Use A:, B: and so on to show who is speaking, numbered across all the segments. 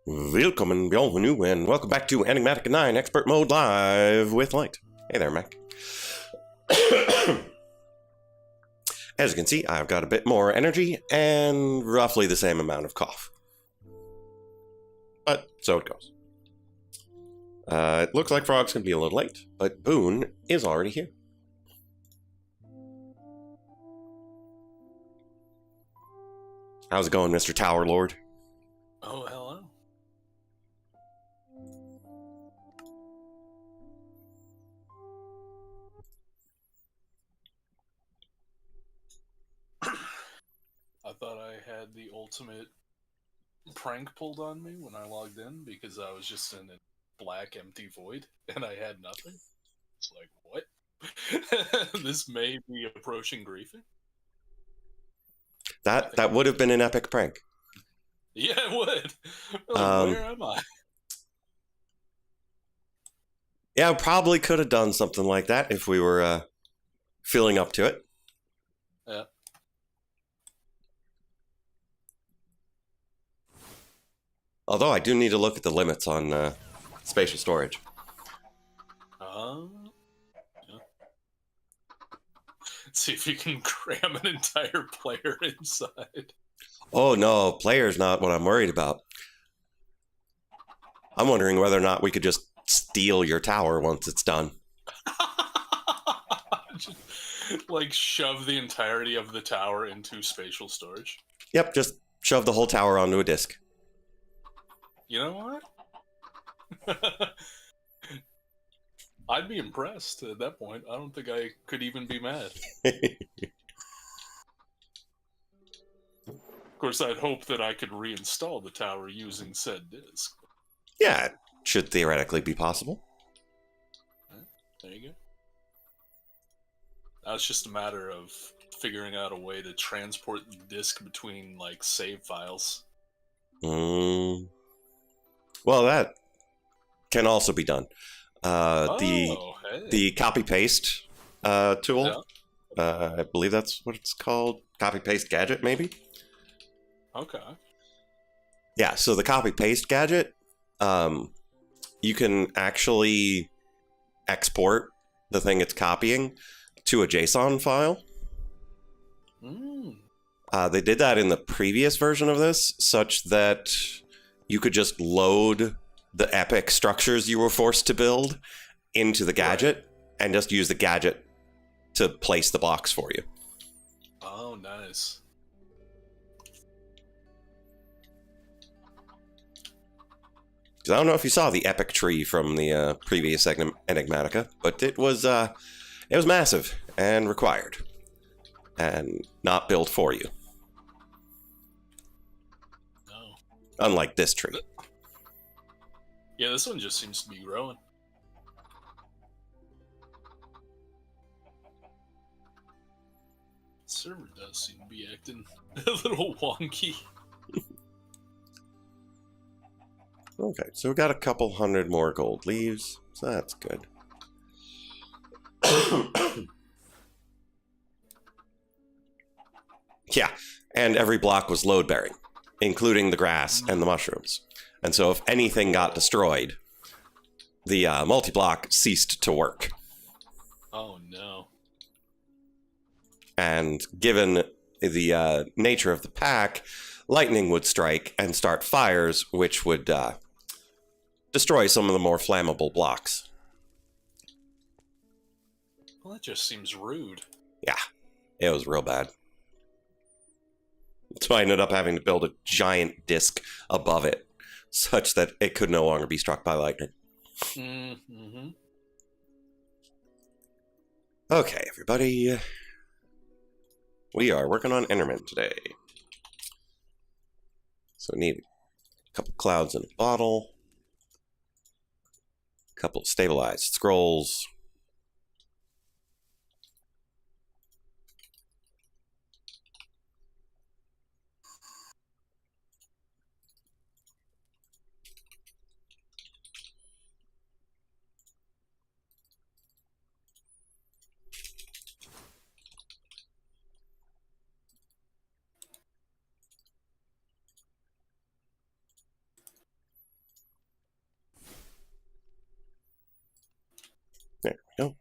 A: Willkommen, bienvenue, and welcome back to Enigmatic 9 Expert Mode Live with Light. Hey there, Mac. As you can see, I've got a bit more energy and roughly the same amount of cough. But so it goes. It looks like Frog's going to be a little late, but Boon is already here. How's it going, Mr. Tower Lord?
B: Oh, hello. I thought I had the ultimate prank pulled on me when I logged in because I was just in a black empty void and I had nothing. It's like, what? This may be approaching griefing.
A: That would have been an epic prank.
B: Yeah, it would. Like, where am I?
A: Yeah, probably could have done something like that if we were feeling up to it.
B: Yeah.
A: Although I do need to look at the limits on spatial storage.
B: Yeah. See if you can cram an entire player inside.
A: Oh no, player's not what I'm worried about. I'm wondering whether or not we could just steal your tower once it's done.
B: Just, like, shove the entirety of the tower into spatial storage.
A: Yep, just shove the whole tower onto a disk.
B: You know what? I'd be impressed at that point. I don't think I could even be mad. Of course, I'd hope that I could reinstall the tower using said disk.
A: Yeah, it should theoretically be possible.
B: There you go. Now it's just a matter of figuring out a way to transport the disk between, like, save files.
A: Well, that can also be done. The copy paste tool. Yeah. I believe that's what it's called. Copy paste gadget, maybe.
B: Okay.
A: Yeah. So the copy paste gadget, you can actually export the thing it's copying to a JSON file. They did that in the previous version of this, such that you could just load the epic structures you were forced to build into the gadget and just use the gadget to place the blocks for you.
B: Oh, nice.
A: Because I don't know if you saw the epic tree from the previous Enigmatica, but it was massive and required and not built for you.
B: No.
A: Unlike this tree.
B: Yeah, this one just seems to be growing. Server does seem to be acting a little wonky.
A: Okay, so we got a couple hundred more gold leaves, so that's good. Yeah, and every block was load-bearing, including the grass and the mushrooms. And so if anything got destroyed, the multi-block ceased to work.
B: Oh, no.
A: And given the nature of the pack, lightning would strike and start fires, which would destroy some of the more flammable blocks.
B: Well, that just seems rude.
A: Yeah, it was real bad. So I ended up having to build a giant disc above it, such that it could no longer be struck by lightning.
B: Mm-hmm.
A: Okay, everybody. We are working on Enderman today. So we need a couple clouds in a bottle, a couple of stabilized scrolls, There we go.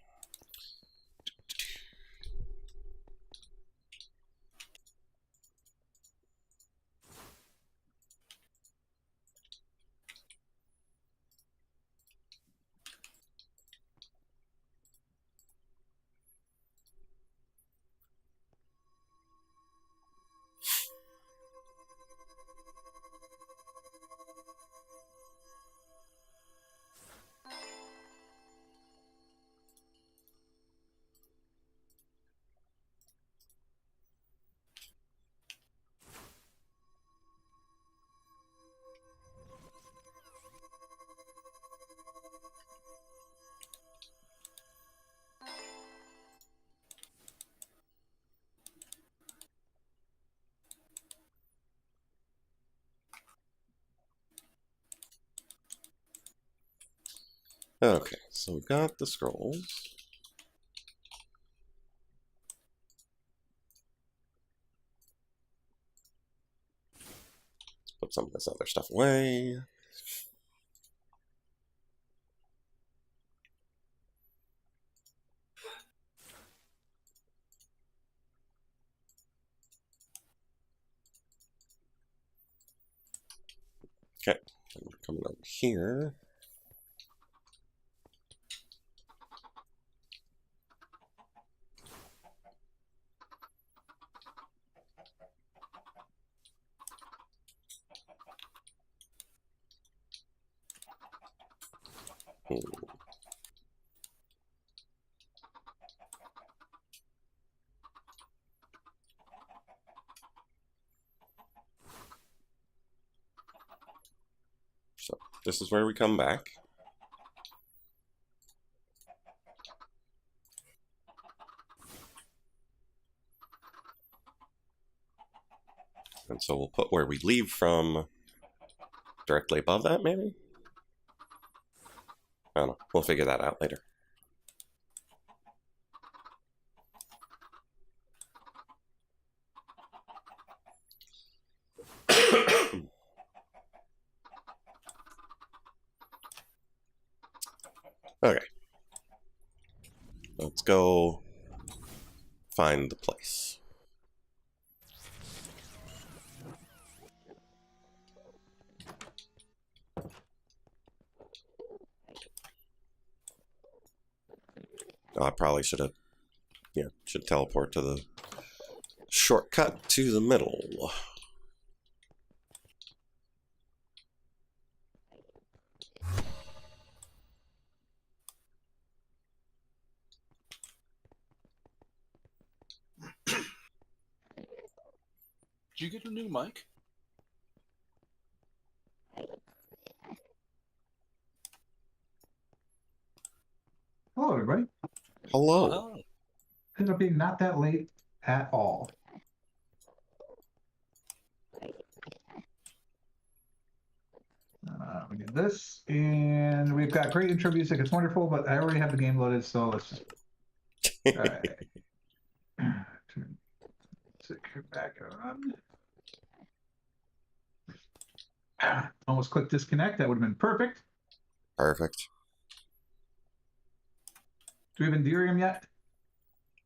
A: Okay, so we've got the scrolls. Let's put some of this other stuff away. Okay, and we're coming over here. So this is where we come back. And so we'll put where we leave from directly above that, maybe? I don't know. We'll figure that out later. Okay. Let's go find the place. Oh, I probably should have, should teleport to the shortcut to the middle.
B: Did you get a new mic?
C: Hello, everybody.
A: Hello.
B: Oh,
C: Ended up being not that late at all. We did this, and we've got great intro music. It's wonderful, but I already have the game loaded, so let's just. All right. Back on. Almost click disconnect. That would have been perfect.
A: Perfect.
C: Do we have Enderium yet?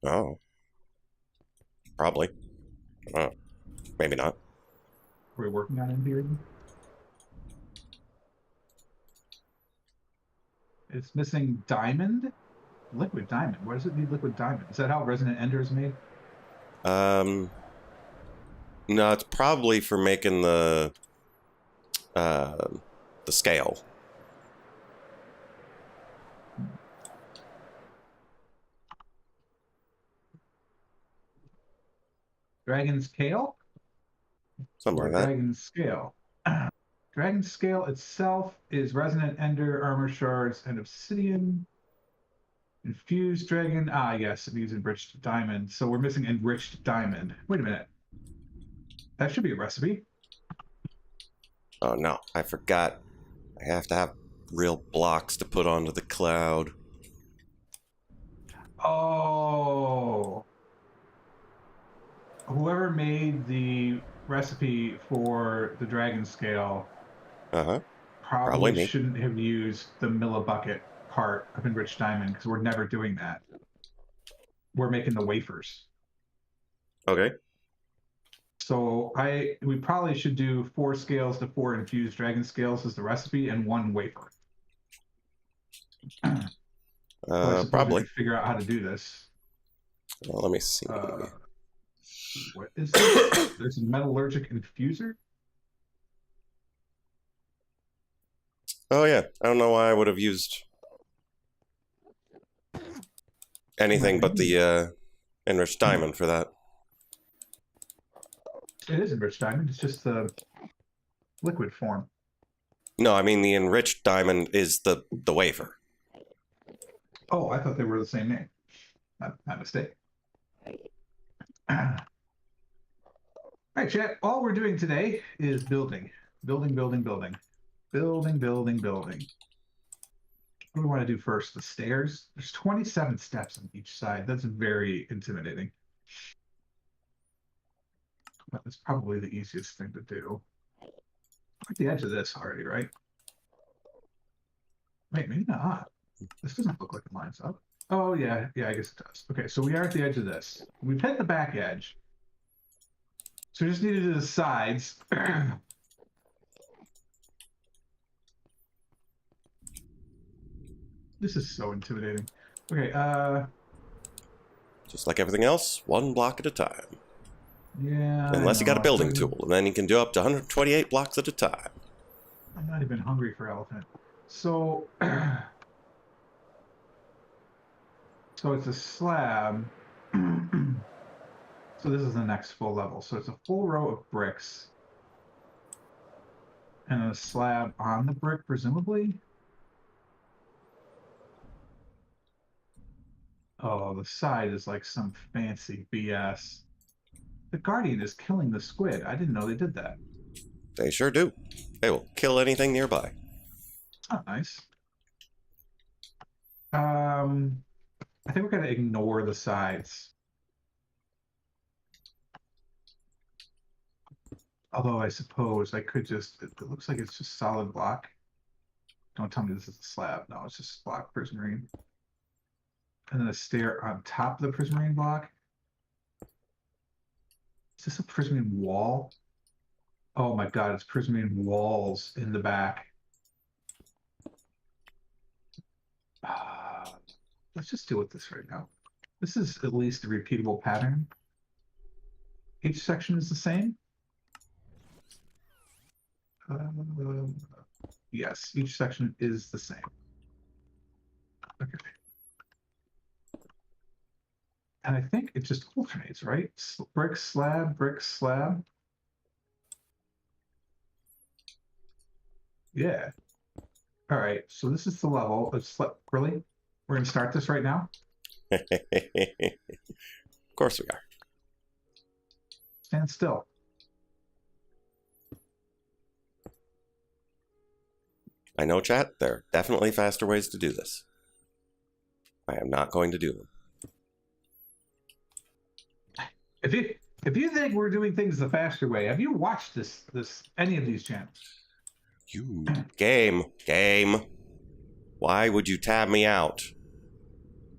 A: Oh. Probably. Oh. Maybe not.
C: We're working on Enderium. It's missing diamond. Liquid diamond. Why does it need liquid diamond? Is that how Resonant Ender is made?
A: No, it's probably for making the scale.
C: Dragon's Kale?
A: Something
C: Or
A: like that.
C: Dragon's Scale. Dragon's Scale itself is Resonant Ender, Armor Shards, and Obsidian. Infused Dragon. Ah, yes, it needs Enriched Diamond. So we're missing Enriched Diamond. Wait a minute. That should be a recipe.
A: Oh no, I forgot. I have to have real blocks to put onto the cloud.
C: Oh. Whoever made the recipe for the Dragon Scale
A: Uh-huh.
C: probably
A: Probably me.
C: shouldn't have used the millibucket part of enriched diamond because we're never doing that. We're making the wafers.
A: Okay.
C: So we probably should do 4 scales to 4 infused dragon scales as the recipe and 1 wafer. So I suppose
A: Probably.
C: we could figure out how to do this.
A: Well, let me see.
C: What is this? There's a metallurgic infuser?
A: Oh yeah, I don't know why I would have used anything but the enriched diamond for that.
C: It is enriched diamond. It's just the liquid form.
A: No, I mean the enriched diamond is the wafer.
C: Oh, I thought they were the same name. My mistake. All right, chat. All we're doing today is building. Building. What do we want to do first? The stairs? There's 27 steps on each side. That's very intimidating. But it's probably the easiest thing to do. I'm at the edge of this already, right? Wait, maybe not. This doesn't look like it lines up. Oh, yeah, I guess it does. Okay, so we are at the edge of this. We've hit the back edge. So we just need to do the sides. This is so intimidating. Okay,
A: Just like everything else, 1 block at a time.
C: yeah.
A: Unless you got a building tool, and then you can do up to 128 blocks at a time.
C: I'm not even hungry for elephant. So, so it's a slab. So this is the next full level. So it's a full row of bricks. And a slab on the brick, presumably. Oh, the side is like some fancy BS. The Guardian is killing the squid. I didn't know they did that.
A: They sure do. They will kill anything nearby.
C: Oh, nice. I think we're gonna ignore the sides. Although I suppose I could just, it looks like it's just solid block. Don't tell me this is a slab. No, it's just block prismarine. And then a stair on top of the prismarine block. Is this a prismarine wall? Oh my god, it's prismarine walls in the back. Let's just deal with this right now. This is at least a repeatable pattern. Each section is the same. Yes, each section is the same. Okay. And I think it just alternates, right? Brick, slab, brick, slab. Yeah. All right, so this is the level. Really? We're going to start this right now?
A: Of course we are.
C: Stand still.
A: I know, chat. There are definitely faster ways to do this. I am not going to do them.
C: If you think we're doing things the faster way, have you watched any of these channels?
A: You game. Why would you tab me out?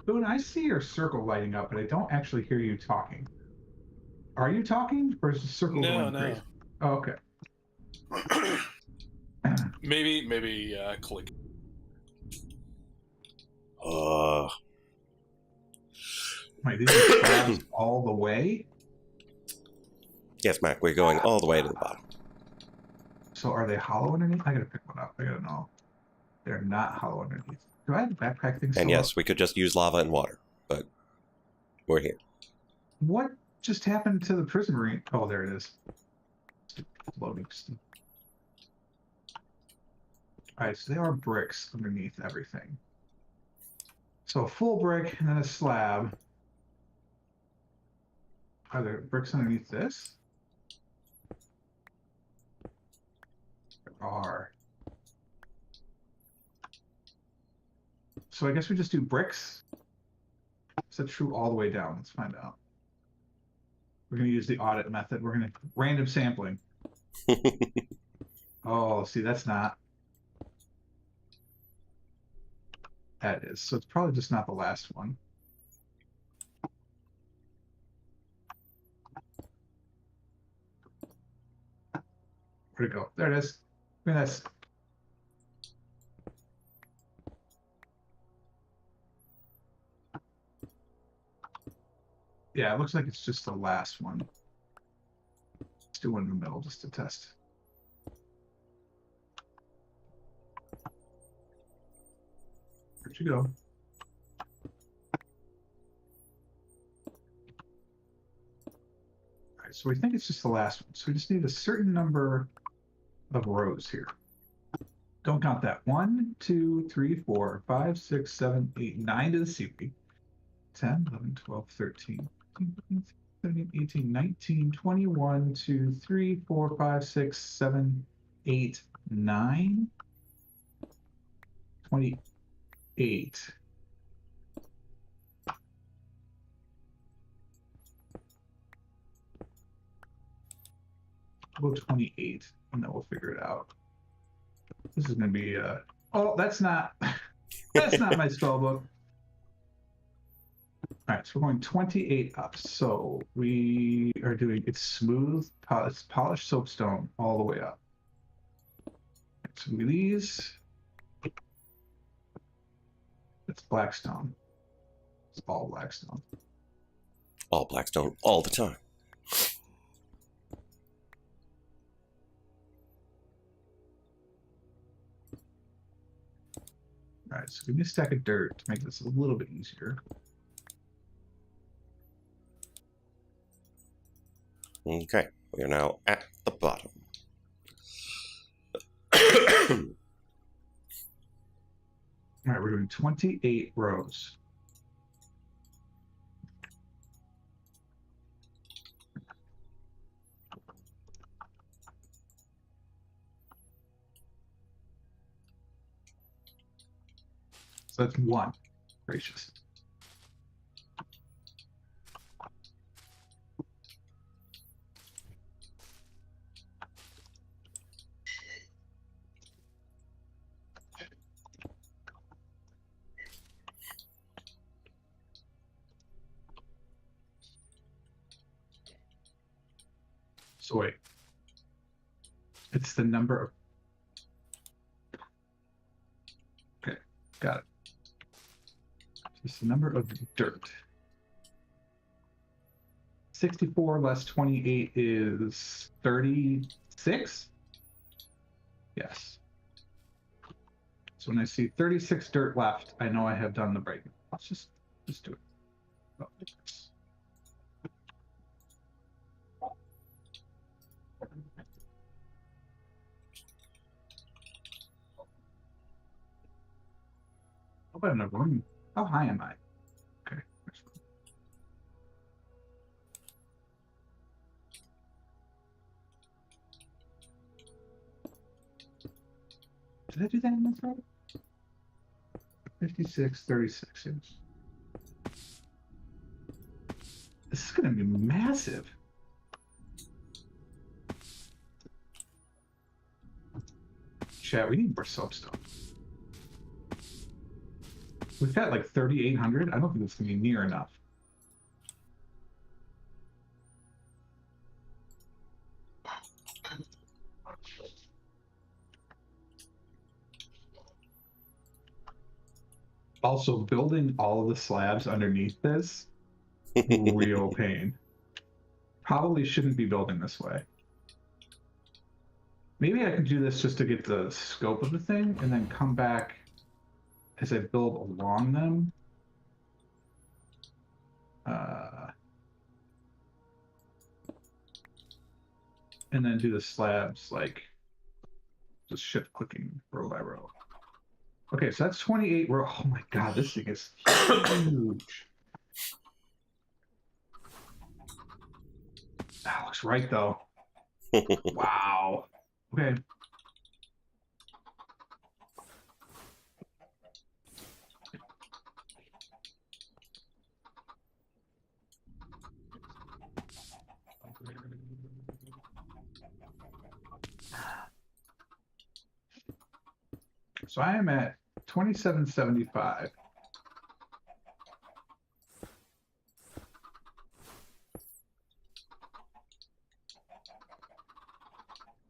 C: Boon, I see your circle lighting up, but I don't actually hear you talking. Are you talking, or is the circle going crazy? Oh, okay.
B: maybe click.
C: Wait, these are slabs all the way?
A: Yes, Mac, we're going all the way to the bottom.
C: So are they hollow underneath? I gotta pick one up. I gotta know. They're not hollow underneath. Do I have the backpack thing?
A: And yes, we could just use lava and water, but we're here.
C: What just happened to the prismarine? Oh, there it is. Loading. Alright, so they are bricks underneath everything. So a full brick and then a slab. Are there bricks underneath this? There are. So I guess we just do bricks. Is that true all the way down? Let's find out. We're going to use the audit method. We're going to random sampling. Oh, see, that's not. that is. So it's probably just not the last one. Where'd it go? There it is. I mean, that's... Yeah, it looks like it's just the last one. Let's do one in the middle just to test. Where'd you go? All right, so we think it's just the last one. So we just need a certain number of rows here. Don't count that. 1, 2, 3, 4, 5, 6, 7, 8, 9 to the series. 10, 11, 12, 13, 14, 17, 18, 19, 21, 2, 3, 4, 5, 6, 7, 8, 9, 28. We'll go 28, and then we'll figure it out. This is going to be, oh, that's not, that's not my spell book. All right, so we're going 28 up. So we are doing, it's smooth, it's polished soapstone all the way up. So we these. It's blackstone. It's all blackstone.
A: All blackstone, all the time.
C: All right, so give me a stack of dirt to make this a little bit easier.
A: Okay, we are now at the bottom.
C: All right, we're doing 28 rows. So that's one. Gracious. So wait. It's the number of... Okay, got it. It's the number of dirt. 64 less 28 is 36? Yes. So when I see 36 dirt left, I know I have done the break. Let's just do it. Oh, yes. Oh, I have enough room. How high am I? Okay. Did I do that in this right? 56, 36. This is going to be massive. Chat, we need more soapstone. We've got like 3,800. I don't think it's going to be near enough. Also, building all of the slabs underneath this, real pain. Probably shouldn't be building this way. Maybe I could do this just to get the scope of the thing and then come back as I build along them. And then do the slabs like just shift clicking row by row. Okay, so that's 28 row. Oh my god, this thing is huge. That looks right though. Wow. Okay. So I am at 2775.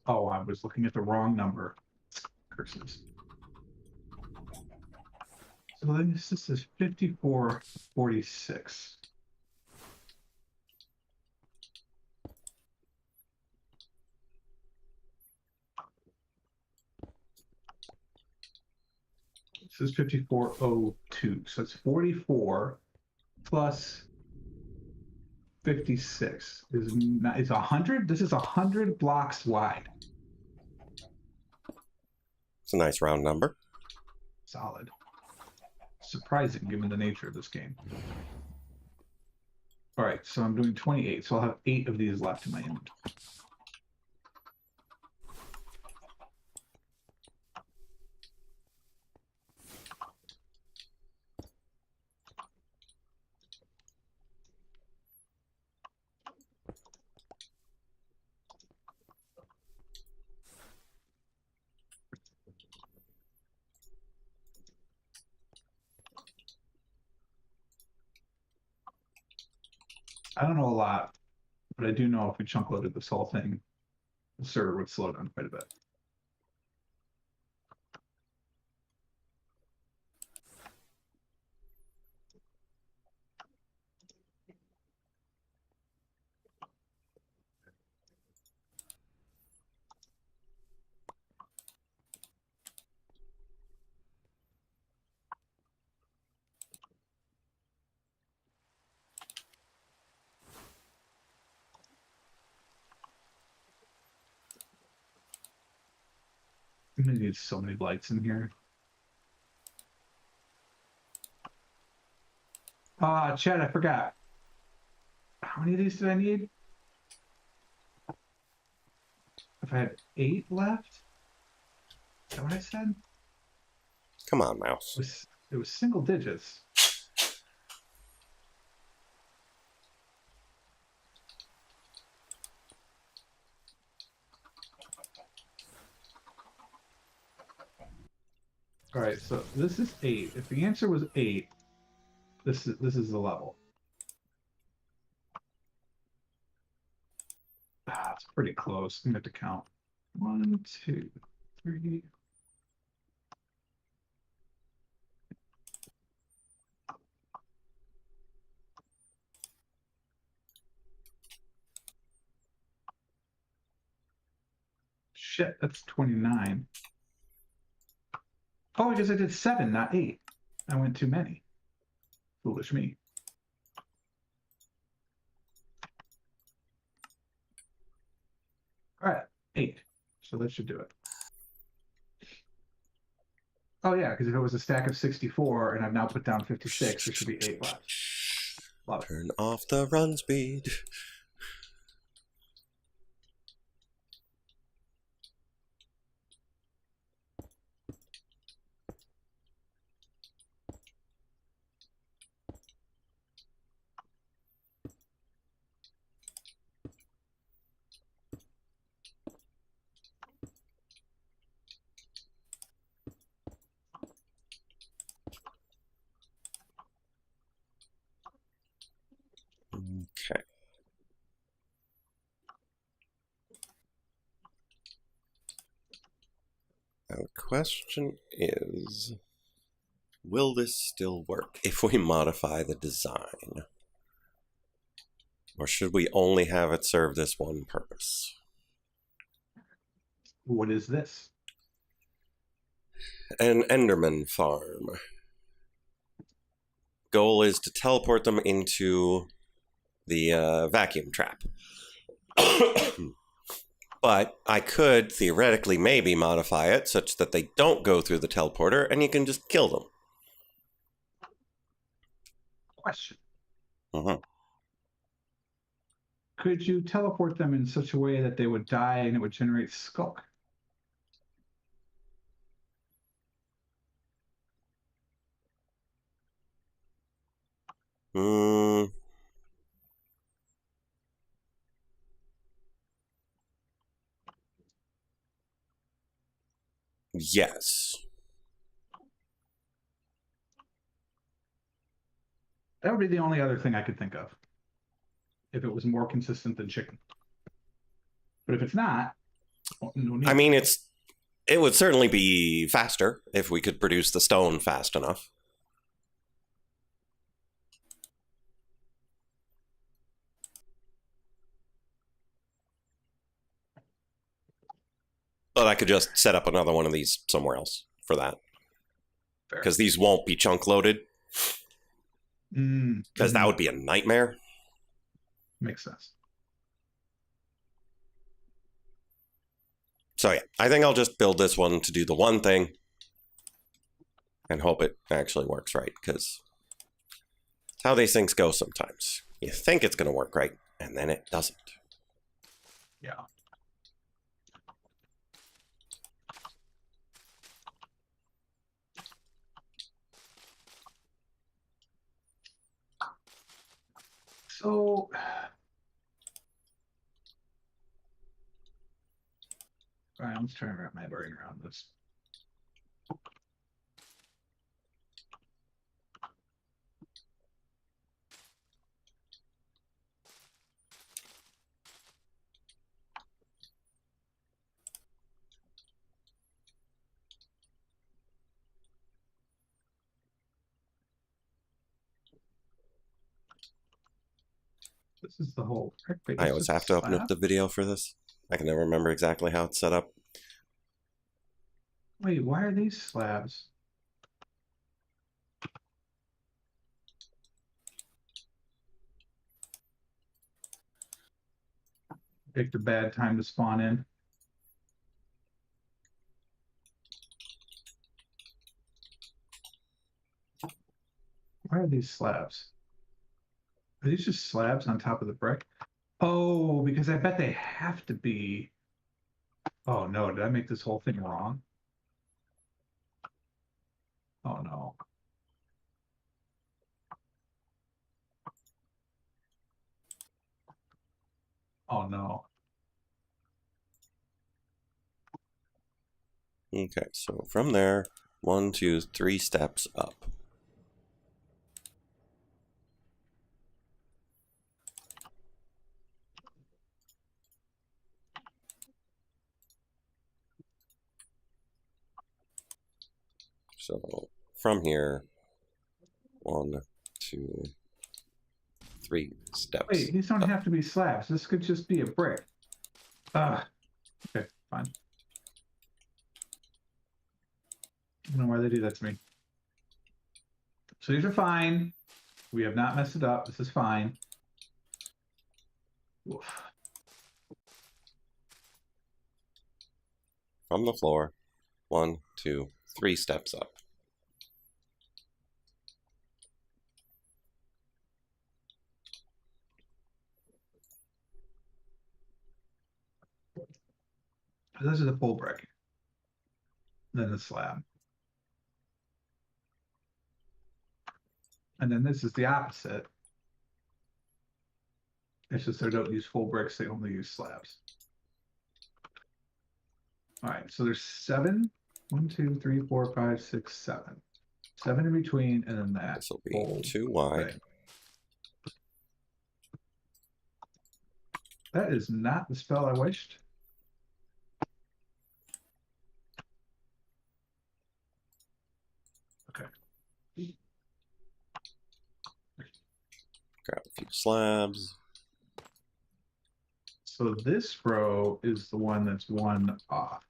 C: Oh, I was looking at the wrong number. Curses. So this is 5446. This is 5402. So it's 44 plus 56 is 100. This is 100 blocks wide.
A: It's a nice round number.
C: Solid. Surprising given the nature of this game. All right, so I'm doing 28. So I'll have 8 of these left in my inventory. I don't know a lot, but I do know if we chunk loaded this whole thing, the server would slow down quite a bit. I'm gonna need so many lights in here. Chad, I forgot. How many of these did I need? If I had 8 left? Is that what I said?
A: Come on, mouse.
C: It was single digits. All right, so this is 8. If the answer was 8, this is the level. It's pretty close. I'm gonna have to count. 1, 2, 3. Shit, that's 29. Oh, because I did 7, not 8. I went too many. Foolish me. All right, 8. So that should do it. Oh yeah, because if it was a stack of 64 and I've now put down 56, there should be 8 left. Love it.
A: Turn off the run speed. Okay. Now the question is, will this still work if we modify the design? Or should we only have it serve this one purpose?
C: What is this?
A: An Enderman farm. Goal is to teleport them into the vacuum trap. But I could theoretically maybe modify it such that they don't go through the teleporter and you can just kill them.
C: Question.
A: Uh-huh.
C: Could you teleport them in such a way that they would die and it would generate skulk?
A: Yes.
C: That would be the only other thing I could think of. If it was more consistent than chicken. But if it's not, no need.
A: I mean, it would certainly be faster if we could produce the stone fast enough. But I could just set up another one of these somewhere else for that. Because these won't be chunk loaded. Because that would be a nightmare.
C: Makes sense.
A: So yeah, I think I'll just build this one to do the one thing and hope it actually works right, because it's how these things go sometimes. You think it's going to work right, and then it doesn't.
C: Yeah. So, all right, let's try and wrap my brain around this. This is the whole.
A: I always have to open up the video for this. I can never remember exactly how it's set up.
C: Wait, why are these slabs? Picked a bad time to spawn in. Why are these slabs? Are these just slabs on top of the brick? Oh, because I bet they have to be. Oh no, did I make this whole thing wrong? Oh no. Oh no.
A: Okay, so from there, 1, 2, 3 steps up. So from here, 1, 2, 3 steps.
C: Wait, these don't
A: up.
C: have to be slabs. This could just be a brick. Ah, okay, fine. I don't know why they do that to me. So these are fine. We have not messed it up. This is fine. Oof.
A: From the floor, 1, 2, 3 steps up.
C: This is a full brick. Then the slab. And then this is the opposite. It's just they don't use full bricks, they only use slabs. All right, so there's 7. 1, 2, 3, 4, 5, 6, 7. 7 in between, and then that.
A: This will be 2 wide.
C: Thing. That is not the spell I wished. Okay.
A: Grab a few slabs.
C: So this row is the one that's 1 off.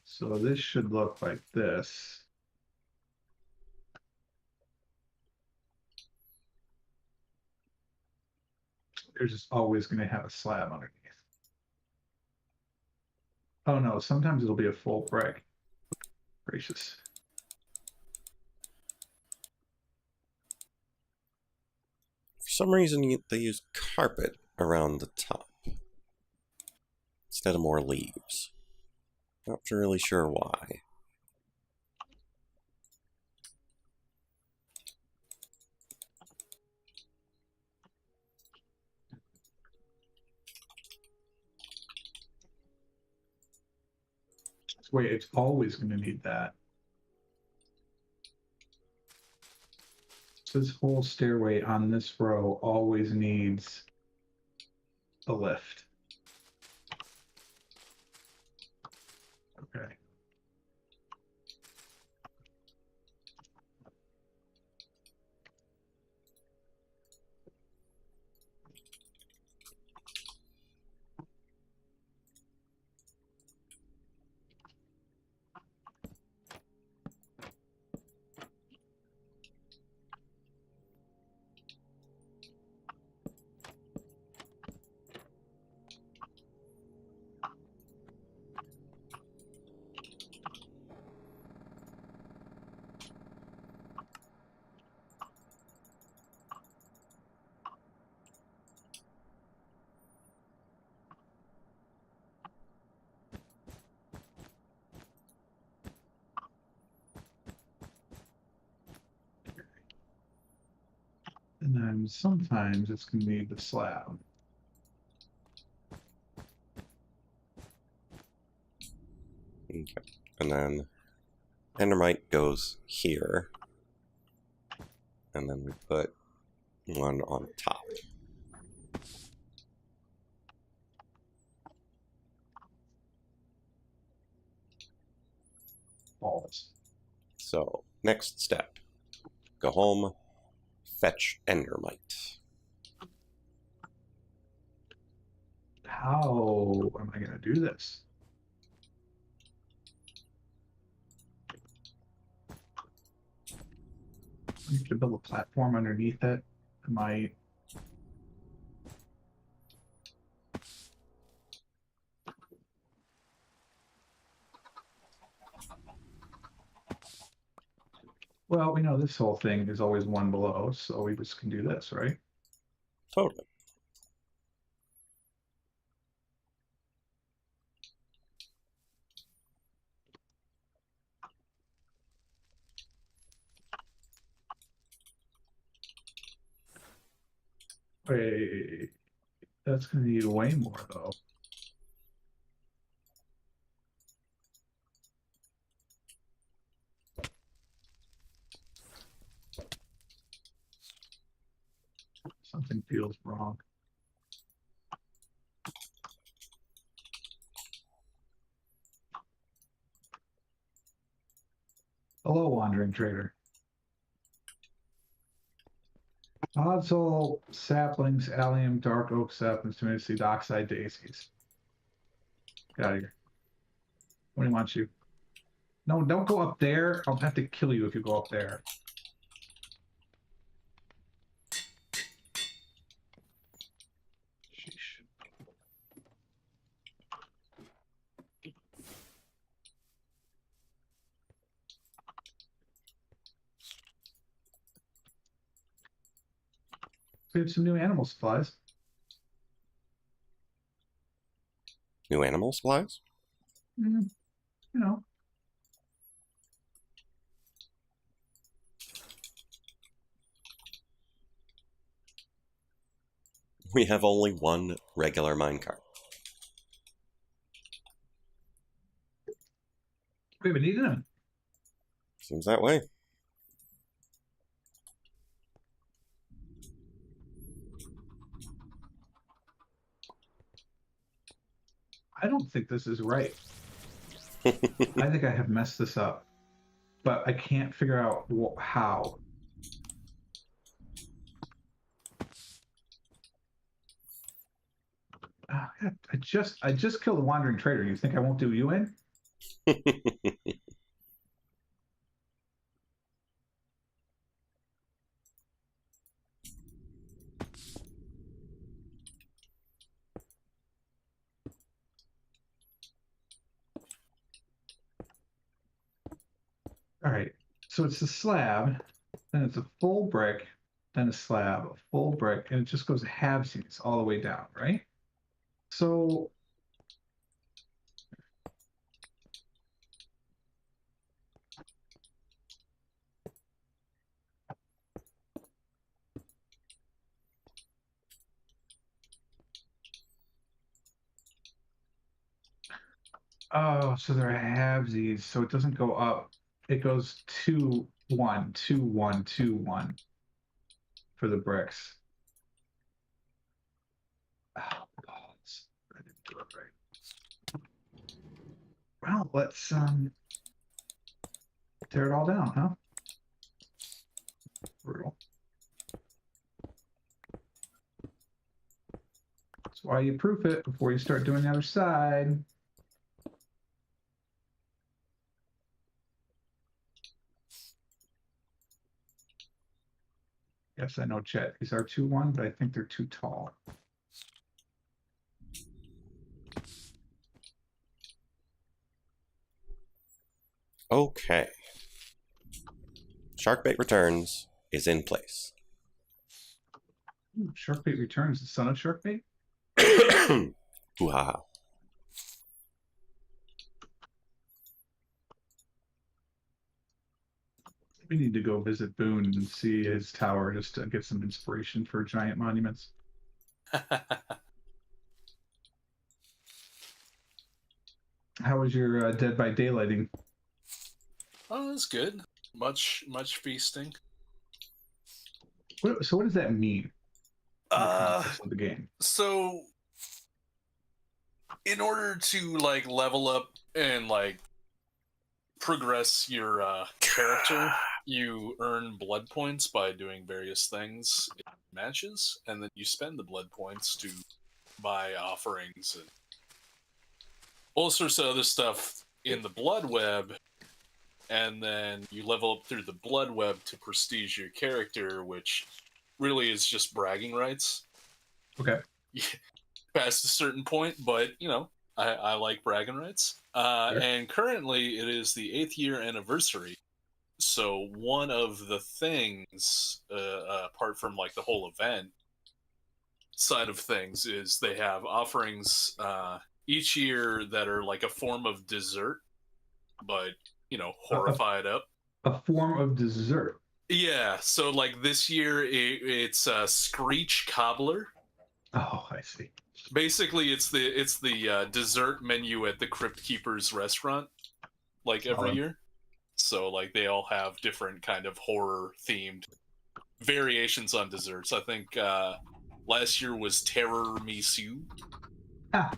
C: So this should look like this. They're just always going to have a slab underneath. Oh no, sometimes it'll be a full brick. Gracious.
A: For some reason, they use carpet around the top instead of more leaves. Not really sure why.
C: Wait, it's always going to need that. So this whole stairway on this row always needs a lift. Okay. And then sometimes it's going to need the slab.
A: Okay. And then Endermite goes here. And then we put one on top.
C: Balls.
A: So, next step. Go home, fetch Endermite.
C: How am I going to do this? I need to build a platform underneath it. I might. Well, we know this whole thing is always one below, so we just can do this, right?
A: Totally.
C: Wait, that's going to need way more, though. Something feels wrong. Hello, wandering trader. Podzol, saplings, allium, dark oak saplings, timidity, oxide daisies. Get out of here. What do you want you? No, don't go up there. I'll have to kill you if you go up there. Sheesh. We have some new animal supplies.
A: New animal supplies?
C: You know.
A: We have only one regular minecart.
C: We haven't eaten them.
A: Seems that way.
C: I don't think this is right. I think I have messed this up, but I can't figure out how. God, I just killed a wandering trader. You think I won't do you in? All right. So it's a slab, then it's a full brick, then a slab, a full brick, and it just goes halvesies all the way down, right? So oh, so they're halvesies, so it doesn't go up. It goes 2 1 2 1 2 1. for the bricks. Oh, balls. I didn't do it right. Well, let's tear it all down, huh? Brutal. That's why you proof it before you start doing the other side. Yes, I know, Chet. These are 2-1, but I think they're too tall.
A: Okay. Sharkbait Returns is in place.
C: Ooh, Sharkbait Returns, the son of Sharkbait?
A: Ooh-ha-ha.
C: We need to go visit Boon and see his tower just to get some inspiration for giant monuments. How was your Dead by Daylighting?
B: Oh, that's good. Much feasting.
C: So what does that mean? In the context of the game.
B: So in order to like level up and like progress your character, you earn blood points by doing various things in matches, and then you spend the blood points to buy offerings and all sorts of other stuff in the blood web, and then you level up through the blood web to prestige your character, which really is just bragging rights.
C: Okay.
B: Past a certain point, but you know, I like bragging rights.
C: Sure.
B: And currently it is the 8th year anniversary. So one of the things, apart from like the whole event side of things, is they have offerings each year that are like a form of dessert, but you know, horrified up.
C: A form of dessert.
B: Yeah. So like this year, it's Screech Cobbler.
C: Oh, I see.
B: Basically, it's the dessert menu at the Crypt Keeper's restaurant, like every year. So like they all have different kind of horror themed variations on desserts. I think last year was Tiramisu.
C: Ah.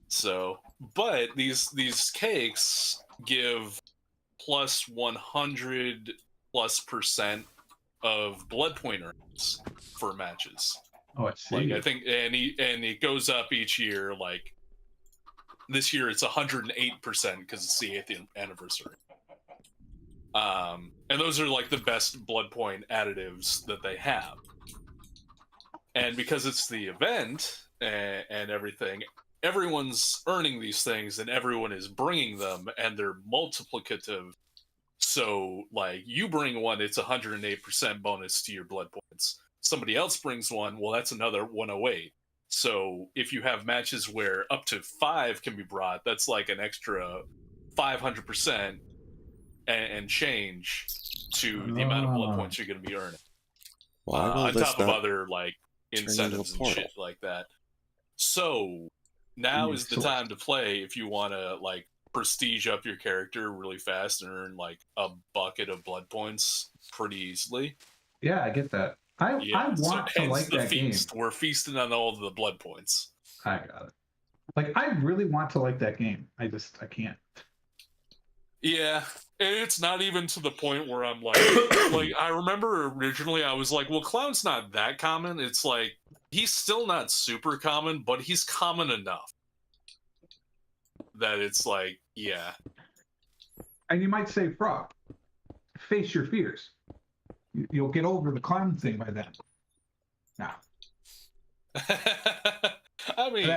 B: So, but these cakes give plus 100+% of blood point earnings for matches.
C: Oh, I see.
B: Like I think, and it goes up each year. Like this year, it's 108% because it's the 8th anniversary. And those are like the best blood point additives that they have. And because it's the event and everything, everyone's earning these things, and everyone is bringing them, and they're multiplicative. So, like, you bring one, it's 108% bonus to your blood points. Somebody else brings one, well, that's another 108. So if you have matches where up to 5 can be brought, that's like an extra 500% and change to the amount of blood points you're going to be earning.
A: Why will
B: on
A: this
B: top of
A: not
B: other like
A: turn into a
B: incentives and
A: portal?
B: shit like that. So now is the
C: source.
B: time to play if you want to like prestige up your character really fast and earn like a bucket of blood points pretty easily.
C: Yeah, I get that. I want to like
B: the
C: that
B: feast.
C: game.
B: We're feasting on all of the blood points.
C: I got it. Like, I really want to like that game. I can't.
B: Yeah, and it's not even to the point where I'm like, like I remember originally I was like, well, Clown's not that common. It's like he's still not super common, but he's common enough that it's like, yeah.
C: And you might say, Frog, face your fears. You'll get over the clown thing by then. Nah.
B: I mean,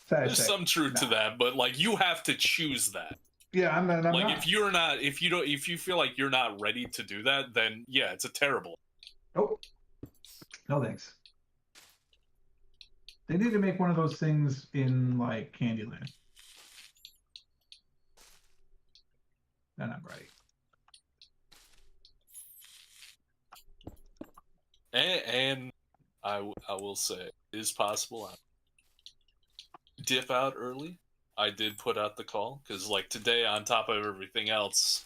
B: there's
C: say,
B: some truth to that, but like you have to choose that.
C: Yeah, I'm
B: like
C: not.
B: if you feel like you're not ready to do that, then yeah, it's a terrible.
C: Oh, no thanks. They need to make one of those things in like Candyland. Then I'm ready.
B: And I will say it is possible I dip out early. I did put out the call because like today, on top of everything else,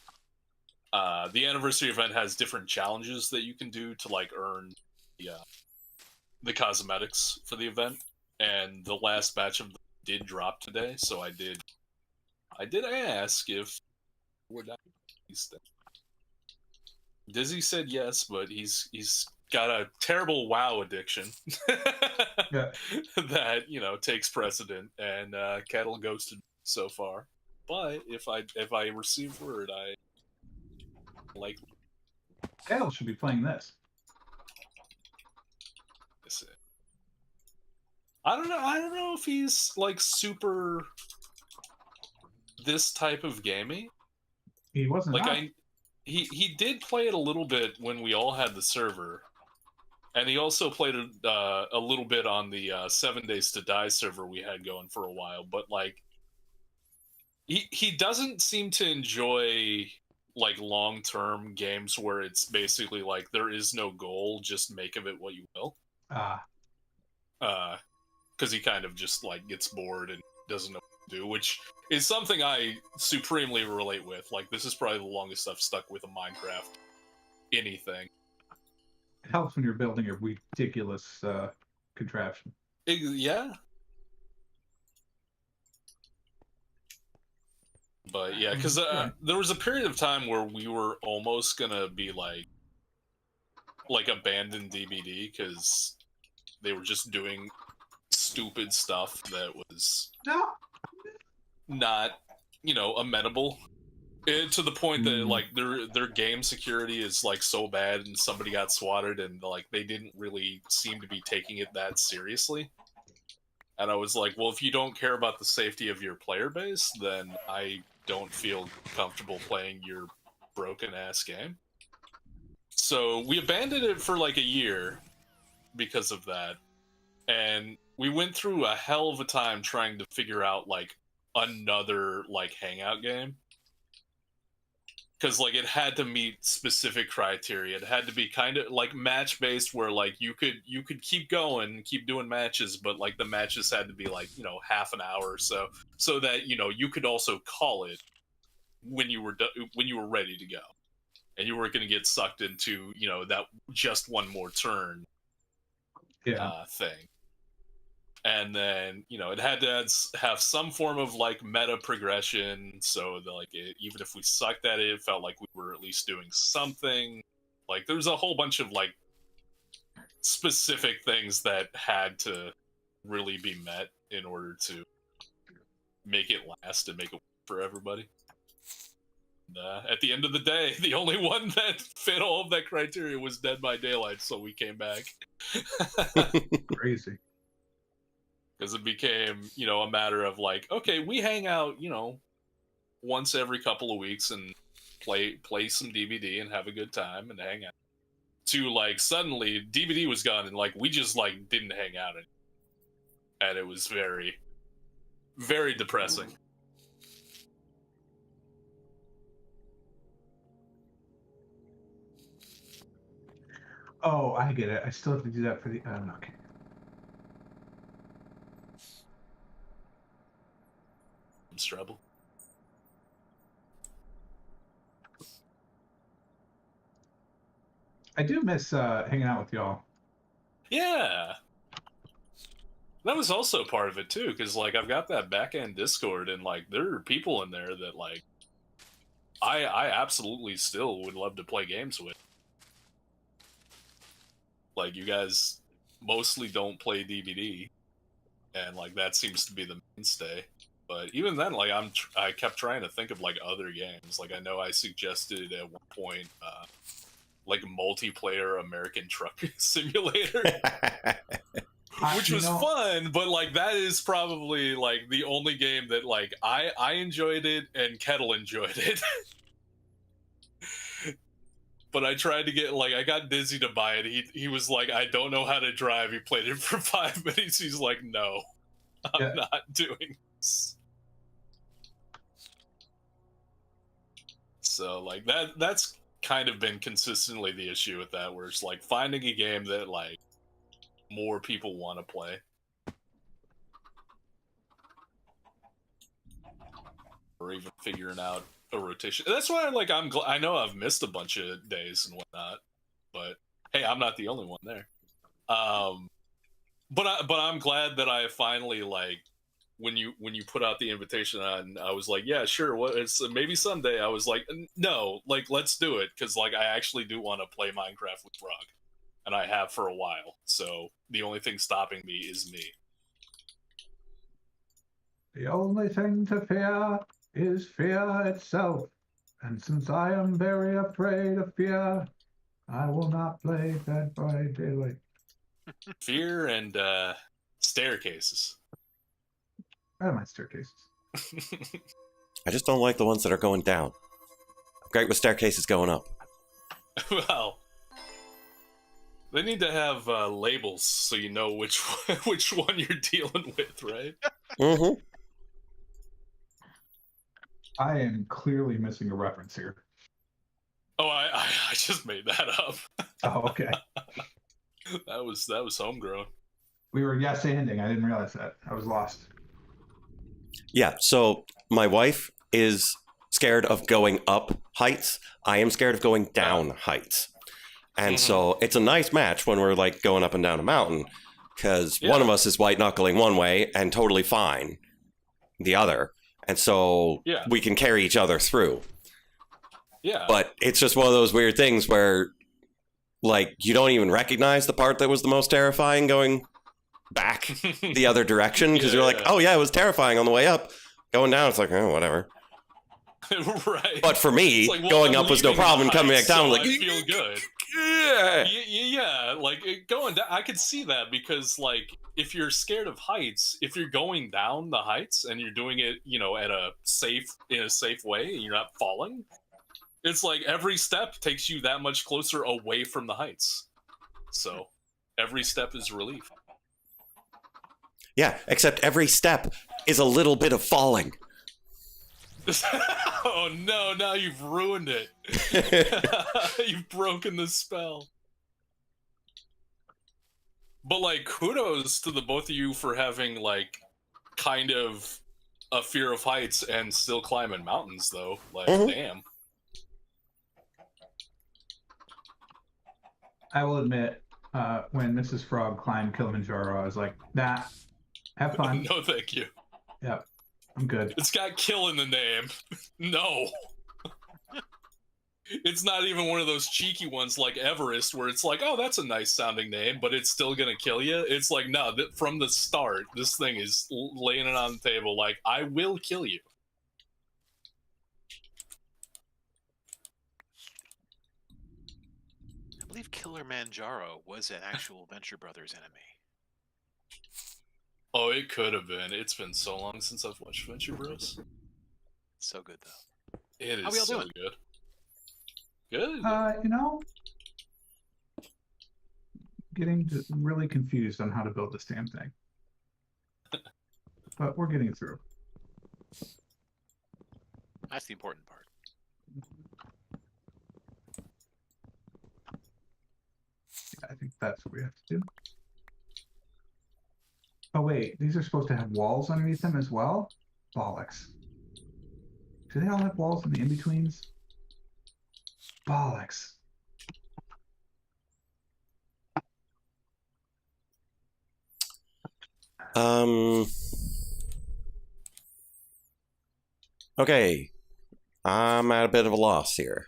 B: the anniversary event has different challenges that you can do to like earn the cosmetics for the event, and the last batch of them did drop today. So I did ask if we're not these things. Dizzy said yes, but he's got a terrible WoW addiction
C: Yeah.
B: that takes precedent, and Kettle ghosted so far. But if I receive word, I like
C: Kettle should be playing this.
B: this. I don't know. I don't know if he's like super this type of gaming.
C: He wasn't.
B: Like he did play it a little bit when we all had the server, and he also played a little bit on the 7 Days to Die server we had going for a while. But like, he doesn't seem to enjoy like long-term games where it's basically like there is no goal, just make of it what you will. Because he kind of just like gets bored and doesn't know what to do, which is something I supremely relate with. Like, this is probably the longest I've stuck with a Minecraft anything.
C: It helps when you're building a ridiculous contraption.
B: Yeah. But yeah, because there was a period of time where we were almost gonna be like abandon DBD because they were just doing stupid stuff that was not amenable, to the point that like their game security is like so bad, and somebody got swatted, and like they didn't really seem to be taking it that seriously. And I was like, well, if you don't care about the safety of your player base, then I don't feel comfortable playing your broken ass game. So we abandoned it for like a year because of that. And we went through a hell of a time trying to figure out like another like hangout game. Because like it had to meet specific criteria. It had to be kind of like match based, where like you could keep going, keep doing matches, but like the matches had to be like half an hour or so that you could also call it when you were ready to go, and you weren't going to get sucked into that just one more turn thing. And then it had to have some form of like meta progression, so that like even if we sucked at it, it felt like we were at least doing something. Like there's a whole bunch of like specific things that had to really be met in order to make it last and make it work for everybody. And, at the end of the day, the only one that fit all of that criteria was Dead by Daylight, so we came back.
C: Crazy.
B: Because it became, a matter of like, okay, we hang out, once every couple of weeks and play some DVD and have a good time and hang out. To like suddenly DVD was gone and like we just like didn't hang out anymore. And it was very, very depressing.
C: Oh, I get it. I still have to do that for the. Okay.
B: Trouble.
C: I do miss hanging out with y'all.
B: Yeah, that was also part of it too, because like I've got that back end Discord, and like there are people in there that like I absolutely still would love to play games with. Like you guys mostly don't play DVD, and like that seems to be the mainstay. But even then, like I kept trying to think of like other games. Like I know I suggested at one point, like multiplayer American Truck Simulator, which was fun. But like that is probably like the only game that like I enjoyed it and Kettle enjoyed it. But I tried to get I got Dizzy to buy it. He was like, I don't know how to drive. He played it for 5 minutes. He's like, no, I'm not doing this. So like that's kind of been consistently the issue with that, where it's like finding a game that like more people want to play. Or even figuring out a rotation. That's why like I know I've missed a bunch of days and whatnot, but hey, I'm not the only one there. But I'm glad that I finally like when you put out the invitation on, I was like, yeah, sure. What it's maybe someday. I was like, no, like let's do it because like I actually do want to play Minecraft with Frog, and I have for a while. So the only thing stopping me is me.
C: The only thing to fear is fear itself. And since I am very afraid of fear, I will not play Dead by Daylight.
B: Fear and staircases.
C: I don't mind staircases.
A: I just don't like the ones that are going down. I'm great with staircases going up.
B: Well, they need to have labels so you know which one you're dealing with, right?
A: Mm-hmm.
C: I am clearly missing a reference here.
B: Oh, I just made that up.
C: Oh, okay.
B: that was homegrown.
C: We were yes-anding. I didn't realize that. I was lost.
A: Yeah, so my wife is scared of going up heights. I am scared of going down heights. And so it's a nice match when we're like going up and down a mountain because one of us is white knuckling one way and totally fine the other. And so we can carry each other through.
B: Yeah.
A: But it's just one of those weird things where like you don't even recognize the part that was the most terrifying going back the other direction because you're like, oh yeah, it was terrifying on the way up. Going down, it's like, oh, whatever.
B: Right.
A: But for me,
B: like, well,
A: going
B: I'm
A: up was no problem.
B: heights,
A: Coming back down,
B: so
A: like,
B: I feel good. Yeah, like going down, I could see that because, like, if you're scared of heights, if you're going down the heights and you're doing it, you know, in a safe way, and you're not falling, it's like every step takes you that much closer away from the heights. So every step is relief.
A: Yeah, except every step is a little bit of falling.
B: Oh no, now you've ruined it. You've broken the spell. But like, kudos to the both of you for having like kind of a fear of heights and still climbing mountains though. Like, damn.
C: I will admit, when Mrs. Frog climbed Kilimanjaro, I was like, nah, have fun.
B: No, thank you.
C: Yep, I'm good.
B: It's got kill in the name. No. It's not even one of those cheeky ones like Everest where it's like, oh, that's a nice sounding name, but it's still gonna kill you. It's like, no, from the start, this thing is laying it on the table like, I will kill you.
D: I believe Kilimanjaro was an actual Venture Brothers enemy.
B: Oh, it could have been. It's been so long since I've watched Venture Bros.
D: It's so good, though.
B: It is
D: How we all
B: so
D: doing?
B: good. Good.
C: You know, getting really confused on how to build this damn thing. But we're getting through.
D: That's the important part.
C: I think that's what we have to do. Oh wait, these are supposed to have walls underneath them as well? Bollocks. Do they all have walls in the in-betweens? Bollocks.
A: Okay. I'm at a bit of a loss here.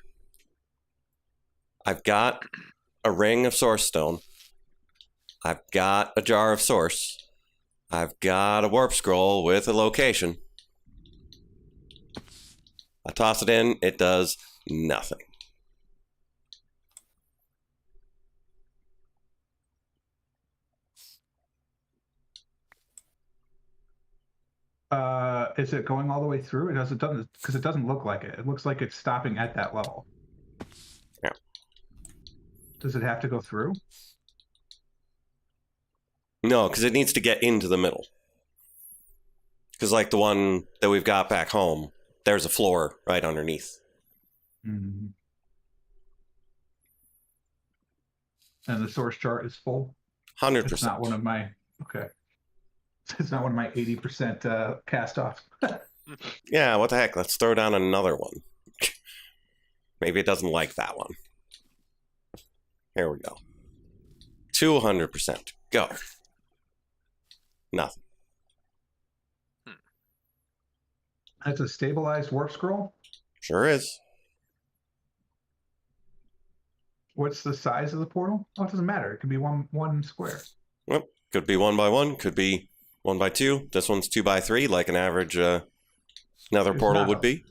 A: I've got a ring of source stone. I've got a jar of source. I've got a warp scroll with a location. I toss it in, it does nothing.
C: Is it going all the way through? It doesn't, because it doesn't look like it. It looks like it's stopping at that level.
A: Yeah.
C: Does it have to go through?
A: No, because it needs to get into the middle. Because like the one that we've got back home, there's a floor right underneath.
C: Mm-hmm. And the source chart is full?
A: 100%.
C: It's not one of my... Okay. It's not one of my 80% cast-offs.
A: Yeah, what the heck? Let's throw down another one. Maybe it doesn't like that one. Here we go. 200%. Go. Nothing.
C: That's a stabilized warp scroll.
A: Sure is.
C: What's the size of the portal? Oh, it doesn't matter. It could be one square.
A: Well, could be 1 by 1, could be 1 by 2. This one's 2 by 3, like an average nether
C: There's
A: portal
C: not
A: would be.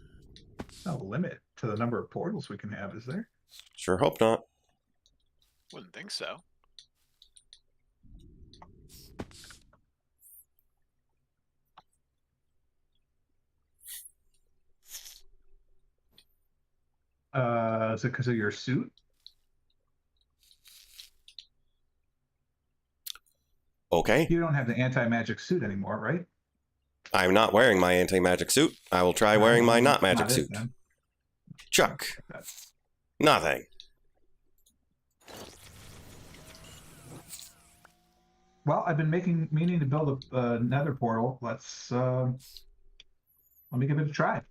C: No limit to the number of portals we can have, is there?
A: Sure hope not.
D: Wouldn't think so.
C: Is it because of your suit?
A: Okay.
C: You don't have the anti-magic suit anymore, right?
A: I'm not wearing my anti-magic suit. I will try wearing my not magic
C: Not it,
A: suit.
C: then.
A: Chuck. Nothing.
C: Well, I've been meaning to build a nether portal. Let me give it a try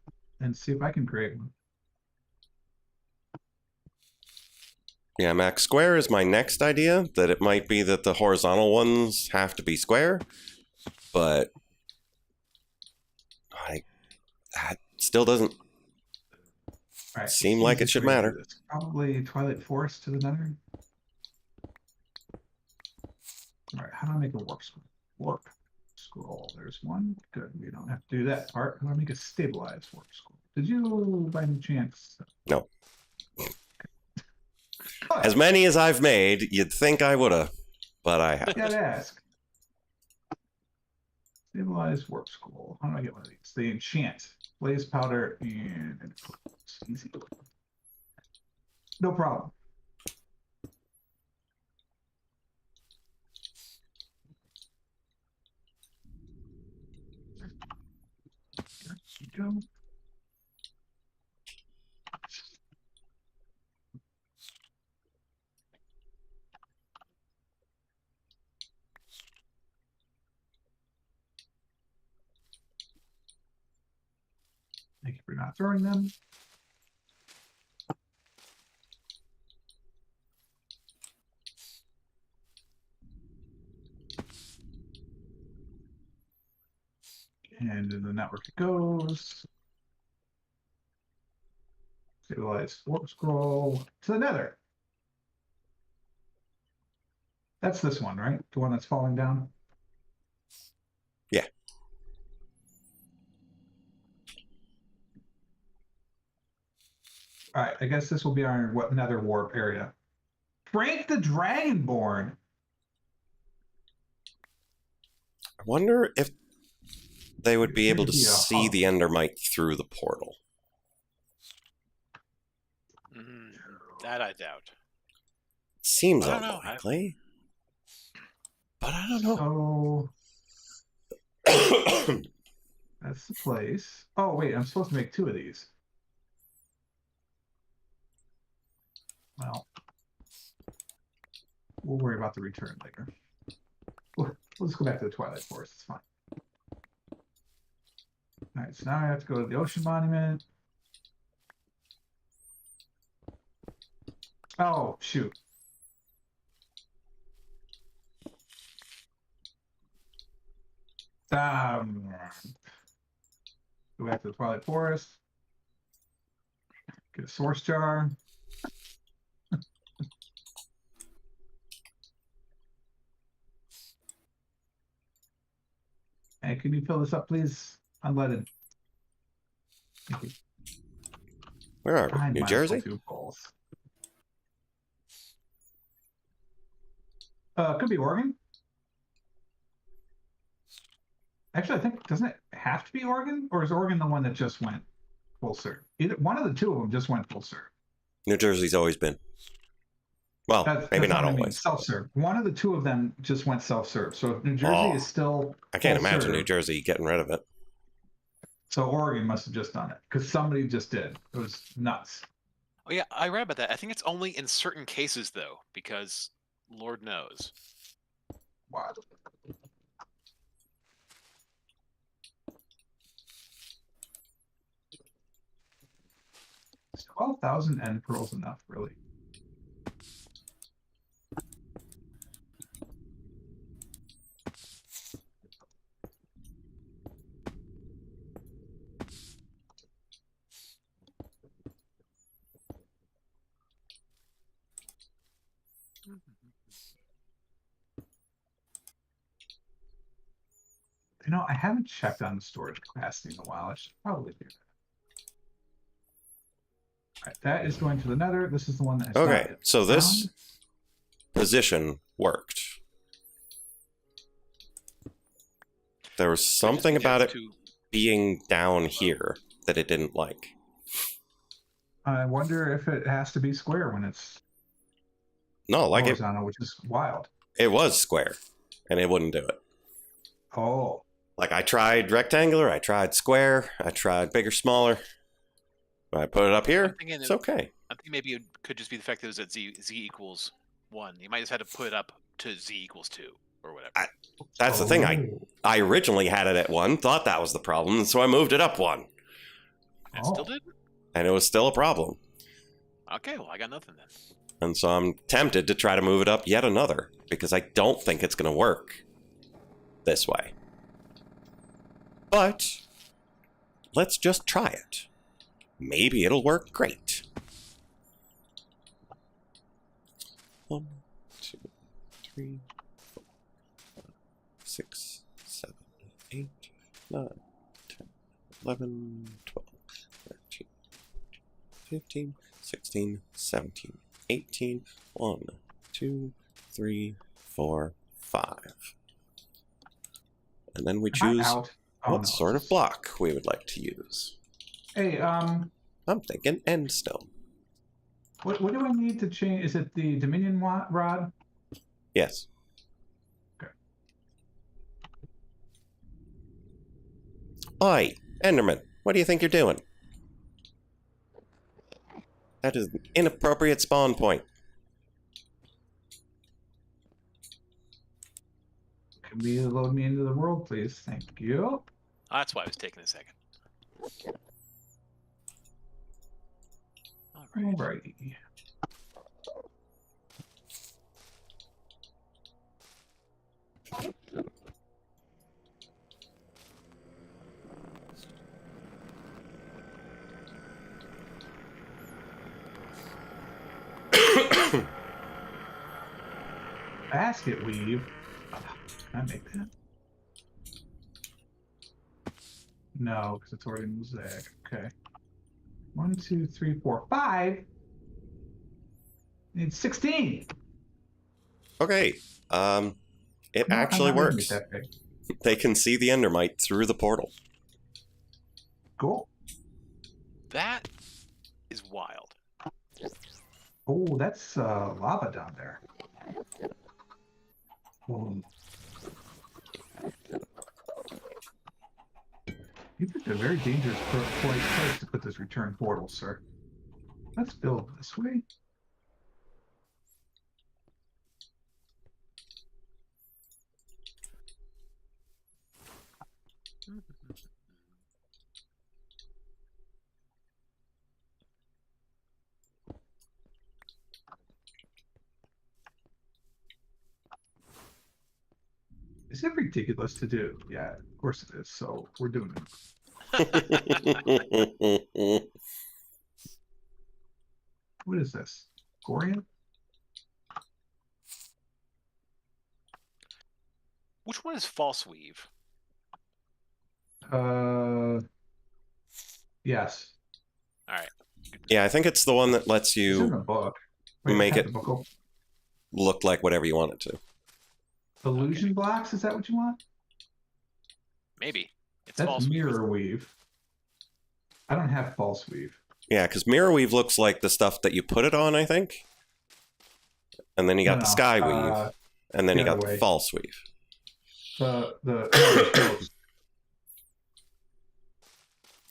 C: and see if I can create one.
A: Yeah, Max, square is my next idea. That it might be that the horizontal ones have to be square, but that still doesn't
C: All right,
A: seem like it should matter.
C: It's probably Twilight Forest to the nether. All right, how do I make a warp scroll? Warp scroll. There's one. Good. We don't have to do that part. How do I make a stabilized warp scroll? Did you, by any chance?
A: No. As many as I've made, you'd think I would have, but I haven't.
C: Gotta ask. Stabilized warp scroll. How do I get one of these? They enchant. Blaze powder and it's easy. No problem. There you go. Thank you for not throwing them. And in the network it goes. Stabilize warp scroll to the nether. That's this one, right? The one that's falling down?
A: Yeah.
C: All right, I guess this will be our nether warp area. Frank the Dragonborn.
A: I wonder if they would be able to
C: Yeah.
A: see the Endermite through the portal.
D: That I doubt.
A: Seems
D: I don't know.
A: unlikely. But I don't know.
C: So that's the place. Oh wait, I'm supposed to make 2 of these. Well, we'll worry about the return later. We'll just go back to the Twilight Forest. It's fine. All right, so now I have to go to the Ocean Monument. Oh, shoot. Go back to the Twilight Forest. Get a source jar. Hey, can you fill this up, please? Unleaded. Thank you.
A: Where are we? New Jersey?
C: Could be Oregon. Actually, I think, doesn't it have to be Oregon? Or is Oregon the one that just went full serve? Either one of the 2 of them just went full serve.
A: New Jersey's always been. Well, maybe not always.
C: Self-serve. One of the 2 of them just went self-serve. So if New Jersey is still
A: I can't imagine
C: serve,
A: New Jersey getting rid of it.
C: So Oregon must have just done it. Because somebody just did. It was nuts.
D: Oh yeah, I read about that. I think it's only in certain cases though, because Lord knows.
C: Wow. Is 12,000 end pearls enough, really? You know, I haven't checked on the storage capacity in a while. I should probably do that. All right, that is going to the nether. This is the one that has
A: Okay,
C: not
A: so this
C: found.
A: position worked. There was something about it being down here that it didn't like.
C: I wonder if it has to be square when it's
A: No, like
C: horizontal, which is wild.
A: it was square, and it wouldn't do it.
C: Oh,
A: Like I tried rectangular, I tried square, I tried bigger, smaller. When I put it up here, it's okay.
D: I think maybe it could just be the fact that it was at z equals 1. You might just have to put it up to z equals 2 or whatever.
A: That's the thing. I originally had it at 1, thought that was the problem, so I moved it up 1.
D: It still did?
A: And it was still a problem.
D: Okay, well, I got nothing then.
A: And so I'm tempted to try to move it up yet another, because I don't think it's going to work this way. But let's just try it. Maybe it'll work great. 1, 2, 3, 4, 5, 6, 7, 8, 9, 10, 11, 12, 13, 15, 16, 17, 18, 1, 2, 3, 4, 5. And then we choose what sort of block we would like to use.
C: Hey,
A: I'm thinking end stone.
C: what do I need to change? Is it the Dominion rod?
A: Yes.
C: Okay.
A: Oi, Enderman, what do you think you're doing? That is an inappropriate spawn point.
C: Can we load me into the world, please? Thank you.
D: Oh, that's why it was taking a second.
C: Alrighty. Basket weave. Can I make that? No, because it's already mosaic. Okay. 1, 2, 3, 4, 5. Need 16.
A: Okay, it
C: No,
A: actually
C: I'm not making
A: works.
C: it that big.
A: They can see the Endermite through the portal.
C: Cool.
D: That is wild.
C: Oh, that's lava down there. Oh. You picked a very dangerous place to put this return portal, sir. Let's build this way. Is it ridiculous to do? Yeah, of course it is. So we're doing it. What is this? Gorian?
D: Which one is false weave?
C: Yes.
D: All right.
A: Yeah, I think it's the one that lets
C: It's in the
A: you
C: book.
A: make
C: have
A: it
C: the book open.
A: look like whatever you want it to.
C: Illusion blocks, is that what you want?
D: Maybe. It's
C: That's
D: false
C: mirror weave. I don't have false weave.
A: Yeah, because mirror weave looks like the stuff that you put it on, I think. And then you got the sky weave, and then you got the false weave.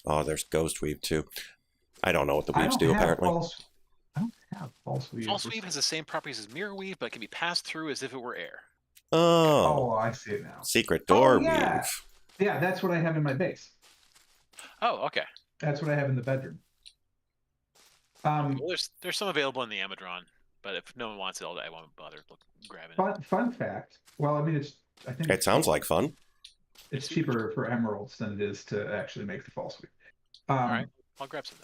A: Oh, there's ghost weave too. I don't know what the weaves do apparently.
C: I don't have false weave.
D: False weave has the same properties as mirror weave, but it can be passed through as if it were air.
A: Oh,
C: I see it now.
A: Secret door
C: weave. Yeah, that's what I have in my base.
D: Oh, okay.
C: That's what I have in the bedroom.
D: Well, there's some available in the Amadron, but if no one wants it, I won't bother grabbing it.
C: Fun fact. Well, I mean, I think
A: it sounds like fun.
C: It's cheaper for emeralds than it is to actually make the false weave.
D: All right, I'll grab some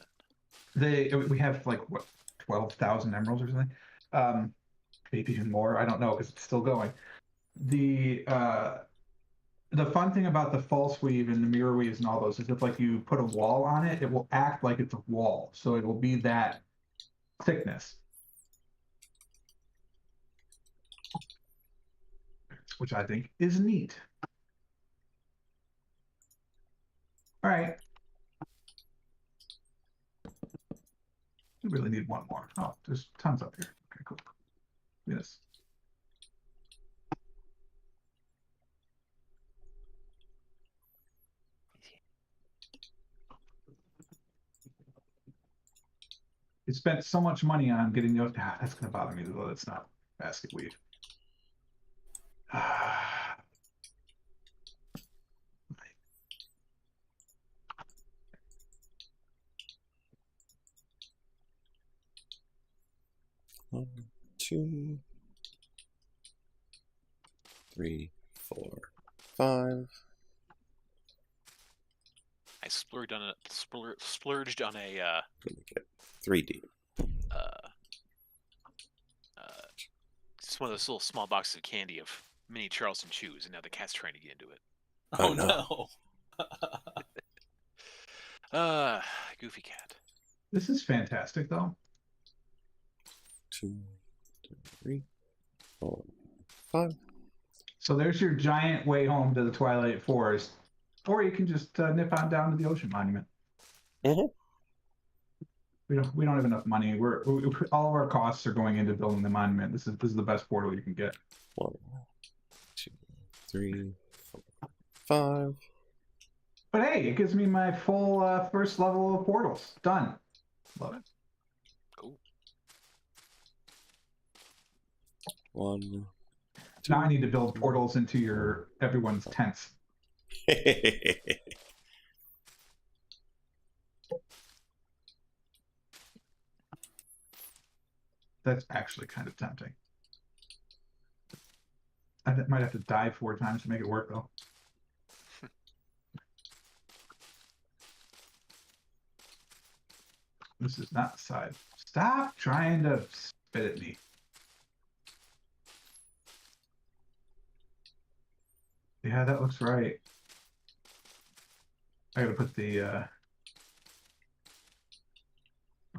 D: then.
C: We have like what 12,000 emeralds or something. Maybe even more. I don't know because it's still going. The the fun thing about the false weave and the mirror weaves and all those is if like you put a wall on it, it will act like it's a wall. So it will be that thickness. Which I think is neat. All right. We really need one more. Oh, there's tons up here. Okay, cool. Yes. You spent so much money on getting those. Ah, that's going to bother me, though. That's not basket weave.
A: One, 2, 3, 4, 5.
D: I splurged on a
A: 3D.
D: Just one of those little small boxes of candy of mini Charleston chews, and now the cat's trying to get into it.
A: Oh,
B: no.
D: Goofy cat.
C: This is fantastic, though.
A: 2, 3, 4, 5.
C: So there's your giant way home to the Twilight Forest. Or you can just nip on down to the Ocean Monument.
A: Mm-hmm.
C: We don't have enough money. All of our costs are going into building the monument. This is the best portal you can get.
A: 1, 2, 3, 4, 5.
C: But hey, it gives me my full first level of portals. Done. Love it.
D: Cool.
A: 1, 2.
C: Now I need to build portals into everyone's tents. That's actually kind of tempting. I might have to die 4 times to make it work, though. This is not the side. Stop trying to spit at me. Yeah, that looks right. I gotta put the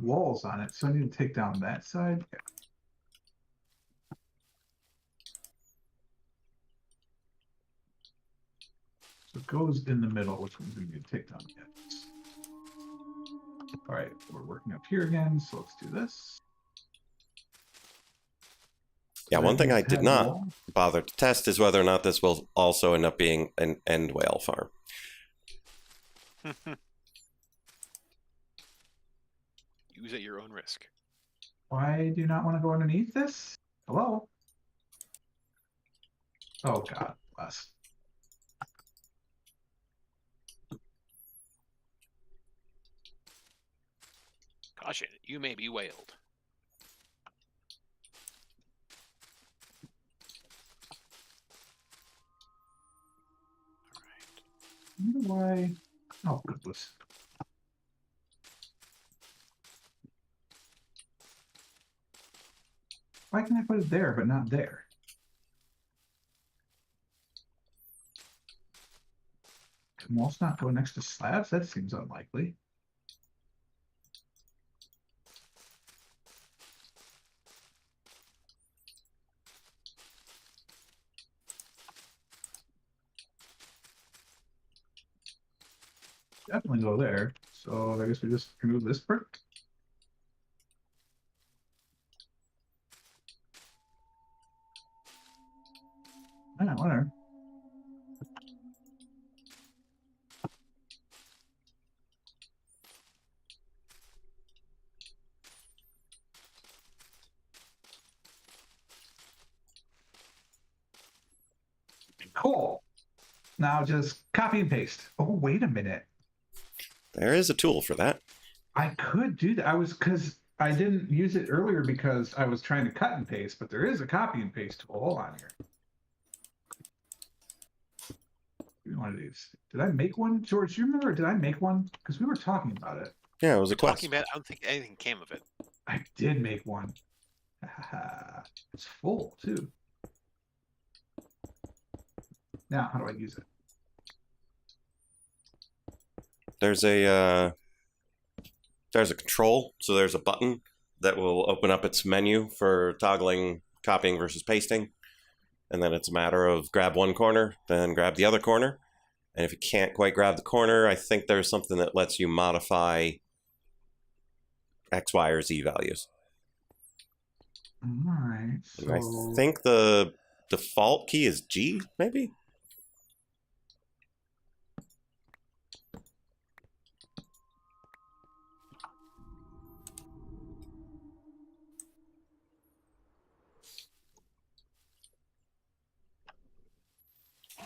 C: walls on it, so I need to take down that side. Yeah. So it goes in the middle, which means we need to take down the edges. All right, we're working up here again, so let's do this.
A: Yeah, one thing I did not
C: wall.
A: bother to test is whether or not this will also end up being an end whale farm.
D: Use at your own risk.
C: Why do you not want to go underneath this? Hello? Oh, God bless.
D: Caution, you may be whaled.
C: I wonder why. Oh, goodness. Why can I put it there but not there? Can walls not go next to slabs? That seems unlikely. Definitely go there. So I guess we just remove this brick. Yeah, whatever. Cool. Now just copy and paste. Oh, wait a minute.
A: There is a tool for that.
C: I could do that. Because I didn't use it earlier because I was trying to cut and paste, but there is a copy and paste tool. Hold on here. Give me one of these. Did I make one? George, do you remember? Did I make one? Because we were talking about it.
A: Yeah, it was a quest.
D: Talking about, I don't think anything came of it.
C: I did make one. It's full, too. Now, how do I use it?
A: there's a control. So there's a button that will open up its menu for toggling copying versus pasting. And then it's a matter of grab one corner, then grab the other corner. And if you can't quite grab the corner, I think there's something that lets you modify X, Y, or Z values.
C: Alright,
A: And I
C: so...
A: think the default key is G, maybe?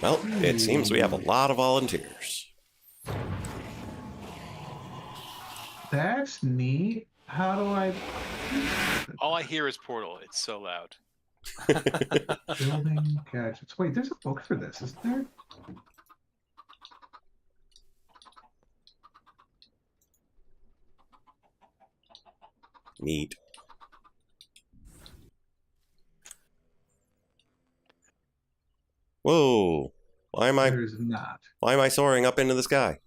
A: Well, it seems we have a lot of volunteers.
C: That's neat. How do I...
D: All I hear is Portal. It's so loud.
C: Building gadgets. Wait, there's a book for this, isn't there?
A: Neat. Whoa! Why am
C: There's not.
A: I soaring up into the sky?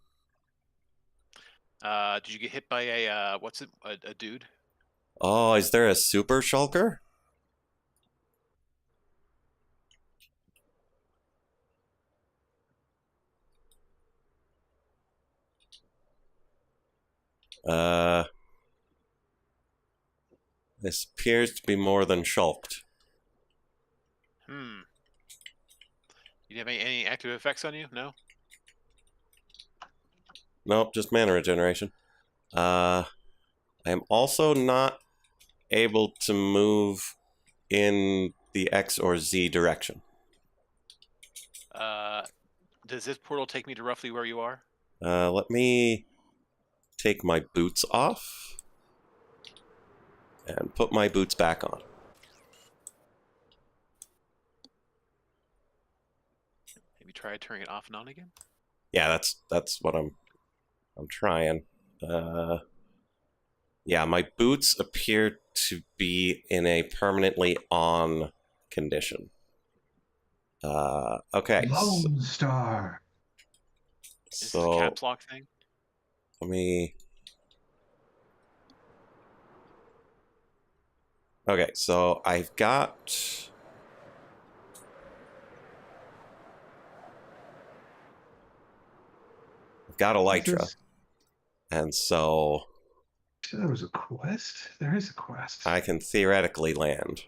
D: Did you get hit by a a dude?
A: Oh, is there a super shulker? This appears to be more than shulked.
D: You have any active effects on you? No?
A: Nope, just mana regeneration. I am also not able to move in the X or Z direction.
D: Does this portal take me to roughly where you are?
A: Let me take my boots off and put my boots back on.
D: Maybe try turning it off and on again?
A: Yeah, that's what I'm trying. Yeah, my boots appear to be in a permanently on condition. Okay.
C: Lone Star.
D: Is this a
A: So
D: caps lock thing?
A: let me. Okay, so I've got Elytra,
C: This-
A: and so
C: So there was a quest? There is a quest.
A: I can theoretically land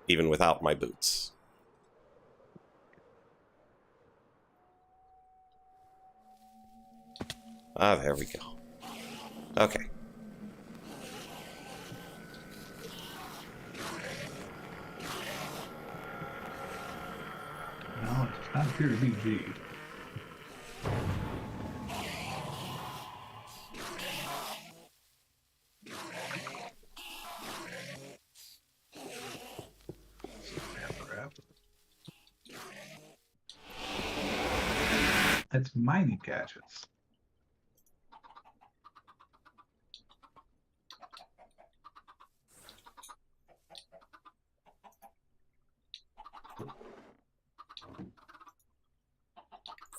A: even without my boots. Ah, there we go. Okay.
C: No, it does not appear to be G. That's mining gadgets.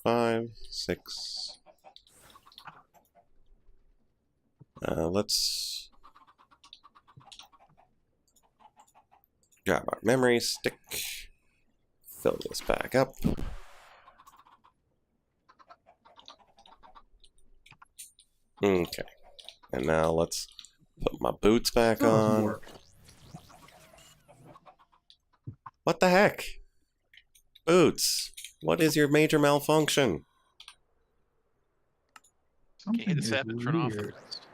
A: Five, six. Let's grab our memory stick. Fill this back up. Okay. And now let's put my boots back
C: That doesn't
A: on.
C: work.
A: What the heck? Boots, what is your major malfunction?
D: Can't hit
C: Something
D: the
C: is
D: step and turn off the
C: weird.
D: rest.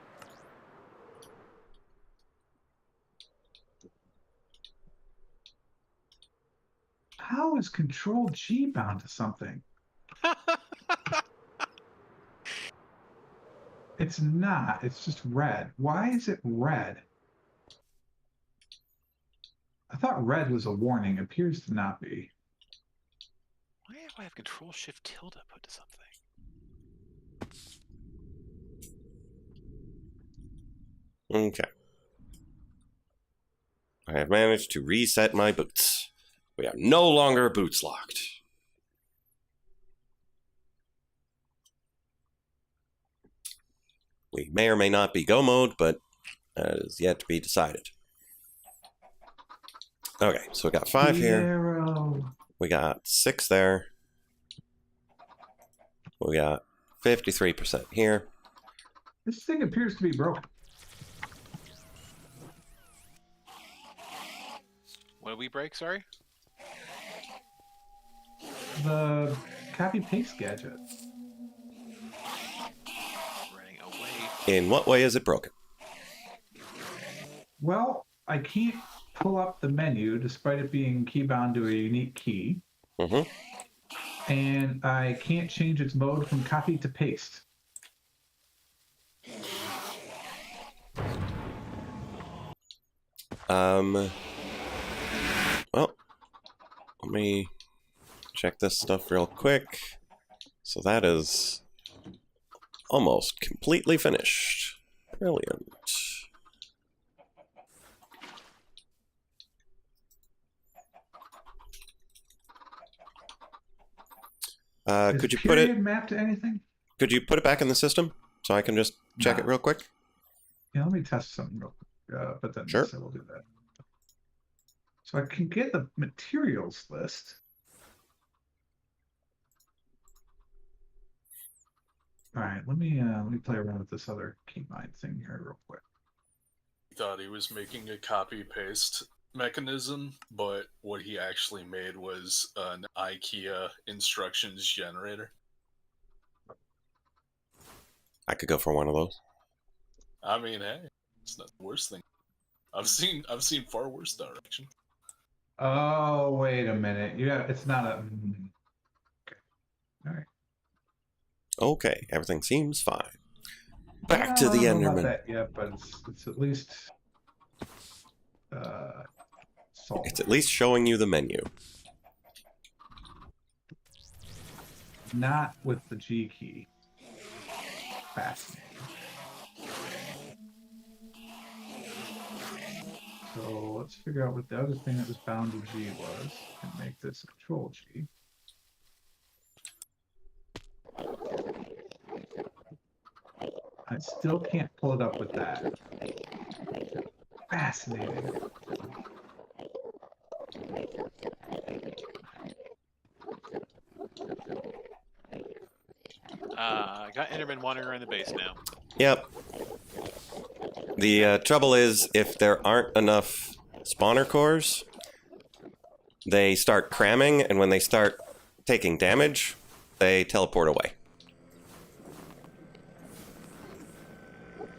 C: How is Control G bound to something? It's not. It's just red. Why is it red? I thought red was a warning. It appears to not be.
D: Why do I have Control Shift tilde put to something?
A: Okay. I have managed to reset my boots. We are no longer boots locked. We may or may not be go mode, but that is yet to be decided. Okay, so we got 5 here.
C: Zero.
A: We got 6 there. We got 53% here.
C: This thing appears to be broken.
D: What did we break? Sorry.
C: The copy paste gadget.
D: Running away.
A: In what way is it broken?
C: Well, I can't pull up the menu despite it being keybound to a unique key.
A: Mm-hmm.
C: And I can't change its mode from copy to paste.
A: Well, let me check this stuff real quick. So that is almost completely finished. Brilliant. Could you put it
C: mapped to anything?
A: Could you put it back in the system so I can just check it real quick?
C: Yeah, let me test something real quick. But then
A: Sure.
C: yes, I will do that. So I can get the materials list. All right, let me play around with this other keybind thing here real quick.
B: He thought he was making a copy paste mechanism, but what he actually made was an IKEA instructions generator.
A: I could go for one of those.
B: I mean, hey, it's not the worst thing. I've seen far worse direction.
C: Oh, wait a minute. Yeah, it's not a. Okay. All right.
A: Okay, everything seems fine. Back to
C: I
A: the
C: don't know
A: Enderman.
C: about that yet, but it's at least solved.
A: It's at least showing you the menu.
C: Not with the G key. Fascinating. So let's figure out what the other thing that was bound to G was and make this control G. I still can't pull it up with that. Fascinating.
D: I got Enderman wandering around the base now.
A: Yep. The trouble is, if there aren't enough spawner cores, they start cramming, and when they start taking damage, they teleport away.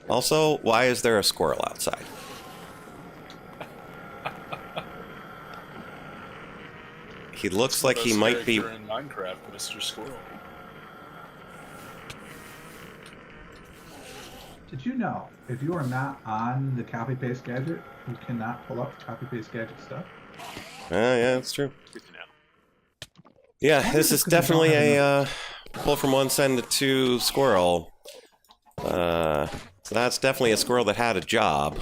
A: Also, why is there a squirrel outside? He looks like he might be...
B: in Minecraft, Mr. Squirrel.
C: Did you know if you are not on the copy paste gadget, you cannot pull up copy paste gadget stuff?
A: Yeah, that's true.
D: Good to know.
A: Yeah, this is definitely a pull from one send to two squirrel. So that's definitely a squirrel that had a job.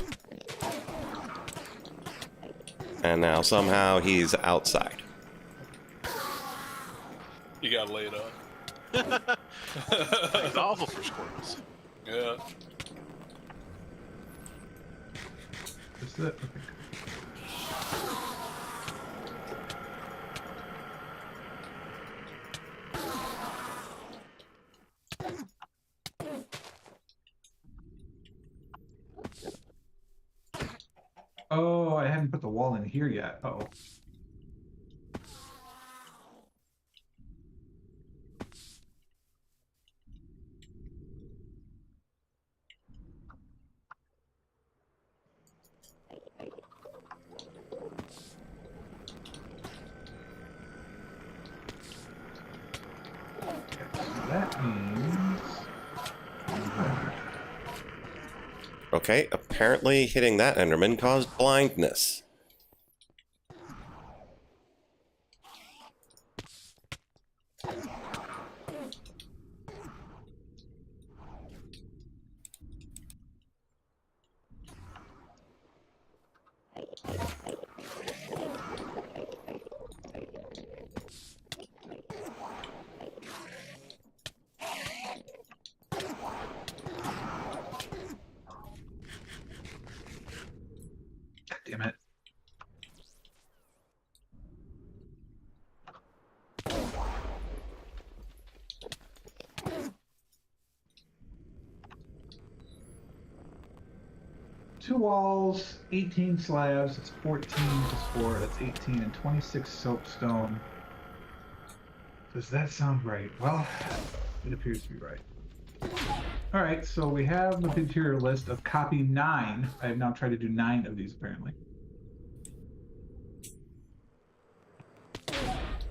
A: And now somehow he's outside.
B: You got laid up.
D: It's awful for squirrels.
B: Yeah.
C: Is it? Okay. Oh, I haven't put the wall in here yet. Uh-oh. That means...
A: Okay, apparently hitting that Enderman caused blindness.
C: 2 walls, 18 slabs. It's 14 plus 4. That's 18 and 26 soapstone. Does that sound right? Well, it appears to be right. All right, so we have the interior list of copy 9. I have now tried to do 9 of these apparently.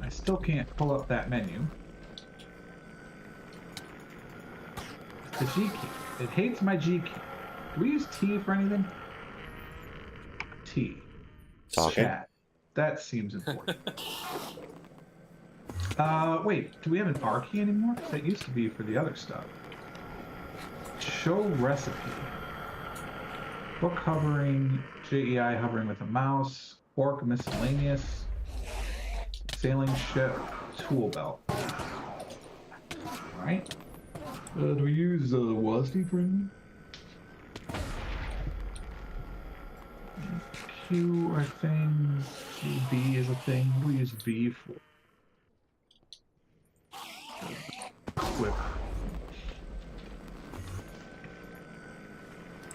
C: I still can't pull up that menu. The G key. It hates my G key. Do we use T for anything? T.
A: Talking.
C: Chat. That seems important. Wait, do we have an R key anymore? Because that used to be for the other stuff. Show recipe. Book hovering, JEI hovering with a mouse, fork miscellaneous, sailing ship, tool belt. Alright. Do we use WASD for anything? Q are things, B is a thing. What do we use B for? Equip.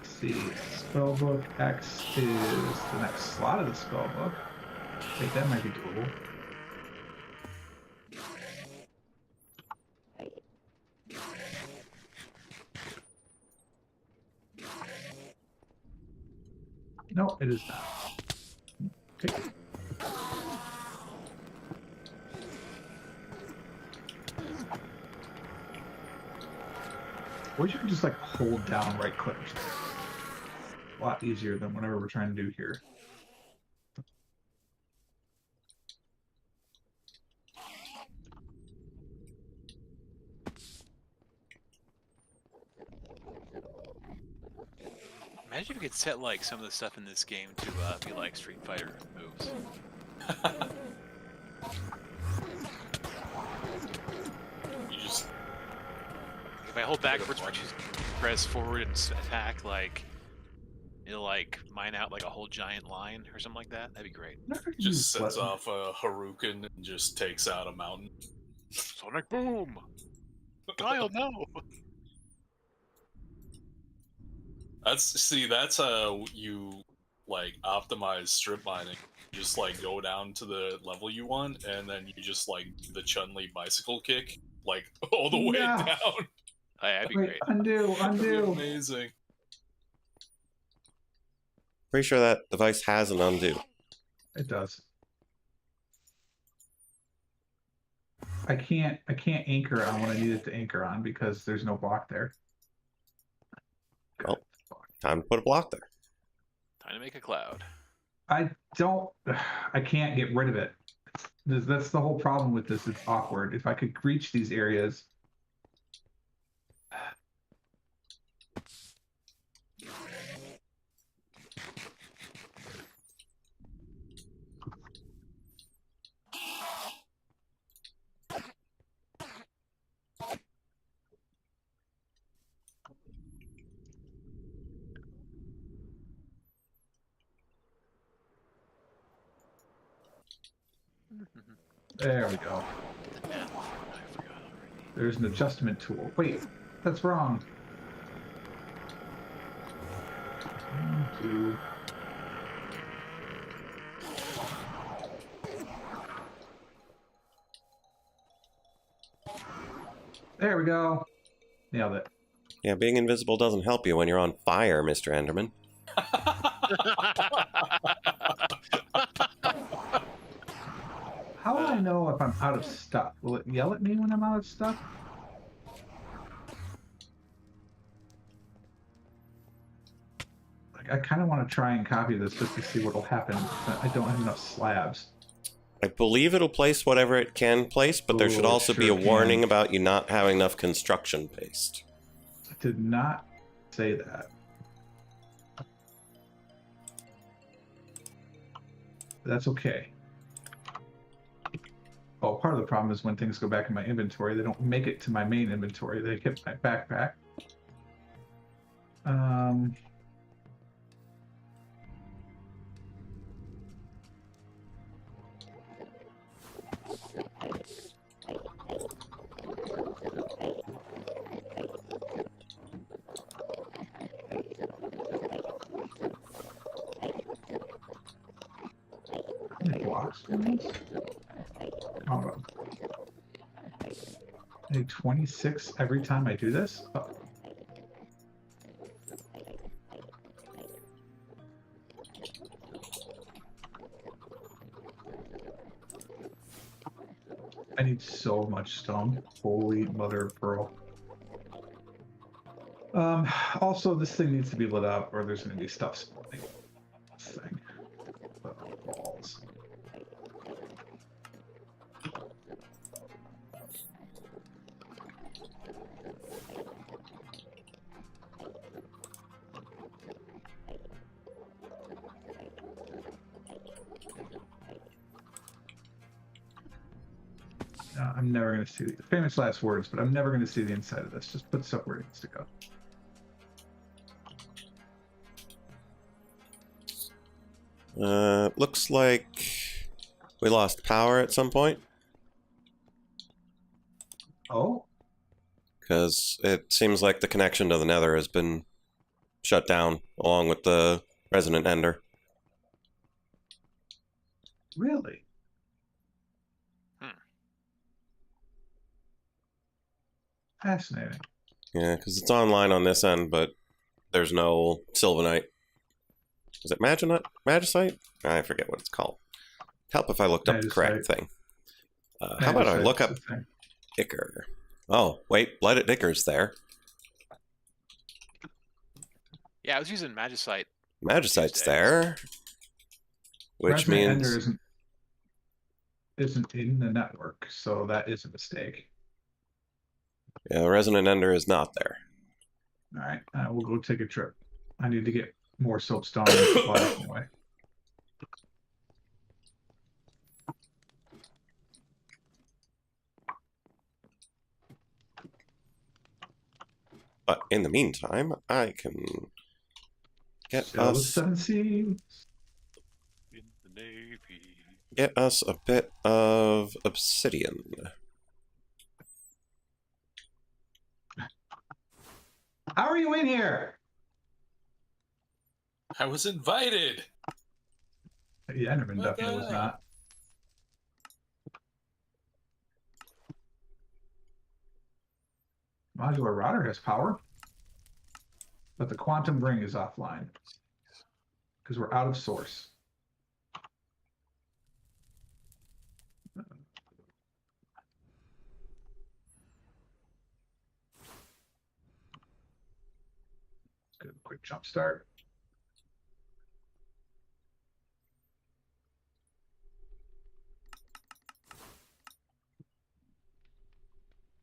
C: See, spellbook X is the next slot of the spellbook. I think that might be doable. No, it is not. Okay. Or you can just like hold down right click or something. A lot easier than whatever we're trying to do here.
D: Imagine if you could set like some of the stuff in this game to be like Street Fighter moves.
B: You just
D: If I hold backwards, but just press forward and attack, like it'll like mine out like a whole giant line or something like that. That'd be great.
B: just sets off a Haruken and just takes out a mountain.
D: Sonic boom! Kyle, no!
B: That's how you like optimize strip mining. You just like go down to the level you want, and then you just like do the Chun-Li bicycle kick, like all the way
C: Yeah.
B: down.
D: Oh, yeah, that'd be
C: Wait,
D: great.
C: undo,
B: That'd be
C: undo.
B: amazing.
A: Pretty sure that device has an undo.
C: It does. I can't anchor on what I need it to anchor on because there's no block there.
A: Well, time to put a block there.
D: Time to make a cloud.
C: I can't get rid of it. That's the whole problem with this. It's awkward. If I could reach these areas. There we go.
D: I forgot already.
C: There's an adjustment tool. Wait, that's wrong. 1, 2. There we go. Nailed it.
A: Yeah, being invisible doesn't help you when you're on fire, Mr. Enderman.
C: How will I know if I'm out of stuff? Will it yell at me when I'm out of stuff? Like, I kind of want to try and copy this just to see what will happen. But I don't have enough slabs.
A: I believe it'll place whatever it can place, but there should
C: Ooh, it
A: also be a
C: sure can.
A: warning about you not having enough construction paste.
C: I did not say that. That's okay. Oh, part of the problem is when things go back in my inventory, they don't make it to my main inventory. They hit my backpack. experience? Hold on. I need 26 every time I do this? Oh. I need so much stone. Holy mother of pearl. Also, this thing needs to be lit up, or there's going to be stuff spawning. This thing. Oh, balls. I'm never going to see the famous last words, but I'm never going to see the inside of this. Just put stuff where it needs to
A: go. Looks like we lost power at some point.
C: Oh?
A: Because it seems like the connection to the Nether has been shut down, along with the Resident Ender.
C: Really? Fascinating.
A: Yeah, because it's online on this end, but there's no Sylvanite. Is it Magicite? I forget what it's called. Help if I looked up the correct thing. How about I look up Icker? Oh, wait, Blooded Icker's there.
D: Yeah, I was using Magicite.
A: Magicite's there. Which
C: Resident
A: means...
C: Ender isn't in the network, so that is a mistake.
A: Yeah, Resident Ender is not there.
C: All right, we'll go take a trip. I need to get more soapstone and supplies anyway.
A: But in the meantime, I can get
C: Sail the
A: us
C: 7 seas.
D: In the Navy.
A: Get us a bit of obsidian.
C: How are you in here?
B: I was invited.
C: The Enderman definitely was not. Modular router has power, but the quantum ring is offline because we're out of source. Good, quick jump start.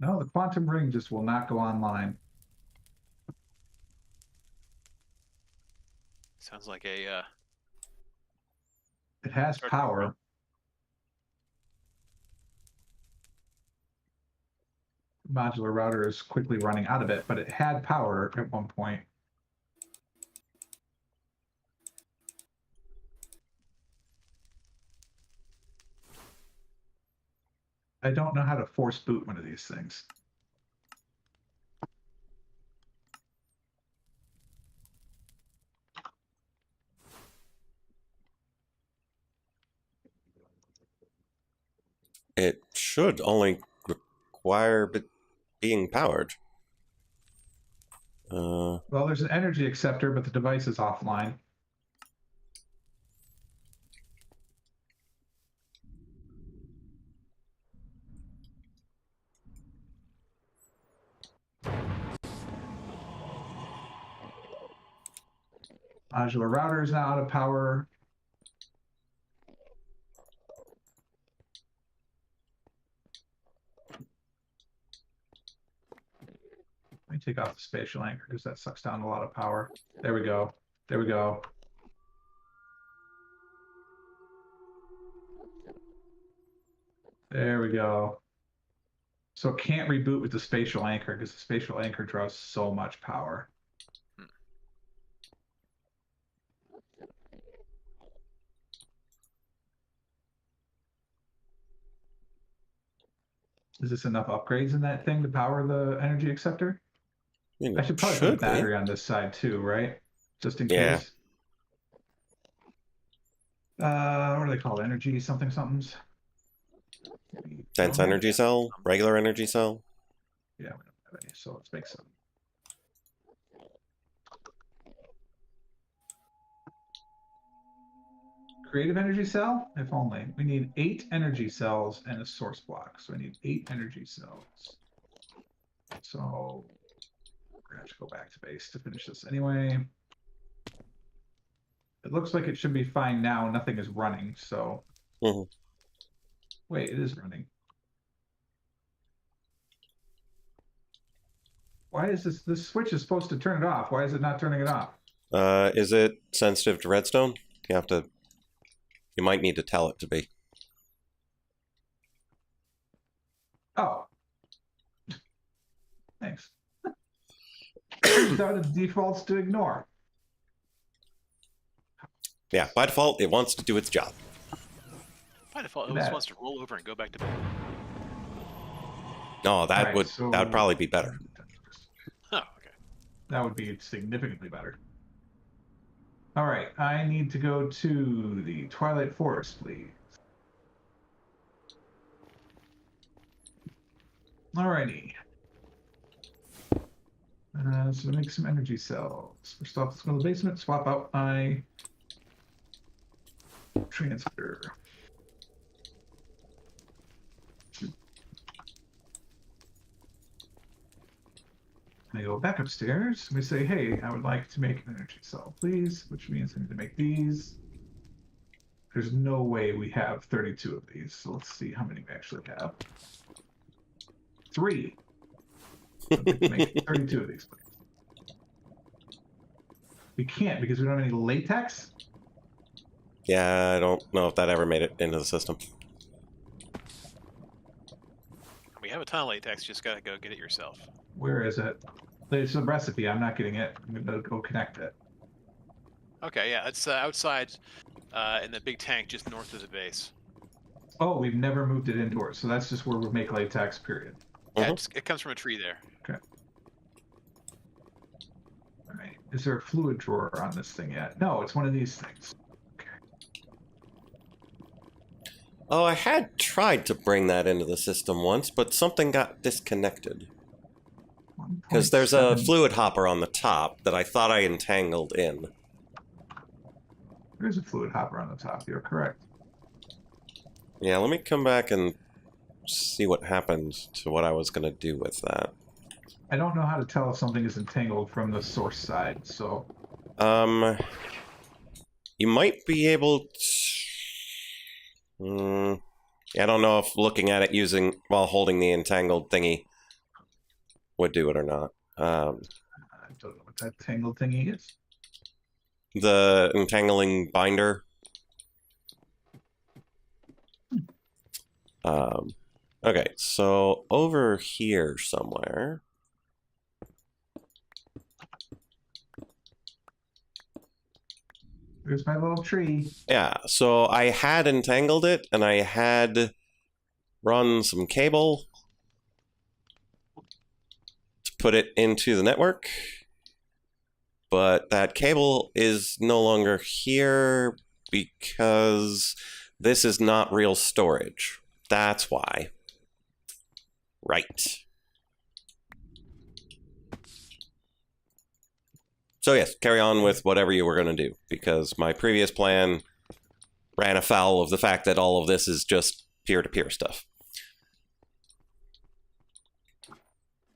C: No, the quantum ring just will not go online.
D: Sounds like a
C: It has power. Modular router is quickly running out of it, but it had power at one point. I don't know how to force boot one of these things.
A: It should only require being powered.
C: Well, there's an energy acceptor, but the device is offline. Modular router is now out of power. Let me take off the spatial anchor because that sucks down a lot of power. There we go. There we go. There we go. So it can't reboot with the spatial anchor because the spatial anchor draws so much power. Is this enough upgrades in that thing to power the energy acceptor? I should probably put a battery on this side too, right? Just in case. What do they call it? Energy something somethings?
A: Dense energy cell, regular energy cell.
C: Yeah, we don't have any, so let's make some. Creative energy cell? If only. We need 8 energy cells and a source block. So I need 8 energy cells. So we're gonna have to go back to base to finish this anyway. It looks like it should be fine now. Nothing is running, so.
A: Mhm.
C: Wait, it is running. Why is this? This switch is supposed to turn it off. Why is it not turning it off?
A: Is it sensitive to redstone? You have to. You might need to tell it to be.
C: Oh. Thanks. Turns out it defaults to ignore.
A: Yeah, by default, it wants to do its job.
D: By default, it just wants to roll over and go back to bed.
A: No, that
C: Right,
A: would
C: so-
A: that would probably be better.
D: Oh, okay.
C: That would be significantly better. All right, I need to go to the Twilight Forest, please. Alrighty. So to make some energy cells. First off, let's go to the basement, swap out my transmitter. I go back upstairs. We say, hey, I would like to make an energy cell, please, which means I need to make these. There's no way we have 32 of these, so let's see how many we actually have. 3. Make 32 of these, please. We can't because we don't have any latex.
A: Yeah, I don't know if that ever made it into the system.
D: We have a ton of latex, just gotta go get it yourself.
C: Where is it? There's a recipe. I'm not getting it. I'm gonna go connect it.
D: Okay, yeah, it's outside in the big tank just north of the base.
C: Oh, we've never moved it indoors, so that's just where we make latex, period.
D: Yeah, it comes from a tree there.
C: Okay. All right. Is there a fluid drawer on this thing yet? No, it's one of these things.
A: Oh, I had tried to bring that into the system once, but something got disconnected. Because there's a
C: 1.7.
A: fluid hopper on the top that I thought I entangled in.
C: There's a fluid hopper on the top. You're correct.
A: Yeah, let me come back and see what happened to what I was going to do with that.
C: I don't know how to tell if something is entangled from the source side, so
A: You might be able to... I don't know if looking at it while holding the entangled thingy would do it or not.
C: I don't know what that tangled thingy is.
A: The entangling binder. Okay, so over here somewhere.
C: There's my little tree.
A: Yeah, so I had entangled it, and I had run some cable to put it into the network. But that cable is no longer here because this is not real storage. That's why. Right. So yes, carry on with whatever you were going to do, because my previous plan ran afoul of the fact that all of this is just peer-to-peer stuff.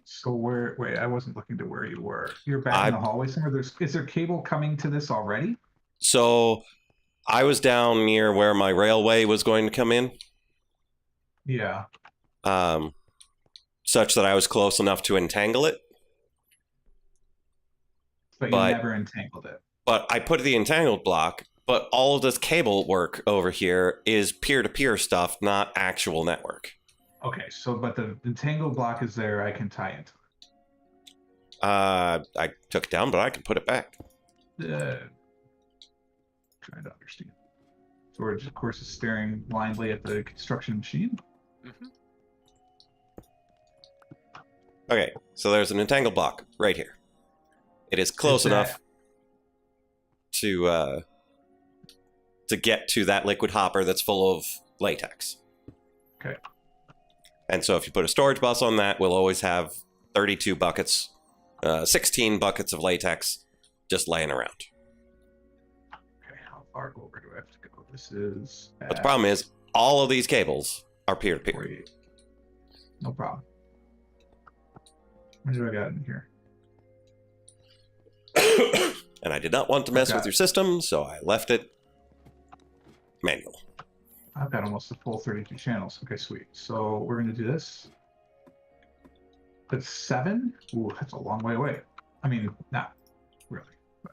C: So wait, I wasn't looking to where you were. You're back in the hallway somewhere. Is there cable coming to this already?
A: So I was down near where my railway was going to come in.
C: Yeah.
A: Such that I was close enough to entangle it.
C: But you never entangled it.
A: But I put the entangled block, but all of this cable work over here is peer-to-peer stuff, not actual network.
C: Okay, so but the entangled block is there. I can tie into it.
A: I took it down, but I can put it back.
C: Trying to understand. George, of course, is staring blindly at the construction machine.
D: Mm-hmm.
A: Okay, so there's an entangled block right here. It is close enough to to get to that liquid hopper that's full of latex.
C: Okay.
A: And so if you put a storage bus on that, we'll always have 32 buckets, 16 buckets of latex just laying around.
C: Okay, how far over do I have to go? This is.
A: But the problem is, all of these cables are peer-to-peer.
C: 48. No problem. What do I got in here?
A: And I did not want to mess
C: Okay.
A: with your system, so I left it manual.
C: I've got almost the full 32 channels. Okay, sweet. So we're going to do this. That's 7? Ooh, that's a long way away. I mean, not really. But...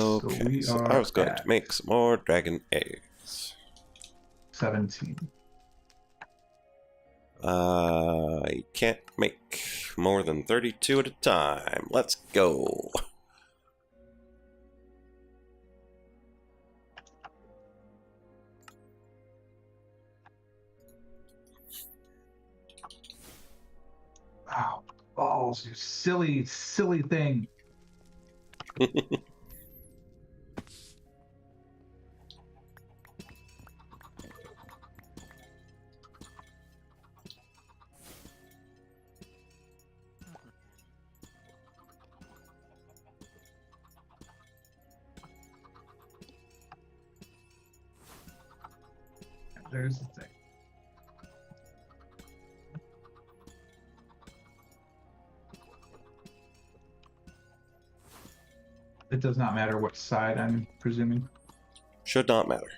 A: Okay, so I was going to make some more dragon eggs.
C: 17.
A: I can't make more than 32 at a time. Let's go.
C: Wow, balls, you silly, silly thing. There's the thing. It does not matter what side, I'm presuming.
A: Should not matter.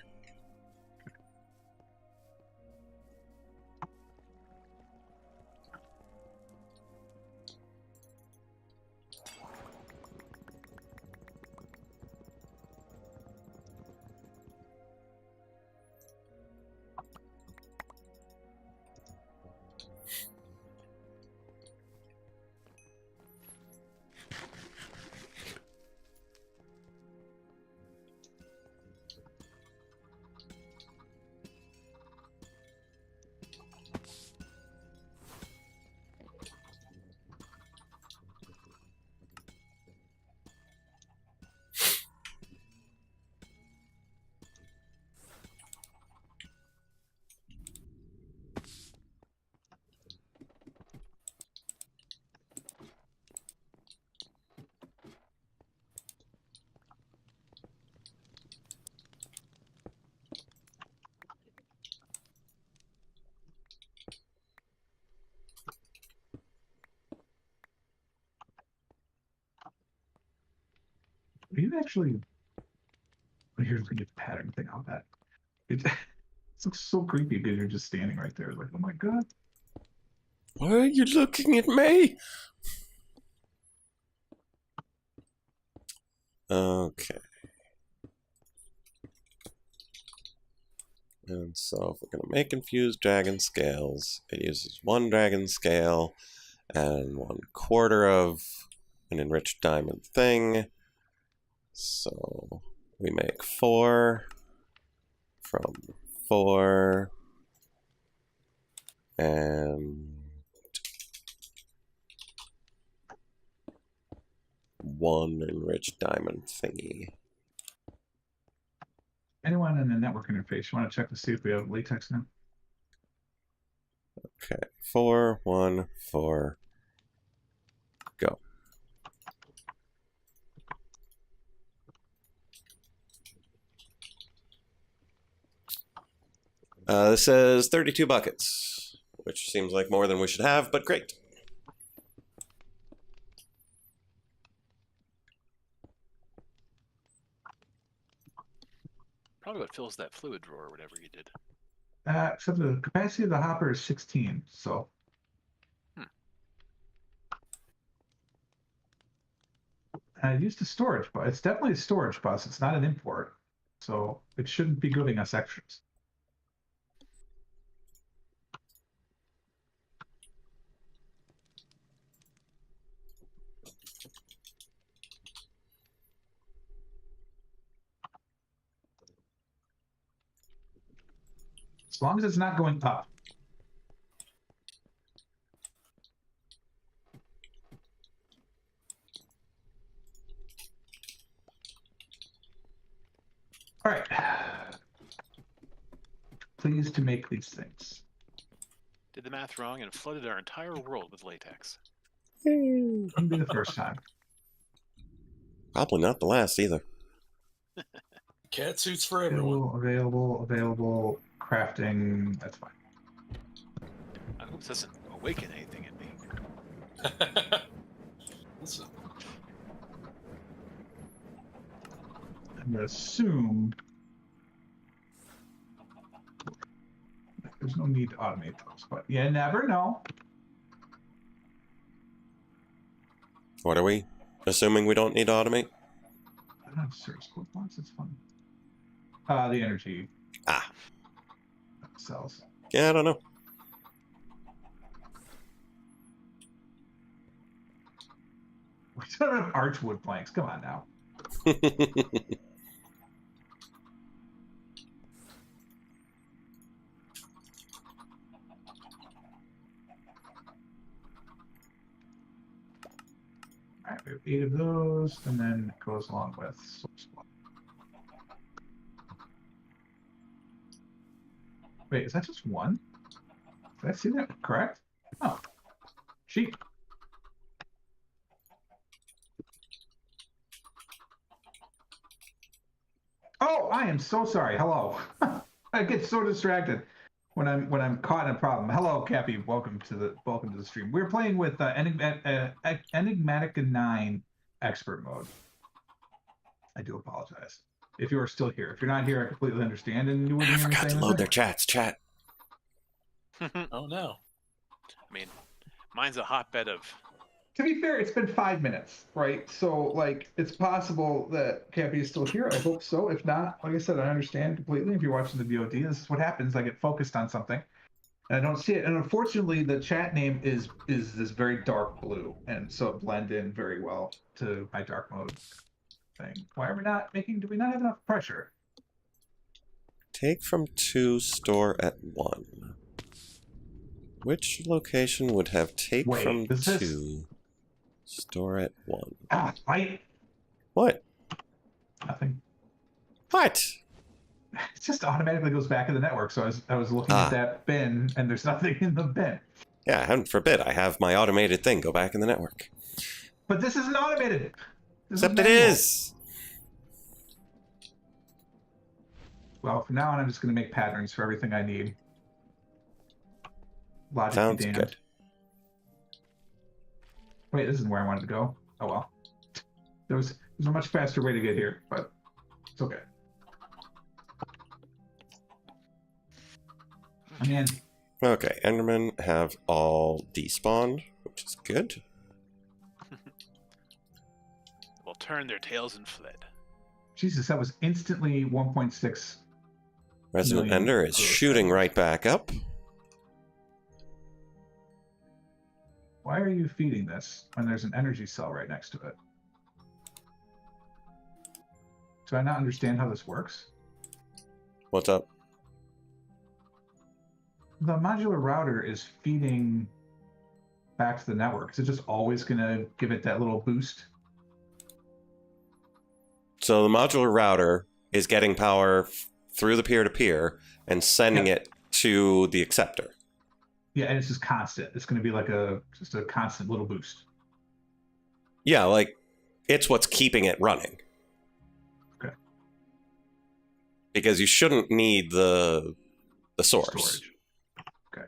C: Are you actually... Here's the pattern thing on that. It looks so creepy because you're just standing right there like, oh my god.
A: Why are you looking at me? Okay. And so if we're going to make infused dragon scales, it uses 1 dragon scale and 1/4 of an enriched diamond thing. So we make 4 from 4 and 1 enriched diamond thingy.
C: Anyone in the network interface, you want to check to see if we have latex now?
A: Okay, 4, 1, 4, go. This says 32 buckets, which seems like more than we should have, but great.
D: Probably what fills that fluid drawer or whatever you did.
C: So the capacity of the hopper is 16, so... I used a storage bus. It's definitely a storage bus. It's not an import. So it shouldn't be giving us extras. As long as it's not going up. All right. Pleased to make these things.
D: Did the math wrong and flooded our entire world with latex.
C: Wouldn't be the first time.
A: Probably not the last either.
B: Cat suits for everyone.
C: Available. Crafting. That's fine.
D: I hope this doesn't awaken anything in me.
B: Listen,
C: I'm gonna assume there's no need to automate those, but you never know.
A: What are we? Assuming we don't need to automate?
C: I don't have service code blocks. It's fun. The energy cells.
A: Yeah, I don't know.
C: We don't have archwood planks. Come on now. All right, we have 8 of those, and then it goes along with source block. Wait, is that just one? Did I see that correct? Oh, sheep. Oh, I am so sorry. Hello. I get so distracted when I'm caught in a problem. Hello, Cappy. Welcome to the stream. We're playing with Enigmatica 9 expert mode. I do apologize if you are still here. If you're not here, I completely understand. And you wouldn't
A: I
C: hear me
A: forgot to
C: saying
A: load their
C: anything.
A: chats. Chat.
B: oh no.
D: I mean, mine's a hotbed of.
C: To be fair, it's been 5 minutes, right? So, like, it's possible that Cappy is still here. I hope so. If not, like I said, I understand completely. If you're watching the VOD, this is what happens. I get focused on something, and I don't see it. And unfortunately, the chat name is this very dark blue, and so it blends in very well to my dark mode thing. Why are we not making? Do we not have enough pressure?
A: Take from 2, store at 1. Which location would have take
C: Wait,
A: from
C: is this-
A: 2, store at 1?
C: Ah, right.
A: What?
C: Nothing.
A: What?
C: It just automatically goes back in the network. So I was looking at that bin, and there's nothing in the bin.
A: Yeah, heaven forbid I have my automated thing go back in the network.
C: But this isn't automated. This
A: Except it
C: manual.
A: is!
C: Well, from now on, I'm just going to make patterns for everything I need. Logic
A: Sounds
C: be damned.
A: good.
C: Wait, this isn't where I wanted to go. Oh well. There's a much faster way to get here, but it's okay. I'm in.
A: Okay, Endermen have all despawned, which is good.
D: Well, turned their tails and fled.
C: Jesus, that was instantly 1.6.
A: Resident
C: Million
A: Ender is
C: growth
A: shooting
C: levels.
A: right back up.
C: Why are you feeding this when there's an energy cell right next to it? Do I not understand how this works?
A: What's up?
C: The modular router is feeding back to the network. Is it just always going to give it that little boost?
A: So the modular router is getting power through the peer-to-peer and sending it to the acceptor.
C: Yeah, and it's just constant. It's going to be like just a constant little boost.
A: Yeah, like, it's what's keeping it running.
C: Okay.
A: Because you shouldn't need the source.
C: Storage. Okay.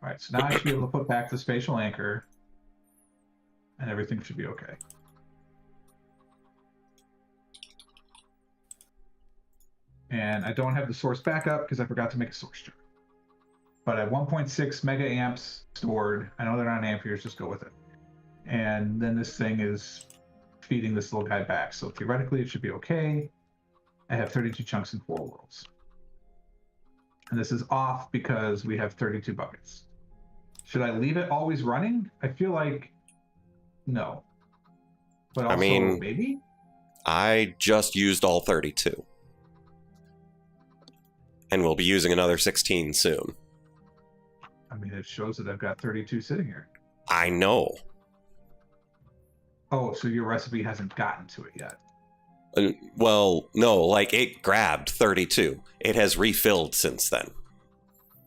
C: All right, so now I should be able to put back the spatial anchor, and everything should be okay. And I don't have the source backup because I forgot to make a source jar. But I have 1.6 mega amps stored. I know they're not amperes, just go with it. And then this thing is feeding this little guy back. So theoretically, it should be okay. I have 32 chunks in 4 worlds. And this is off because we have 32 buckets. Should I leave it always running? I feel like no. But also,
A: I mean,
C: maybe?
A: I just used all 32. And we'll be using another 16 soon.
C: I mean, it shows that I've got 32 sitting here.
A: I know.
C: Oh, so your recipe hasn't gotten to it yet.
A: Well, no, like it grabbed 32. It has refilled since then.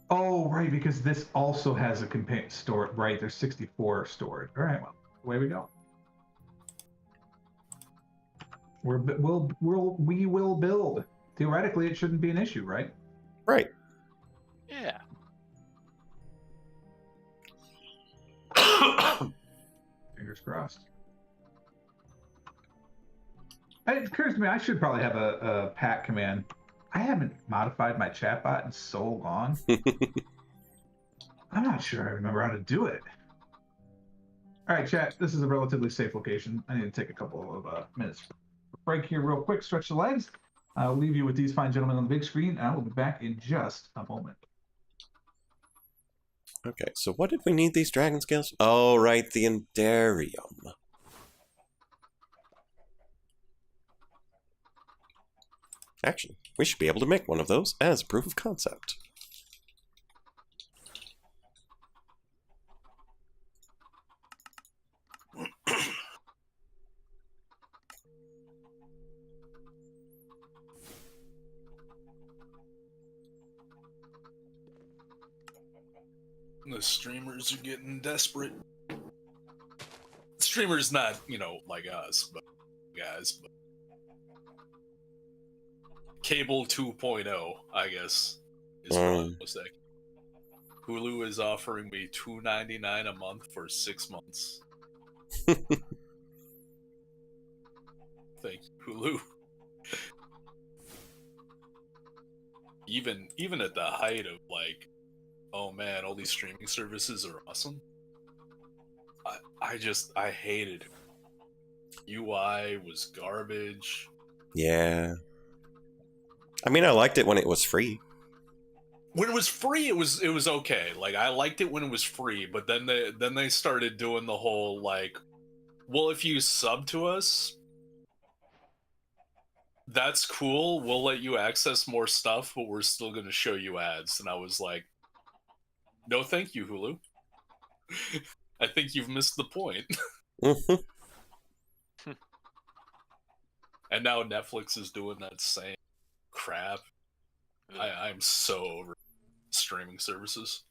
C: Oh, right, because this also has a companion stored. Right, there's 64 stored. All right, well, away we go. We will build. Theoretically, it shouldn't be an issue, right?
A: Right.
D: Yeah.
C: Fingers crossed. It occurs to me I should probably have a pat command. I haven't modified my chatbot in so long. I'm not sure I remember how to do it. All right, chat. This is a relatively safe location. I need to take a couple of minutes break here real quick, stretch the legs. I'll leave you with these fine gentlemen on the big screen, and I will be back in just a moment.
A: Okay, so what did we need these dragon scales? Oh, right, the Enderium. Actually, we should be able to make one of those as a proof of concept.
B: The streamers are getting desperate. Streamers not, like us, but guys. But Cable 2.0, I guess, is what I was saying. Hulu is offering me $2.99 a month for 6 months. Thank you, Hulu. Even at the height of like, oh man, all these streaming services are awesome. I hated it. UI was garbage.
A: Yeah. I mean, I liked it when it was free.
B: When it was free, it was okay. Like I liked it when it was free, but then they started doing the whole like, well, if you sub to us, that's cool. We'll let you access more stuff, but we're still going to show you ads. And I was like, no, thank you, Hulu. I think you've missed the point. And now Netflix is doing that same crap. I'm so over streaming services.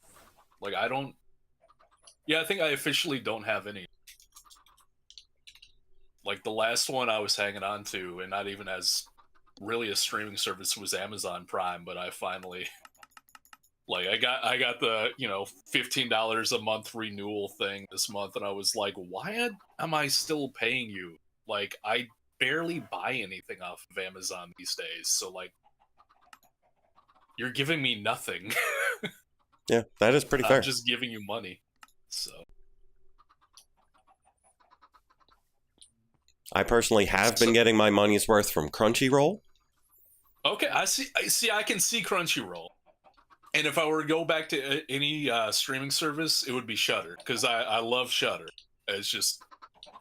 B: Like, I think I officially don't have any. Like, the last one I was hanging on to, and not even as really a streaming service, was Amazon Prime, but I finally... Like, I got the, $15 a month renewal thing this month, and I was like, why am I still paying you? Like, I barely buy anything off of Amazon these days, so, like, you're giving me nothing.
A: Yeah, that is pretty fair.
B: I'm just giving you money, so...
A: I personally have been getting my money's worth from Crunchyroll.
B: Okay, I can see Crunchyroll. And if I were to go back to any streaming service, it would be Shudder, because I love Shudder. It's just,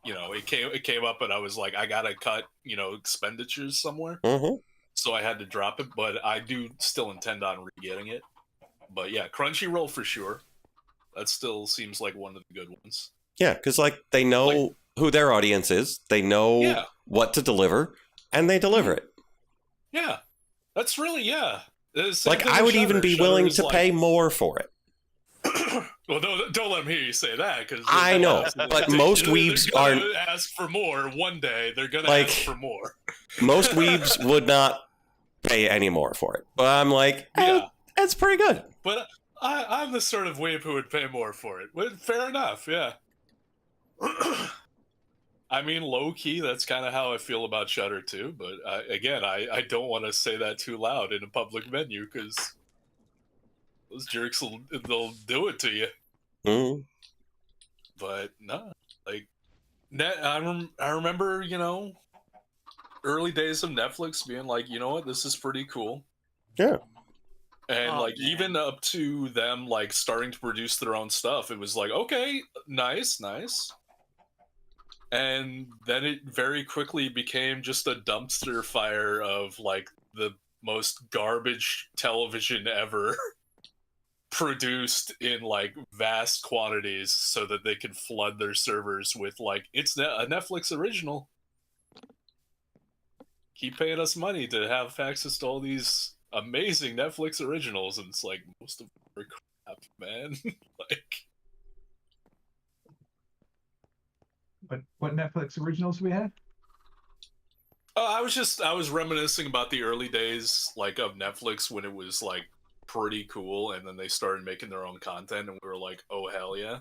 B: it came up and I was like, I gotta cut, expenditures somewhere.
A: Mm-hmm.
B: So I had to drop it, but I do still intend on re-getting it. But yeah, Crunchyroll for sure. That still seems like one of the good ones.
A: Yeah, because they know who their audience is, they know what to deliver, and they deliver it.
B: Yeah, that's really,
A: I would even be willing to pay more for it.
B: Well, don't let me hear you say that, because
A: I know, but most weebs aren't
B: ask for more. One day they're gonna ask for more.
A: Most weebs would not pay any more for it, but I'm like, it's pretty good.
B: But I'm the sort of weeb who would pay more for it. Well, fair enough, yeah. I mean, low key, that's kind of how I feel about Shudder too. But again, I don't want to say that too loud in a public venue, because those jerks they'll do it to you.
A: Mm.
B: But no, like, I remember, early days of Netflix being like, you know what, this is pretty cool.
A: Yeah.
B: And even up to them like starting to produce their own stuff, it was like, okay, nice. And then it very quickly became just a dumpster fire of like the most garbage television ever produced in like vast quantities so that they could flood their servers with like, it's a Netflix original. keep paying us money to have access to all these amazing Netflix originals, and it's like most of them are crap, man. Like,
C: What Netflix originals do we have?
B: I was reminiscing about the early days, like, of Netflix when it was like pretty cool, and then they started making their own content, and we were like, oh hell yeah.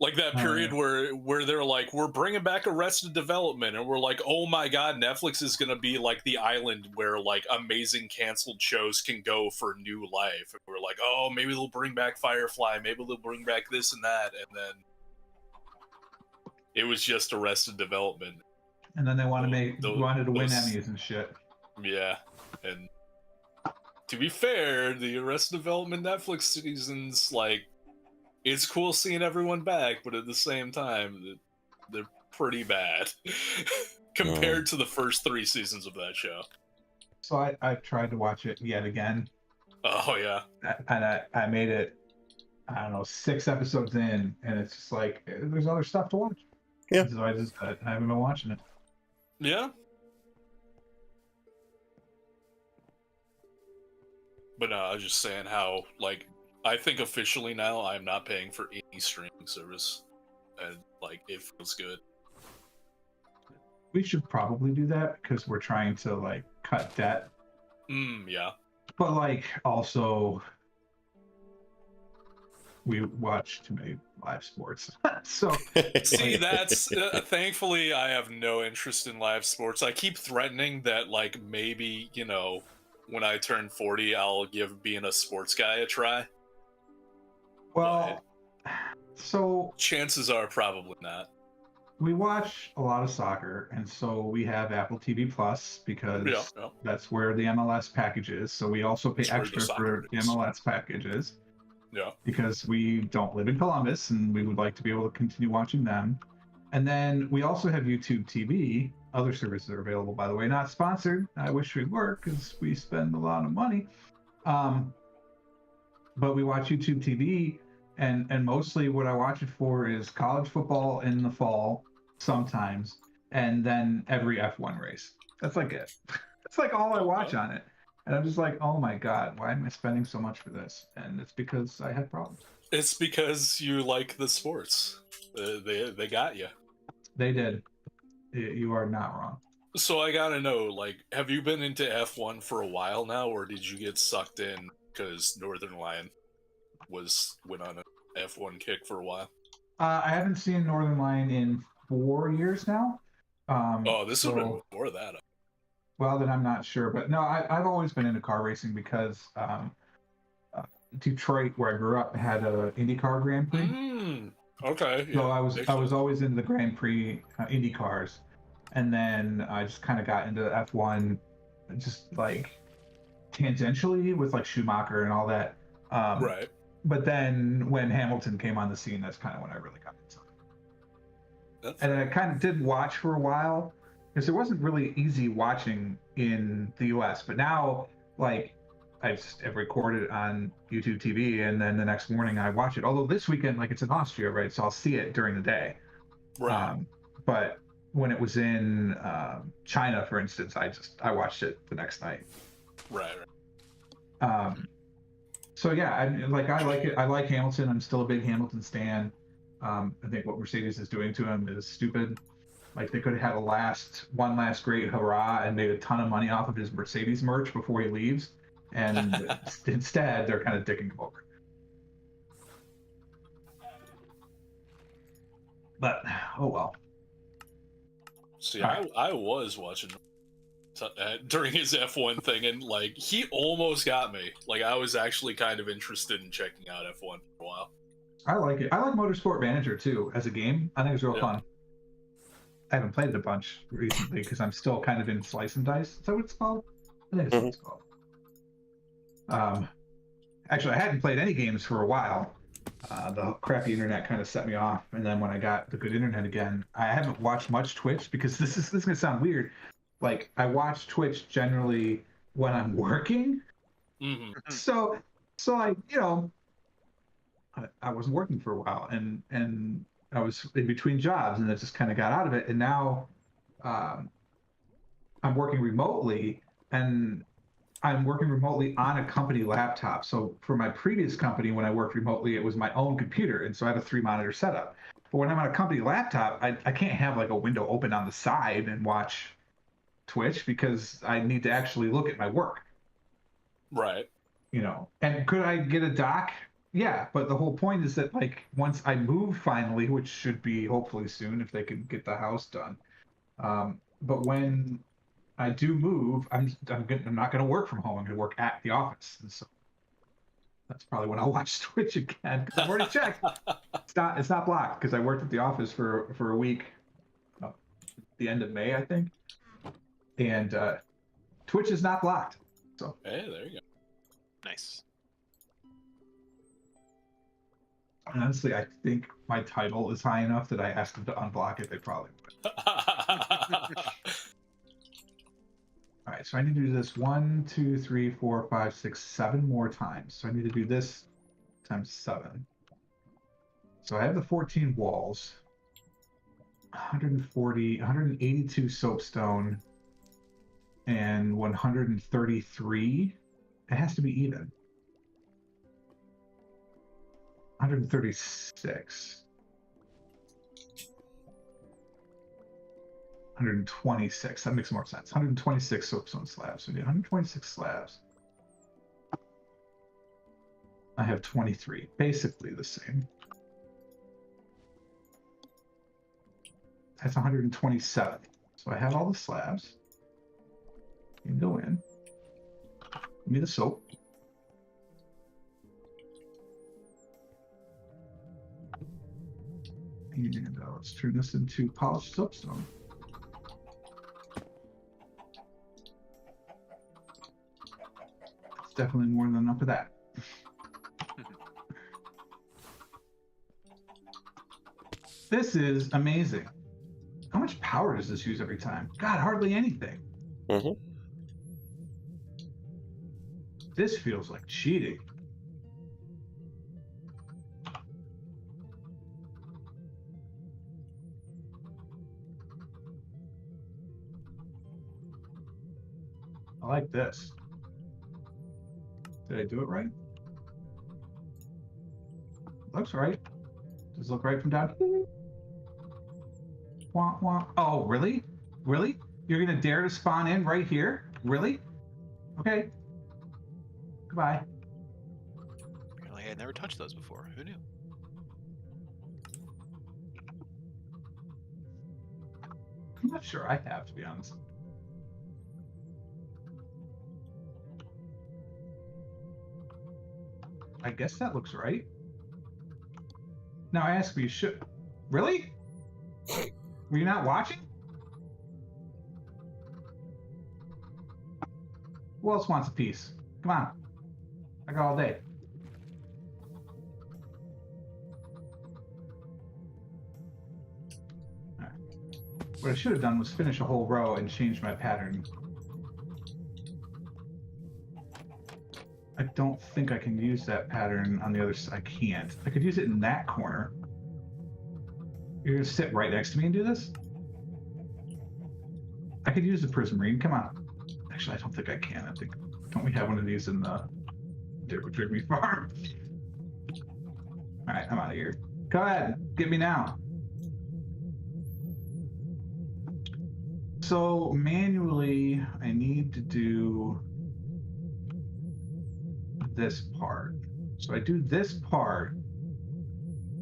B: Like that period where they're like, we're bringing back Arrested Development, and we're like, oh my god, Netflix is gonna be like the island where like amazing canceled shows can go for new life. And we're like, oh, maybe they'll bring back Firefly, maybe they'll bring back this and that, and then it was just Arrested Development.
C: And then they wanted to win
B: those-
C: Emmys and shit.
B: Yeah, and to be fair, the Arrested Development Netflix seasons, like, it's cool seeing everyone back, but at the same time, they're pretty bad compared to the first 3 seasons of that show.
C: So I tried to watch it yet again,
B: Oh yeah,
C: and I made it, I don't know, 6 episodes in, and it's just like there's other stuff to watch.
A: Yeah.
C: So I haven't been watching it.
B: yeah. But I was just saying how, like, I think officially now I'm not paying for any streaming service, and like it feels good.
C: We should probably do that because we're trying to like cut debt,
B: Yeah.
C: but like also we watch too many live sports. So
B: See, that's thankfully I have no interest in live sports. I keep threatening that, like, maybe, you know, when I turn 40, I'll give being a sports guy a try.
C: well, so
B: Chances are probably not.
C: we watch a lot of soccer, and so we have Apple TV Plus because
B: Yeah.
C: that's where the MLS package is. So we also pay
B: That's where the
C: extra
B: soccer
C: for the
B: is.
C: MLS packages
B: Yeah.
C: because we don't live in Columbus and we would like to be able to continue watching them. And then we also have YouTube TV. Other services are available, by the way, not sponsored. I wish we were because we spend a lot of money. But we watch YouTube TV, and mostly what I watch it for is college football in the fall sometimes, and then every F1 race. That's like it. That's like all I watch on it. And I'm just like, oh my god, why am I spending so much for this? And it's because I had problems.
B: It's because you like the sports. They got you.
C: They did. You are not wrong.
B: So I gotta know, like, have you been into F1 for a while now, or did you get sucked in because Northern Lion went on an F1 kick for a while?
C: I haven't seen Northern Lion in 4 years now.
B: Oh, this has been before that.
C: Well, then I'm not sure, but no, I've always been into car racing because Detroit, where I grew up, had a IndyCar Grand Prix.
B: Okay.
C: So
B: Yeah,
C: I was always into the Grand Prix Indy cars, and then I just kind of got into F1, just like tangentially with like Schumacher and all that.
B: right.
C: But then when Hamilton came on the scene, that's kind of when I really got into it. And I kind of did watch for a while because it wasn't really easy watching in the US. But now, like, I've recorded on YouTube TV, and then the next morning I watch it. Although this weekend, like, it's in Austria, right? So I'll see it during the day.
B: Right.
C: But when it was in China, for instance, I watched it the next night.
B: Right.
C: So yeah, I like it. I like Hamilton. I'm still a big Hamilton stan. I think what Mercedes is doing to him is stupid. Like, they could have had one last great hurrah and made a ton of money off of his Mercedes merch before he leaves, and instead they're kind of dicking him over. But oh well.
B: See, I was watching during his F1 thing, and like he almost got me. Like, I was actually kind of interested in checking out F1 for a while.
C: I like it. I like Motorsport Manager too as a game. I think it's real fun. I haven't played it a bunch recently because I'm still kind of in Slice and Dice. Is that what it's called? I think it's what it's called. Actually, I hadn't played any games for a while. The crappy internet kind of set me off, and then when I got the good internet again, I haven't watched much Twitch because this is gonna sound weird. Like, I watch Twitch generally when I'm working.
B: Mm-hmm.
C: So I, I wasn't working for a while, and I was in between jobs, and I just kind of got out of it. And now, I'm working remotely, and I'm working remotely on a company laptop. So for my previous company, when I worked remotely, it was my own computer, and so I have a 3-monitor setup. But when I'm on a company laptop, I can't have like a window open on the side and watch Twitch because I need to actually look at my work.
B: Right.
C: And could I get a dock? Yeah, but the whole point is that like once I move finally, which should be hopefully soon if they can get the house done. But when I do move, I'm not going to work from home. I'm going to work at the office, and so that's probably when I'll watch Twitch again because I've already checked. It's not blocked because I worked at the office for a week, the end of May, I think, and Twitch is not blocked. So
B: Hey, there you go.
D: Nice.
C: honestly, I think my title is high enough that I asked them to unblock it. They probably would. All right, so I need to do this 1, 2, 3, 4, 5, 6, 7 more times. So I need to do this times 7. So I have the 14 walls, 140, 182 soapstone, and 133. It has to be even. 136. 126. That makes more sense. 126 soapstone slabs. So we need 126 slabs. I have 23. Basically the same. That's 127. So I have all the slabs. You can go in. Give me the soap. And let's turn this into polished soapstone. It's definitely more than enough of that. This is amazing. How much power does this use every time? God, hardly anything.
A: Mm-hmm.
C: This feels like cheating. I like this. Did I do it right? Looks right. Does it look right from down here? Wah, wah. Oh, really? Really? You're gonna dare to spawn in right here? Really? Okay. Goodbye.
D: Apparently, I had never touched those before. Who knew?
C: I'm not sure I have, to be honest. I guess that looks right. Now I ask you, should... Really? Were you not watching? Who else wants a piece? Come on. I got all day. All right. What I should have done was finish a whole row and change my pattern. I don't think I can use that pattern on the other side. I can't. I could use it in that corner. You're gonna sit right next to me and do this? I could use the prismarine. Come on. Actually, I don't think I can. I think, don't we have one of these in the Dreamy Farm? All right, I'm out of here. Go ahead, get me now. So manually, I need to do this part. So I do this part,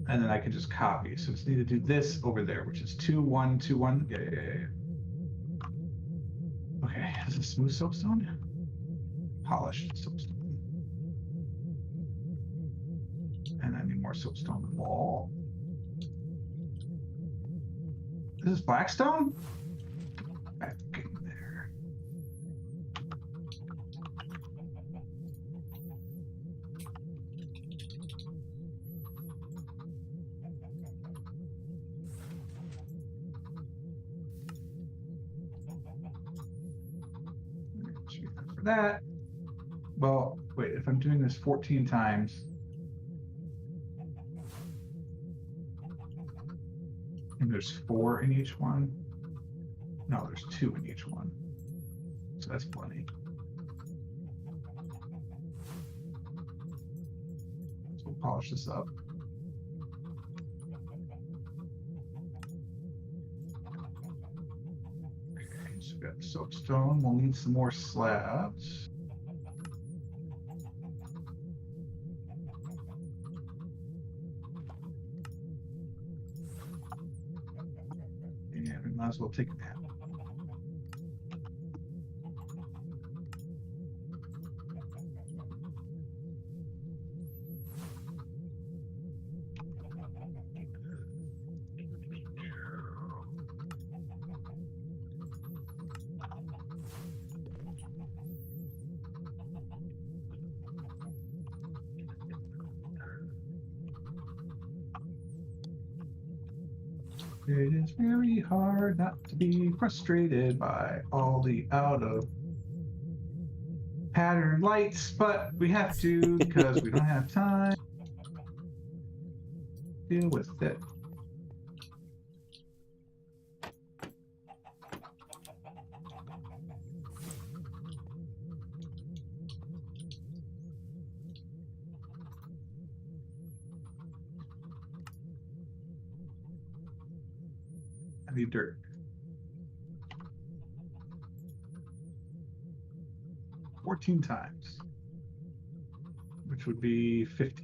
C: and then I can just copy. So it's need to do this over there, which is 2, 1, 2, 1. Yeah. Okay, is this smooth soapstone? Polished soapstone. And I need more soapstone wall. This is blackstone? Back in there. For that. Well, wait, if I'm doing this 14 times, and there's 4 in each one. No, there's 2 in each one. so that's plenty. So we'll polish this up. Okay, so we got soapstone. We'll need some more slabs. And we might as well take a nap. It is very hard not to be frustrated by all the out of pattern lights, but we have to because we don't have time to deal with it. I need dirt. Fourteen times, which would be 50.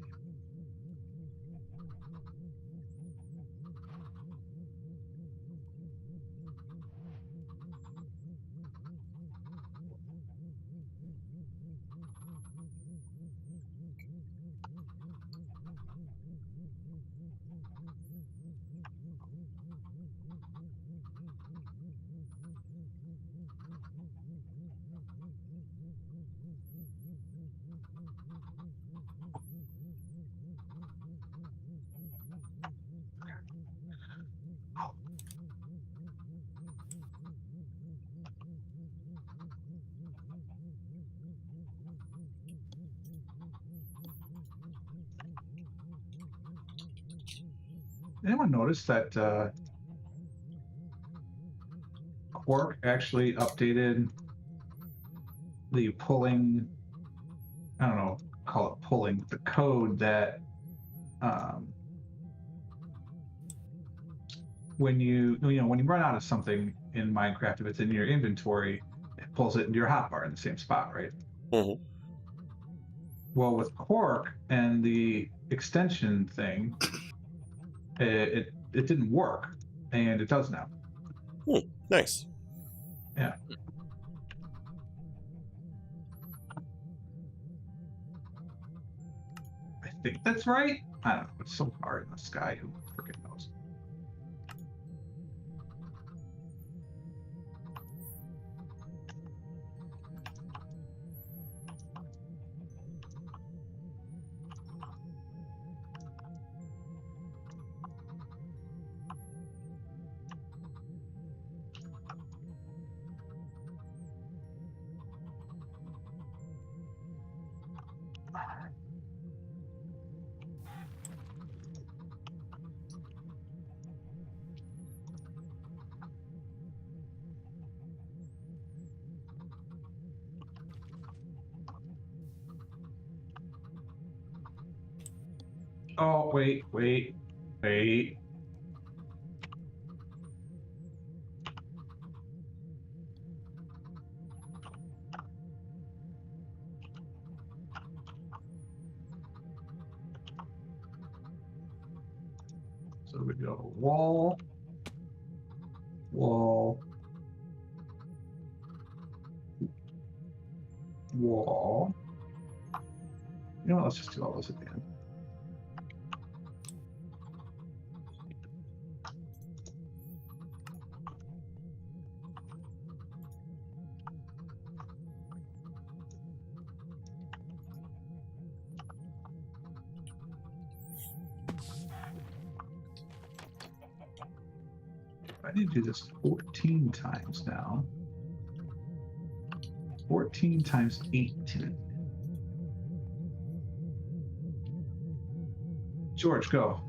C: Anyone notice that Quark actually updated the pulling, I don't know, call it pulling, the code that when you run out of something in Minecraft, if it's in your inventory, it pulls it into your hotbar in the same spot, right?
A: Mm-hmm.
C: Well, with Quark and the extension thing, it didn't work, and it does now.
A: Nice.
C: Yeah. I think that's right. I don't know. It's so hard in the sky. Who freaking knows? Oh, wait. So we go wall. You know what? Let's just do all this at the end. I need to do this 14 times now. 14 times 18. George, go.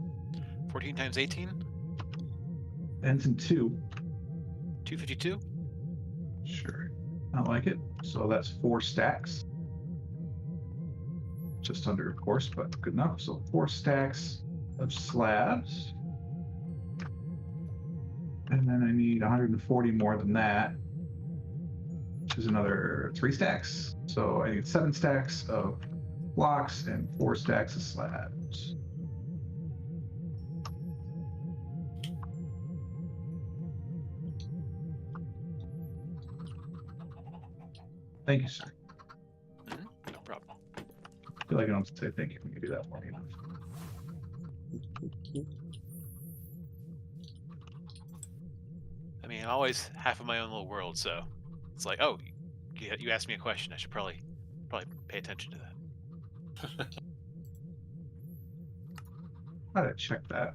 D: 14 times 18?
C: Ends in 2.
D: 252?
C: Sure. I like it. So that's 4 stacks. Just under, of course, but good enough. So 4 stacks of slabs. And then I need 140 more than that, which is another 3 stacks. So I need 7 stacks of blocks and 4 stacks of slabs. Thank you, sir.
D: No problem.
C: I feel like I don't say thank you when you do that for me enough.
D: I mean, I'm always half of my own little world, so it's like, oh, you asked me a question. I should probably pay attention to that.
C: I gotta check that.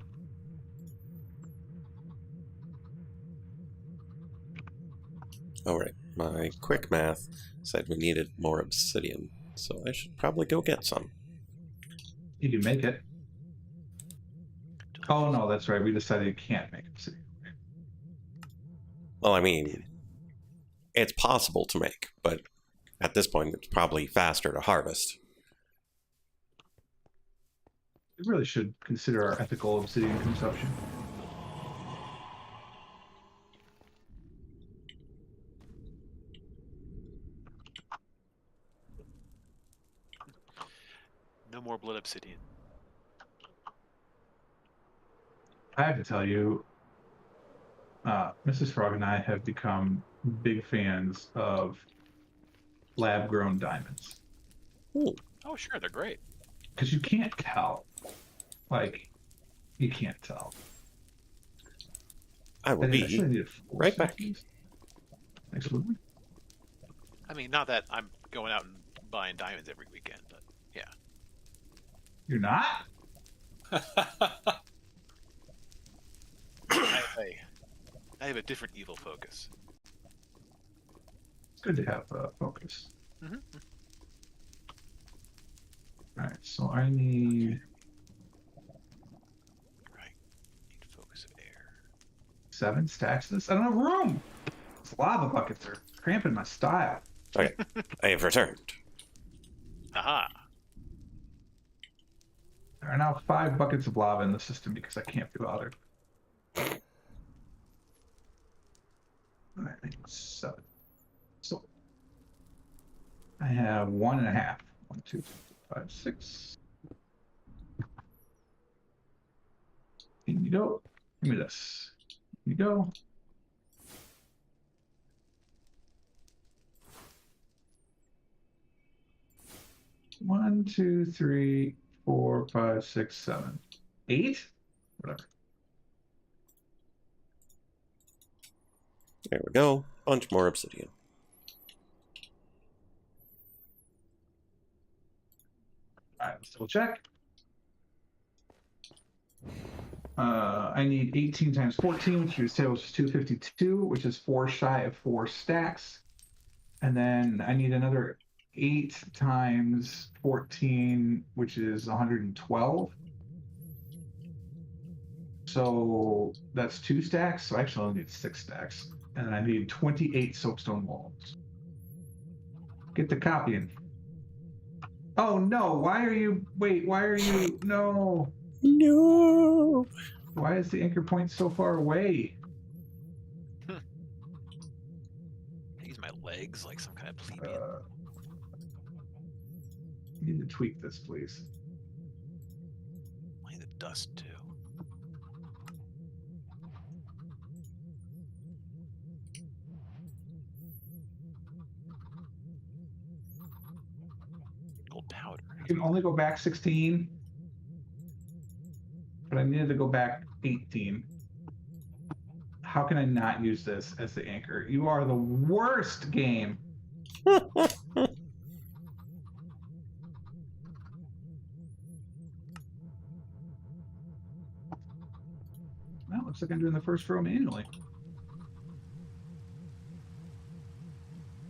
A: All right, my quick math said we needed more obsidian, so I should probably go get some.
C: You can make it. Oh no, that's right. We decided you can't make obsidian.
A: Well, I mean, it's possible to make, but at this point, it's probably faster to harvest.
C: We really should consider our ethical obsidian consumption.
D: No more blood obsidian.
C: I have to tell you, Mrs. Frog and I have become big fans of lab-grown diamonds.
A: Ooh,
D: Oh, sure, they're great.
C: Because you can't tell. Like, you can't tell.
A: I will
C: And
A: be
C: actually I need a full
A: right
C: stack
A: back.
C: of these. Absolutely.
D: I mean, not that I'm going out and buying diamonds every weekend, but yeah.
C: You're not?
D: I have a different evil focus.
C: It's good to have focus.
D: Mm-hmm.
C: Alright, so I need
D: Right. Need focus of air.
C: 7 stacks of this. I don't have room! These lava buckets are cramping my style.
A: Okay, I have returned.
D: Aha.
C: There are now 5 buckets of lava in the system because I can't be bothered. Alright, I need 7. So I have 1.5. 1, 2, 3, 4, 5, 6. In you go. Give me this. Here you go. One, 2, 3, 4, 5, 6, 7, 8. Whatever.
A: There we go. Bunch more obsidian.
C: All right, let's double check. I need 18 times 14, which is 252, which is 4 shy of 4 stacks. And then I need another 8 times 14, which is 112. So that's 2 stacks. So I actually only need 6 stacks. And then I need 28 soapstone walls. Get the copying. Oh no, why are you no.
A: No.
C: Why is the anchor point so far away?
D: Use my legs like some kind of plebeian.
C: You need to tweak this, please.
D: I need the dust too. Gold powder.
C: I can only go back 16, but I needed to go back 18. How can I not use this as the anchor? You are the worst game. Well, looks like I'm doing the first row manually.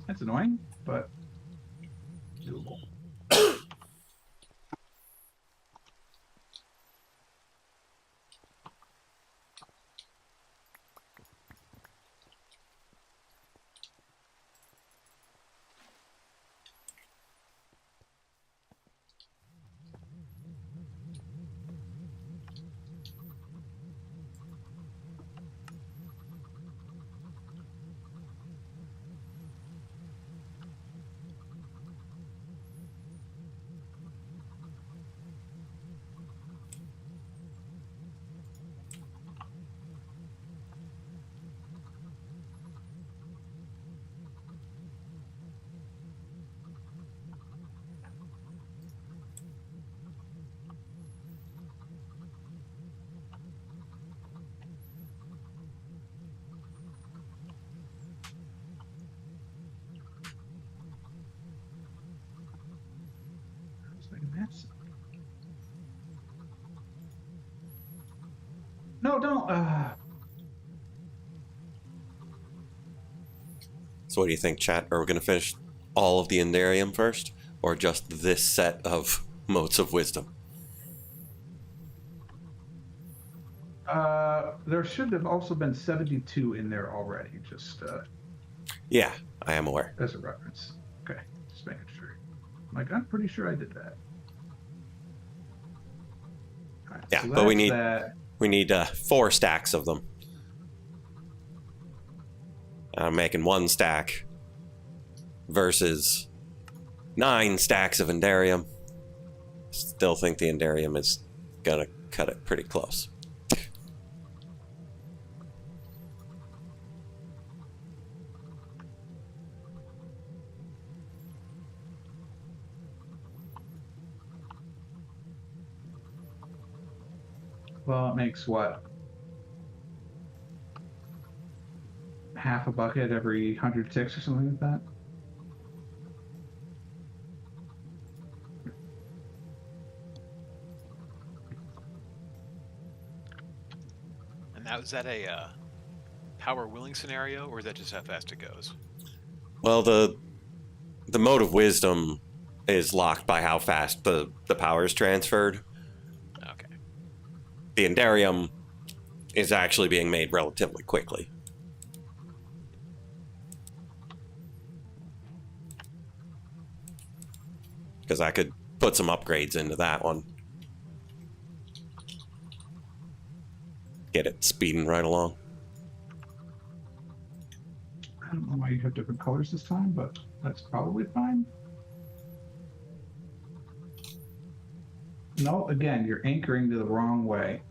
C: That's annoying, but doable. No, don't.
A: So what do you think, chat? Are we going to finish all of the Endarium first? Or just this set of motes of wisdom?
C: There should have also been 72 in there already, just
A: Yeah, I am aware.
C: as a reference. Okay, just making sure. Like, I'm pretty sure I did that. All right,
A: Yeah,
C: so
A: but we
C: that's
A: need
C: that.
A: we need 4 stacks of them. I'm making 1 stack versus 9 stacks of Endarium. Still think the Endarium is gonna cut it pretty close.
C: Well, it makes what? Half a bucket every 100 ticks or something like that?
D: And now, is that a power willing scenario, or is that just how fast it goes?
A: Well, the mode of wisdom is locked by how fast the power is transferred.
D: Okay.
A: The Endarium is actually being made relatively quickly. Because I could put some upgrades into that one. Get it speeding right along.
C: I don't know why you have different colors this time, but that's probably fine. No, again, you're anchoring to the wrong way.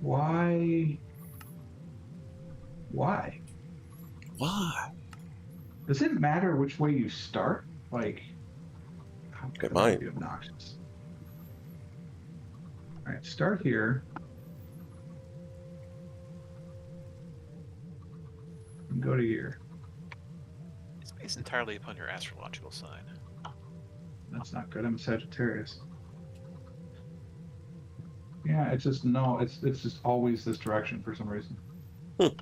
C: Why? Why?
A: Why?
C: Does it matter which way you start? Like, how
A: It
C: could
A: might.
C: that be obnoxious? All right, start here. And go to here.
D: It's based entirely upon your astrological sign.
C: That's not good. I'm a Sagittarius. Yeah, it's just no. It's just always this direction for some reason. And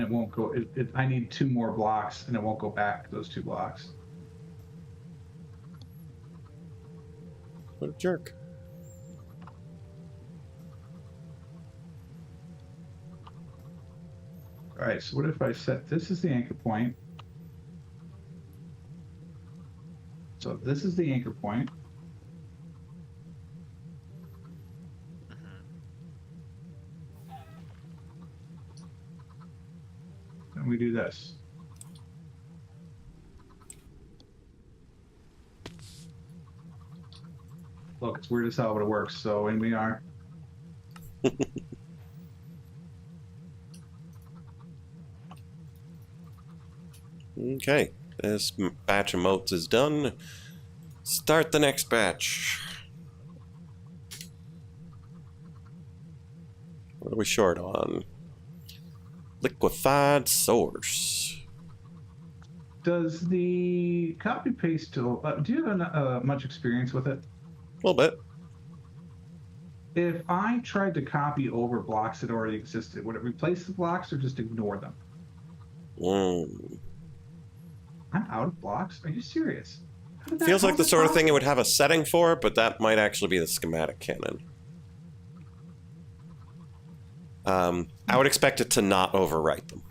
C: it won't go. I need 2 more blocks, and it won't go back those 2 blocks.
A: What a jerk.
C: All right. So what if I set this as the anchor point? So this is the anchor point. And we do this. Look, it's weird as hell, but it works. So in we are.
A: Okay, this batch of motes is done. Start the next batch. What are we short on? Liquefied source.
C: Does the copy paste tool? Do you have much experience with it?
A: A little bit.
C: If I tried to copy over blocks that already existed, would it replace the blocks or just ignore them? I'm out of blocks. Are you serious?
A: Feels like the sort of thing it would have a setting for, but that might actually be the schematic canon. I would expect it to not overwrite them.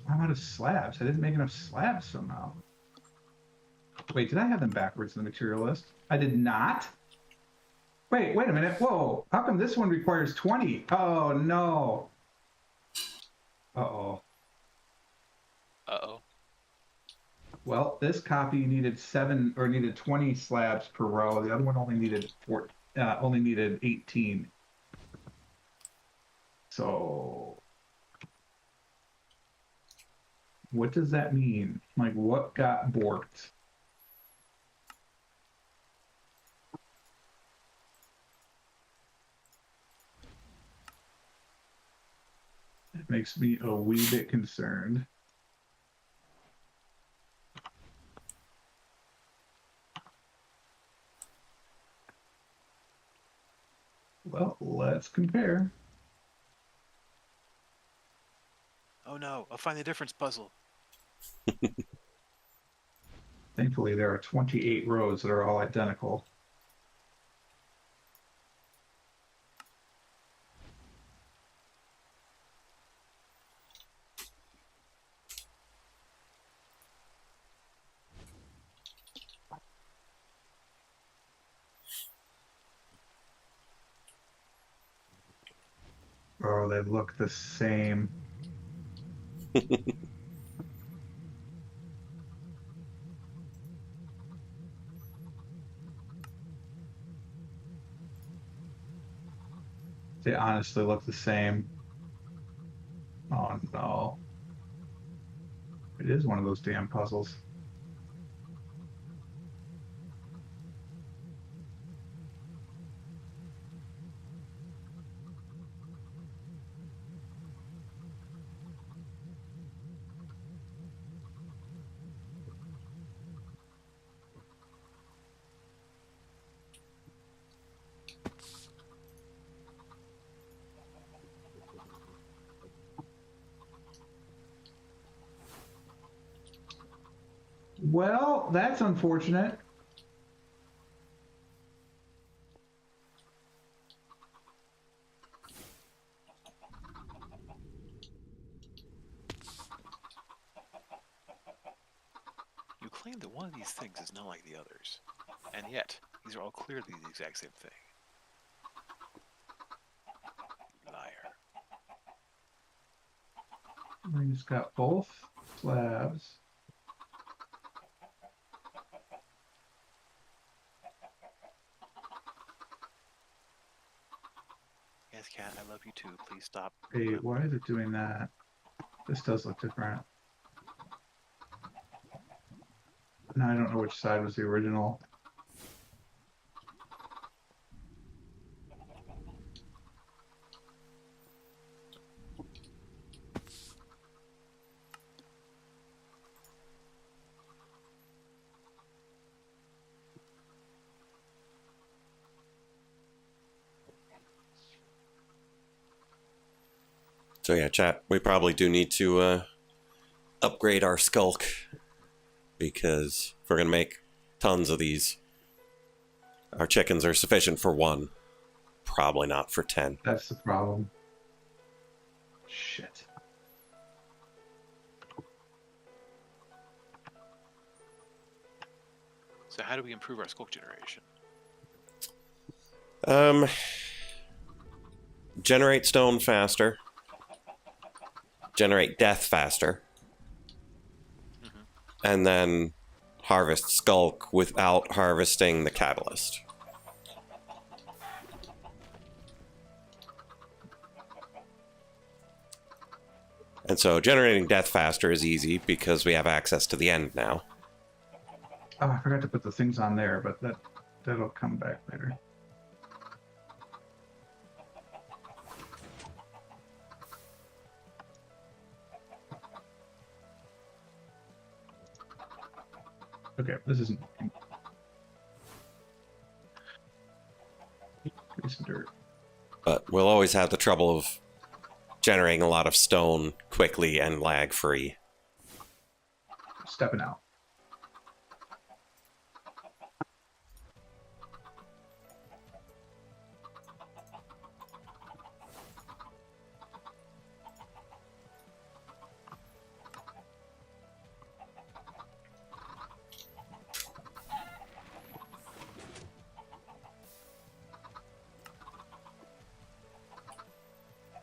C: I'm out of slabs. I didn't make enough slabs somehow. Wait, did I have them backwards in the material list? I did not? Wait a minute. Whoa. How come this one requires 20? Oh, no. Uh-oh.
D: Uh-oh.
C: Well, this copy needed 20 slabs per row. The other one only needed 18. So, what does that mean? Like, what got borked? It makes me a wee bit concerned. Well, let's compare.
D: Oh no, I'll find the difference puzzle.
C: Thankfully, there are 28 roads that are all identical. Oh, they look the same. They honestly look the same. Oh no. It is one of those damn puzzles. Well, that's unfortunate.
D: You claim that one of these things is not like the others, and yet these are all clearly the exact same thing. Liar.
C: We just got both slabs.
D: Yes, cat, I love you too. Please stop.
C: Hey, why is it doing that? This does look different. Now I don't know which side was the original.
A: So yeah, chat, we probably do need to upgrade our skulk, because if we're going to make tons of these, our chickens are sufficient for one. Probably not for 10.
C: That's the problem. Shit.
D: So how do we improve our skulk generation?
A: Generate stone faster. Generate death faster.
D: Mm-hmm.
A: And then harvest skulk without harvesting the catalyst. And so generating death faster is easy because we have access to the end now.
C: Oh, I forgot to put the things on there, but that'll come back later. Okay, this isn't. Give some dirt.
A: But we'll always have the trouble of generating a lot of stone quickly and lag free.
C: Stepping out.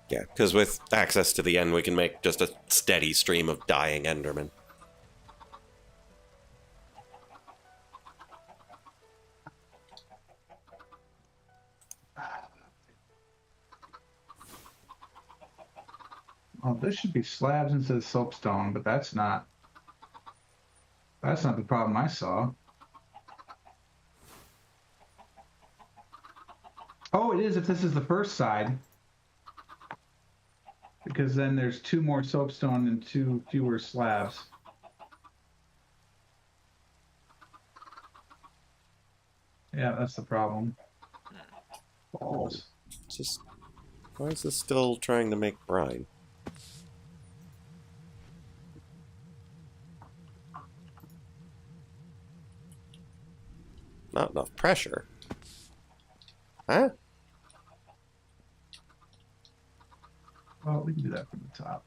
A: Yeah, because with access to the end, we can make just a steady stream of dying Endermen.
C: Well, this should be slabs instead of soapstone, but that's not. That's not the problem I saw. Oh, it is if this is the first side. Because then there's 2 more soapstone and 2 fewer slabs. Yeah, that's the problem. Balls.
A: Why is this still trying to make brine? Not enough pressure. Huh?
C: Well, we can do that from the top.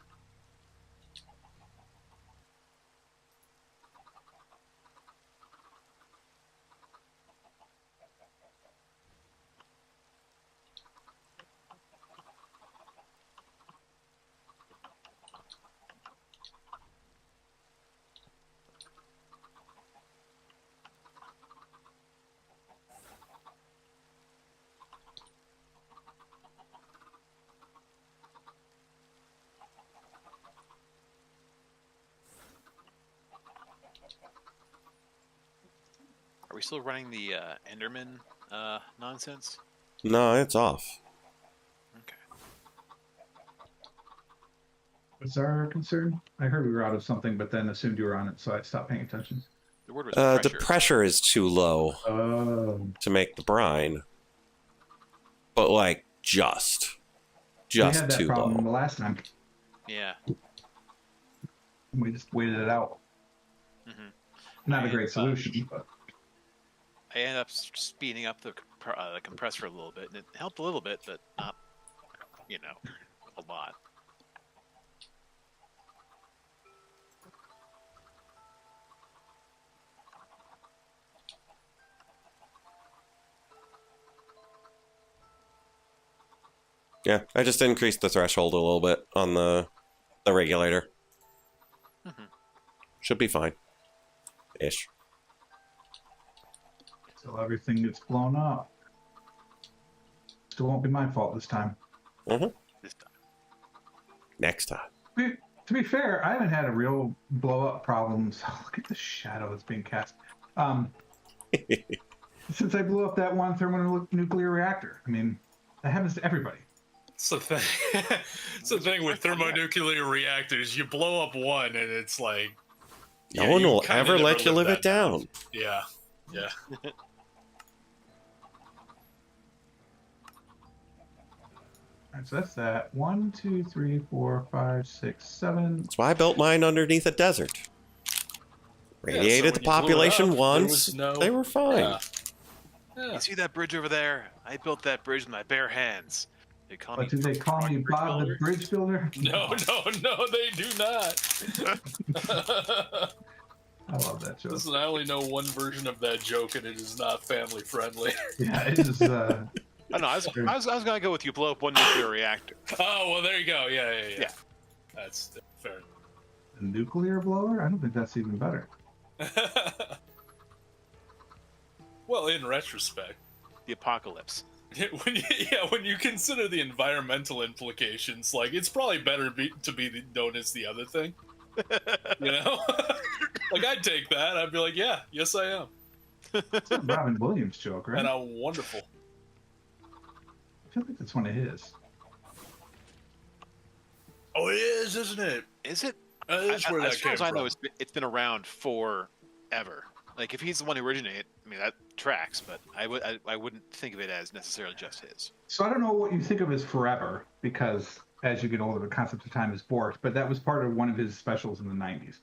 D: Are we still running the Enderman nonsense?
A: No, it's off.
D: Okay.
C: What's our concern? I heard we were out of something, but then assumed you were on it, so I stopped paying attention.
D: The word was
A: The
D: pressure.
A: pressure is too low
C: Oh.
A: to make the brine. But, like, just
C: We had that
A: too
C: problem the
A: low.
C: last time.
D: Yeah.
C: We just waited it out.
D: Mm-hmm.
C: Not a great solution, but
D: I ended up speeding up the compressor a little bit, and it helped a little bit, but not, a lot.
A: Yeah, I just increased the threshold a little bit on the regulator.
D: Mm-hmm.
A: Should be fine. Ish.
C: until everything gets blown up. Still won't be my fault this time.
A: Mm-hmm.
D: This time.
A: Next time.
C: To be fair, I haven't had a real blow up problem. So look at the shadow that's being cast. Since I blew up that one thermonuclear reactor. I mean, that happens to everybody.
B: It's the thing. It's the thing with thermonuclear reactors. You blow up one, and it's like
A: No one
B: you
A: will
B: kinda
A: ever
B: never
A: let you live
B: that
A: it down.
B: Yeah, yeah.
C: All right, so that's that. 1, 2, 3, 4, 5, 6, 7.
A: That's why I built mine underneath a desert. Radiated the
B: when you blew it
A: population
B: up, there
A: once.
B: was no-
A: They were fine.
B: Yeah. Yeah.
D: You see that bridge over there? I built that bridge with my bare hands. They call me.
C: What did they call me,
D: Bridge
C: Bob the
D: builder?
C: Bridge Builder?
B: No, they do not.
C: I love that joke.
B: Listen, I only know one version of that joke, and it is not family friendly.
C: Yeah, it is.
D: I don't know. I was gonna go with you. Blow up one nuclear reactor.
B: Oh well, there you go. Yeah. That's fair.
C: A nuclear blower? I don't think that's even better.
B: Well, in retrospect,
D: The apocalypse.
B: when you consider the environmental implications, like it's probably better to be known as the other thing. You know, like I'd take that. I'd be like, yeah, yes, I am,
C: It's a Robin Williams joke, right?
B: and I'm wonderful.
C: I feel like that's one of his.
B: Oh, it is, isn't it?
D: Is it?
B: That's where that
D: As far
B: came
D: as I know,
B: from.
D: it's been around forever. Like if he's the one who originated, I mean that tracks, but I wouldn't think of it as necessarily just his.
C: So I don't know what you think of as forever, because as you get older, the concept of time is borked, but that was part of one of his specials in the 90s.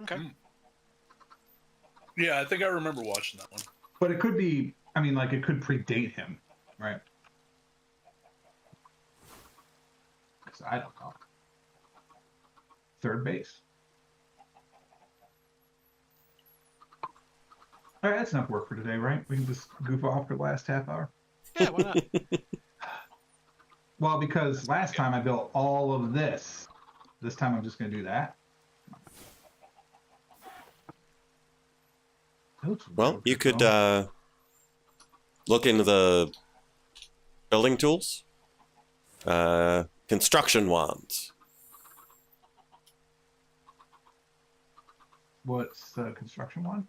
D: Okay.
B: Yeah, I think I remember watching that one.
C: But it could be, I mean, like, it could predate him, right? Because I don't know. Third base. All right, that's enough work for today, right? We can just goof off for the last half hour.
D: Yeah, why not?
C: Well, because last time I built all of this. This time I'm just going to do that.
A: Well, you could look into the building tools. Construction wands.
C: What's the construction one?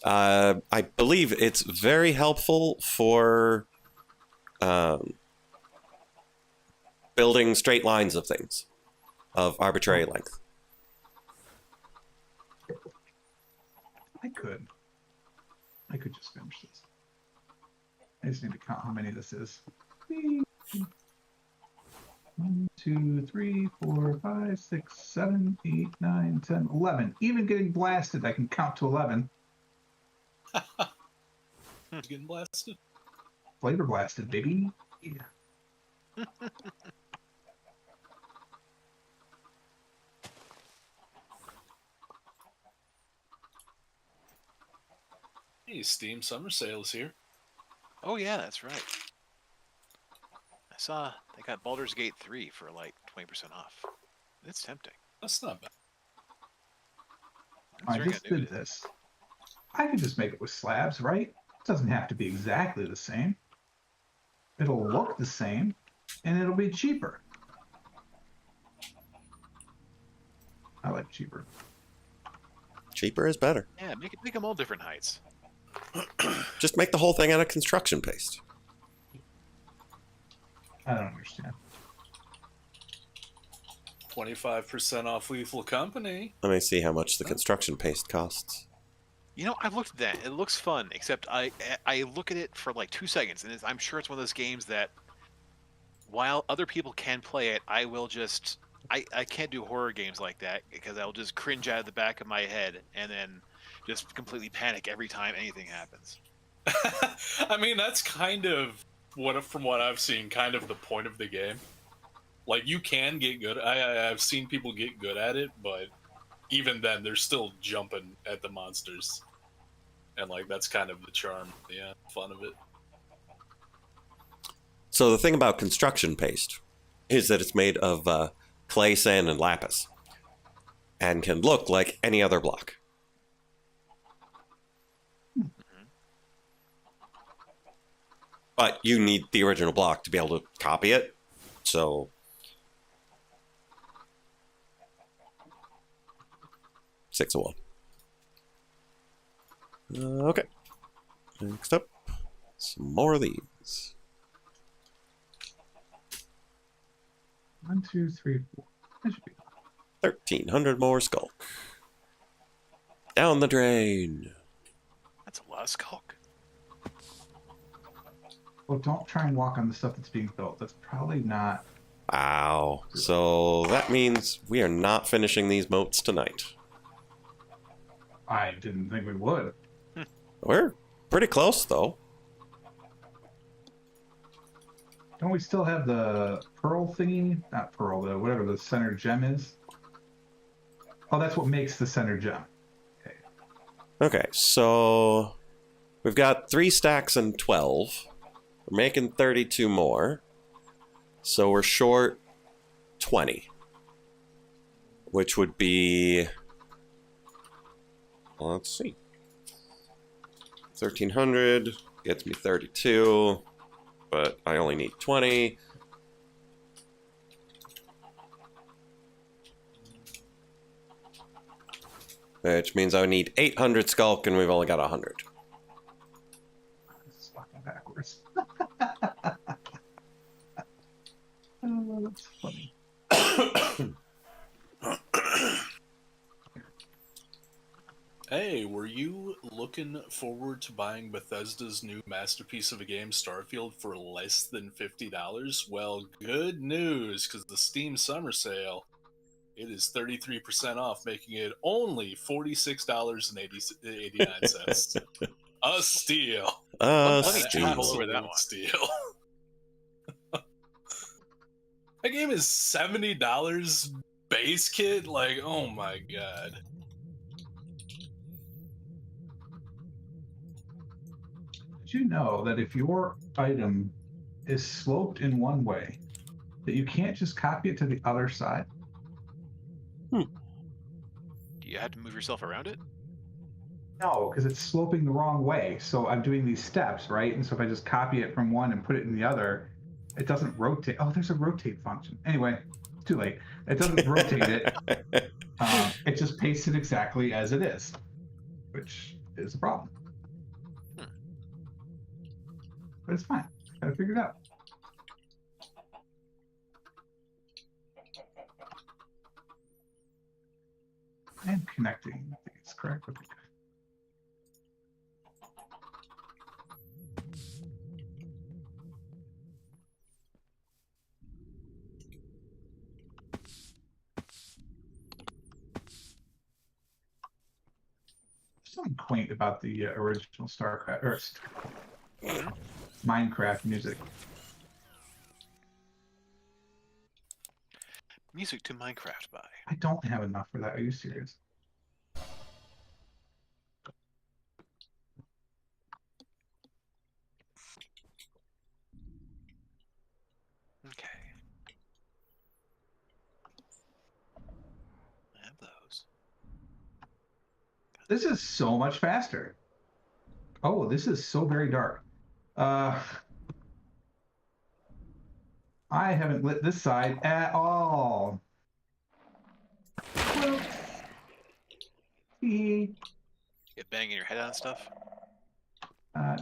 A: I believe it's very helpful for building straight lines of things of arbitrary length.
C: I could just finish this. I just need to count how many this is. Whee! 1, 2, 3, 4, 5, 6, 7, 8, 9, 10, 11. Even getting blasted, I can count to 11.
B: Getting blasted.
C: Flavor blasted, baby. Yeah.
B: Hey, Steam Summer Sale is here.
D: Oh yeah, that's right. I saw they got Baldur's Gate 3 for like 20% off. It's tempting.
B: That's not bad.
C: I
D: Considering
C: just
D: knew
C: did
D: it.
C: this. I can just make it with slabs, right? It doesn't have to be exactly the same. It'll look the same, and it'll be cheaper. I like cheaper.
A: Cheaper is better.
D: Yeah, make them all different heights.
A: Just make the whole thing out of construction paste.
C: I don't understand.
B: 25% off Lethal Company.
A: Let me see how much the construction paste costs.
D: You know, I've looked at that. It looks fun, except I look at it for like 2 seconds, and I'm sure it's one of those games that, while other people can play it, I will just I can't do horror games like that because I'll just cringe out of the back of my head and then just completely panic every time anything happens.
B: I mean, that's kind of from what I've seen, kind of the point of the game. Like, you can get good. I've seen people get good at it, but even then, they're still jumping at the monsters, and like that's kind of the charm, yeah, fun of it.
A: So the thing about construction paste is that it's made of clay, sand, and lapis, and can look like any other block. But you need the original block to be able to copy it. So 6 of 1. Okay. Next up, some more of these.
C: 1, 2, 3, 4. That should be
A: 1,300 more skulk. Down the drain.
D: That's a lot of skulk.
C: Well, don't try and walk on the stuff that's being built. That's probably not.
A: Wow. So that means we are not finishing these moats tonight.
C: I didn't think we would.
A: We're pretty close, though.
C: Don't we still have the pearl thingy? Not pearl, the whatever the center gem is. Oh, that's what makes the center gem. Okay.
A: Okay, so we've got 3 stacks and 12. We're making 32 more. So we're short 20. Which would be... Let's see. 1,300 gets me 32. But I only need 20. Which means I would need 800 skulk, and we've only got 100.
C: This is fucking backwards. Oh, that's funny.
B: Hey, were you looking forward to buying Bethesda's new masterpiece of a game, Starfield, for less than $50? Well, good news, because the Steam Summer Sale, it is 33% off, making it only $46.89. A steal.
A: Uh,
D: Let me
A: Steve.
D: travel over that one.
B: Steal. That game is $70 base kit? Like, oh my god.
C: Did you know that if your item is sloped in one way, that you can't just copy it to the other side?
D: Do you have to move yourself around it?
C: No, because it's sloping the wrong way. So I'm doing these steps, right? And so if I just copy it from one and put it in the other, it doesn't rotate. Oh, there's a rotate function. Anyway, it's too late. It doesn't rotate it. It just pastes it exactly as it is, which is a problem. But it's fine. Gotta figure it out. And connecting these, correct? Okay. something quaint about the original StarCraft or Minecraft music.
D: Music to Minecraft by.
C: I don't have enough for that. Are you serious?
D: Okay. I have those.
C: This is so much faster. Oh, this is so very dark. I haven't lit this side at all. Whoops.
D: Get banging your head on stuff.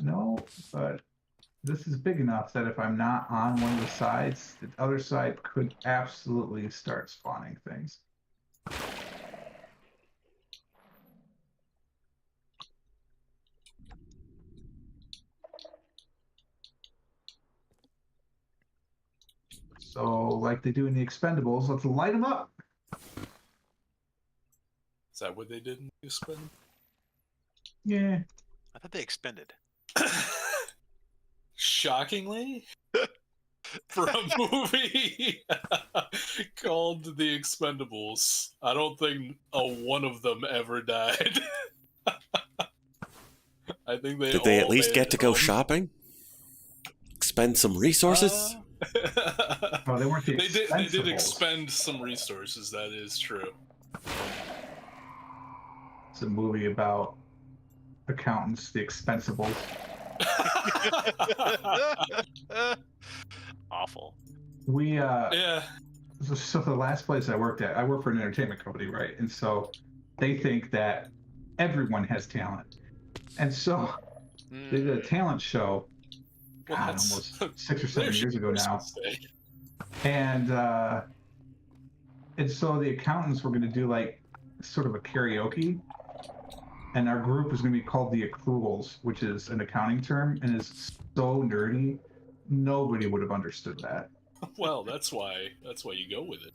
C: No, but this is big enough that if I'm not on one of the sides, the other side could absolutely start spawning things. So, like they do in the Expendables, let's light them up.
B: Is that what they did in the spin?
C: Yeah.
D: I thought they expended.
B: Shockingly, for a movie called The Expendables, I don't think one of them ever died. I think they
A: Did they at
B: all
A: least
B: made
A: get
B: it
A: to go
B: home.
A: shopping? Expend some resources?
C: Oh, they weren't the
B: They did
C: Expensibles.
B: expend some resources, that is true.
C: It's a movie about accountants, the Expensibles.
D: Awful.
C: We
B: Yeah.
C: so the last place I worked at, I work for an entertainment company, right? And so they think that everyone has talent. And so they did a talent show,
B: Well,
C: God,
B: that's-
C: almost 6 or 7
B: there's
C: years ago
B: your
C: now.
B: mistake.
C: And so the accountants were going to do like sort of a karaoke. And our group was going to be called the Accruals, which is an accounting term and is so nerdy. Nobody would have understood that.
B: Well, that's why you go with it.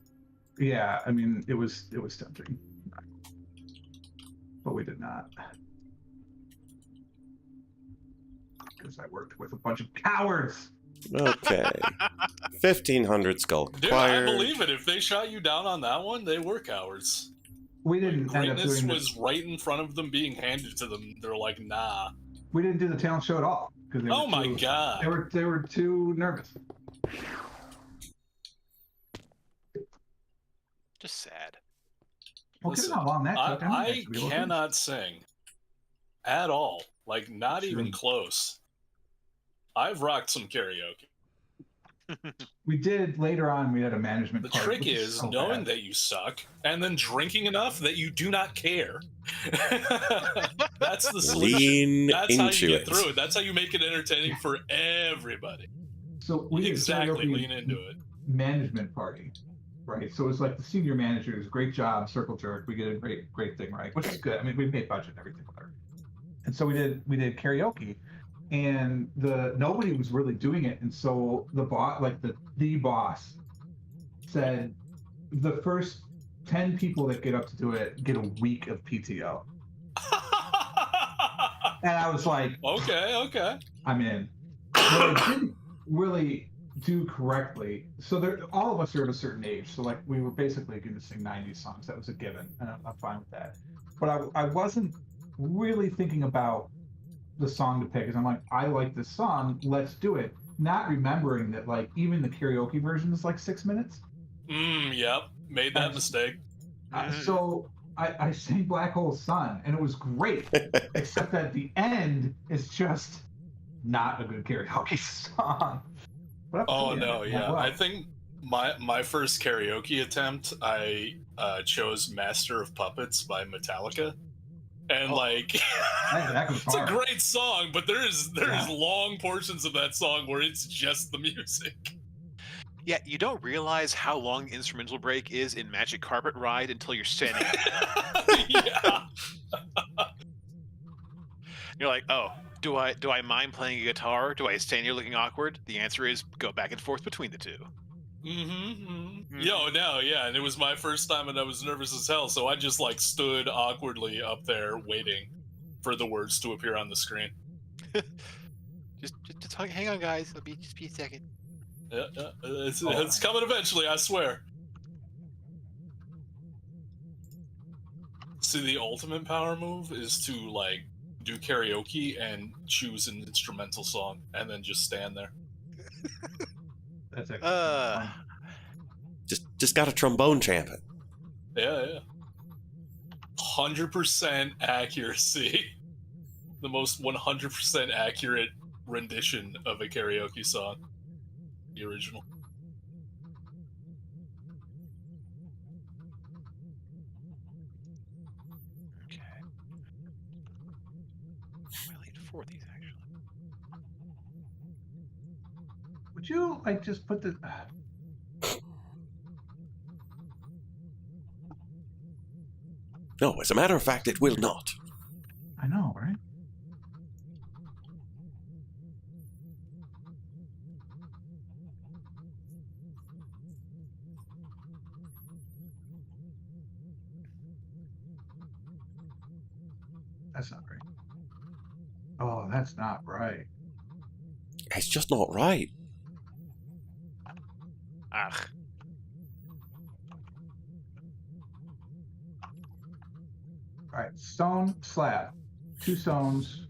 C: Yeah, I mean, it was tempting, but we did not, because I worked with a bunch of cowards.
A: Okay. 1,500 skull
B: Dude, I
A: acquired.
B: believe it. If they shot you down on that one, they were cowards.
C: We didn't end up
B: Greatness
C: doing
B: was right in front of them, being handed to them. They're like, nah.
C: We didn't do the talent show at all because
B: Oh my god.
C: they were too nervous.
D: Just sad.
C: Well,
B: Listen,
C: given how long that took,
B: I
C: actually looking.
B: cannot sing at all. Like, not even close. I've rocked some karaoke.
C: We did later on. We had a management.
B: The
C: part,
B: trick
C: which
B: is
C: so
B: knowing
C: bad.
B: that you suck and then drinking enough that you do not care. That's the solution.
A: Lean
B: That's how
A: into
B: you get
A: it.
B: through it. That's how you make it entertaining for everybody.
C: So we did
B: Exactly,
C: karaoke
B: lean into it.
C: management party, right? So it was like the senior managers, great job, circle jerk. We get a great thing, right? Which is good. I mean, we made budget and everything, whatever. And so we did karaoke, and nobody was really doing it. And so the boss, like the boss, said the first 10 people that get up to do it get a week of PTO. And I was like,
B: Okay.
C: I'm in. What I didn't really do correctly, so all of us are at a certain age, so like we were basically going to sing 90s songs. That was a given, and I'm fine with that. But I wasn't really thinking about the song to pick, because I'm like, I like this song, let's do it. Not remembering that like even the karaoke version is like 6 minutes.
B: Yep. Made that mistake.
C: So I sang Black Hole Sun, and it was great, except that the end is just not a good karaoke song. But
B: Oh no, yeah.
C: well.
B: I think my first karaoke attempt, I chose "Master of Puppets" by Metallica, and like,
C: that goes
B: it's a
C: hard.
B: great song, but there's long portions of that song where it's just the music.
D: Yeah, you don't realize how long the instrumental break is in Magic Carpet Ride until you're standing.
B: Yeah.
D: You're like, oh, do I mind playing a guitar? Do I stand here looking awkward? The answer is go back and forth between the two.
B: Yo, no, yeah, and it was my first time, and I was nervous as hell, so I just like stood awkwardly up there waiting. for the words to appear on the screen.
D: Just hang on, guys. It'll be just be a second.
B: Yeah, it's coming eventually, I swear. See, the ultimate power move is to, like, do karaoke and choose an instrumental song, and then just stand there.
C: That's actually fun.
A: Just got a trombone champion.
B: Yeah. 100% accuracy. The most 100% accurate rendition of a karaoke song. The original.
D: Okay. I need 4 of these, actually.
C: Would you like just put the?
A: No, as a matter of fact, it will not.
C: I know, right? That's not right. Oh, that's not right.
A: It's just not right.
D: Ugh.
C: All right, stone slab. 2 stones.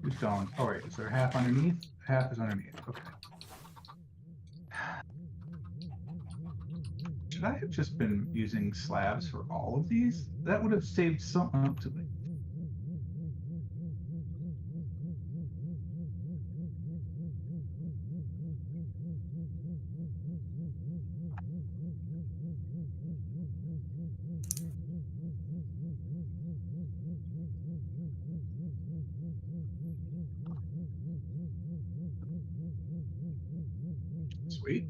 C: 2 stones. Oh, wait, is there half underneath? Half is underneath. Okay. Should I have just been using slabs for all of these? That would have saved something up to me. Sweet.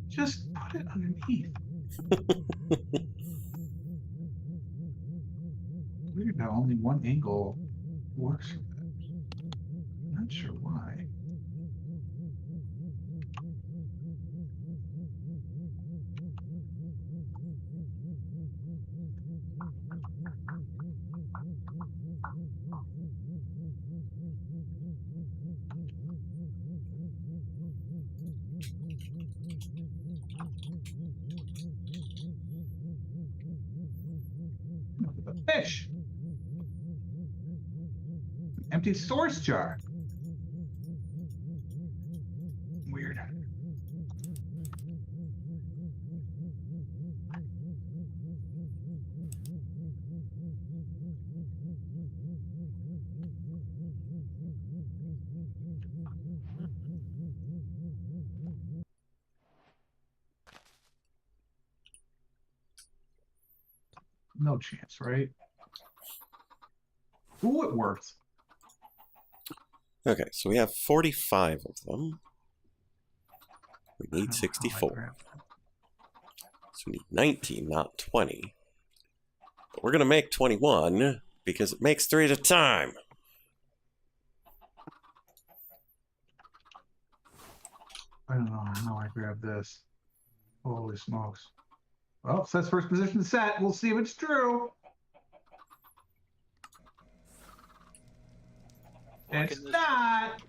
C: Just put it underneath. Weird how only one angle works for that. Not sure why. Fish. Empty source jar. Weird. No chance, right? Ooh, it worked.
A: Okay, so we have 45 of them. We
C: I
A: need
C: don't know how I
A: 64.
C: grabbed that.
A: So we need 19, not 20. But we're going to make 21 because it makes 3 at a time.
C: I don't know how I grabbed this. Holy smokes. Well, it says first position set. We'll see if it's true. It's
D: Working this-
C: not.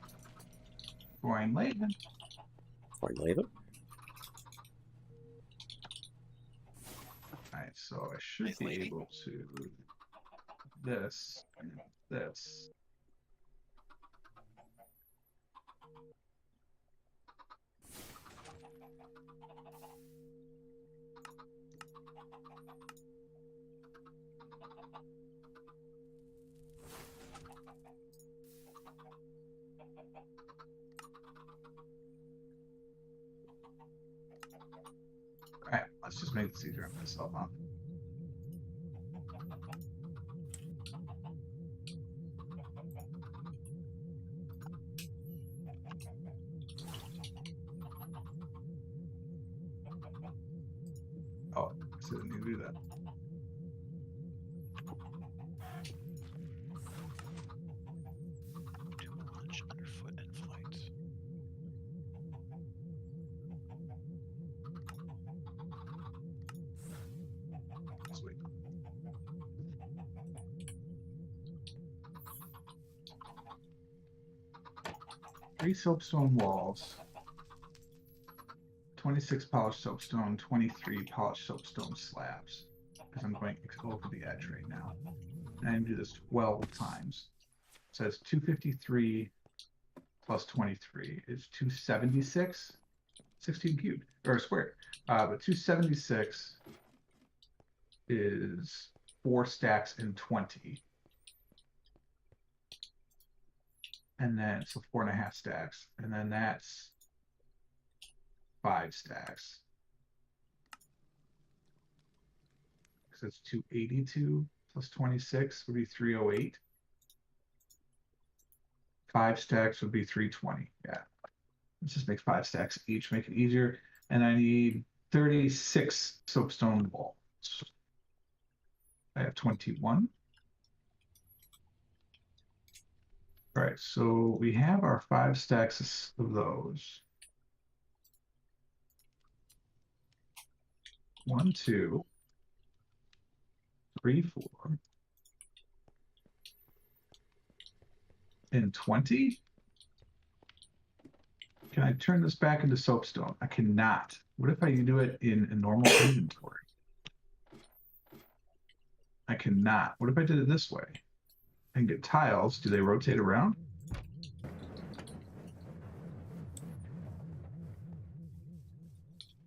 C: Brian Layton.
A: Fine, later.
C: Alright, so I should
D: Nice
C: be
D: lady.
C: able to this and this. Alright, let's just make this easier on myself, huh? Oh, I didn't need to do that. 3 soapstone walls. 26 polished soapstone, 23 polished soapstone slabs. Because I'm going over the edge right now. And I do this 12 times. So it's 253 plus 23 is 276. 16 cubed, or squared. But 276 is 4 stacks and 20. And then, so 4.5 stacks. And then that's 5 stacks. So it's 282 plus 26 would be 308. 5 stacks would be 320. Yeah. It just makes 5 stacks each, make it easier. And I need 36 soapstone walls. I have 21. All right, so we have our 5 stacks of those. 1, 2, 3, 4, and 20. Can I turn this back into soapstone? I cannot. What if I do it in a normal inventory? I cannot. What if I did it this way? I can get tiles. Do they rotate around?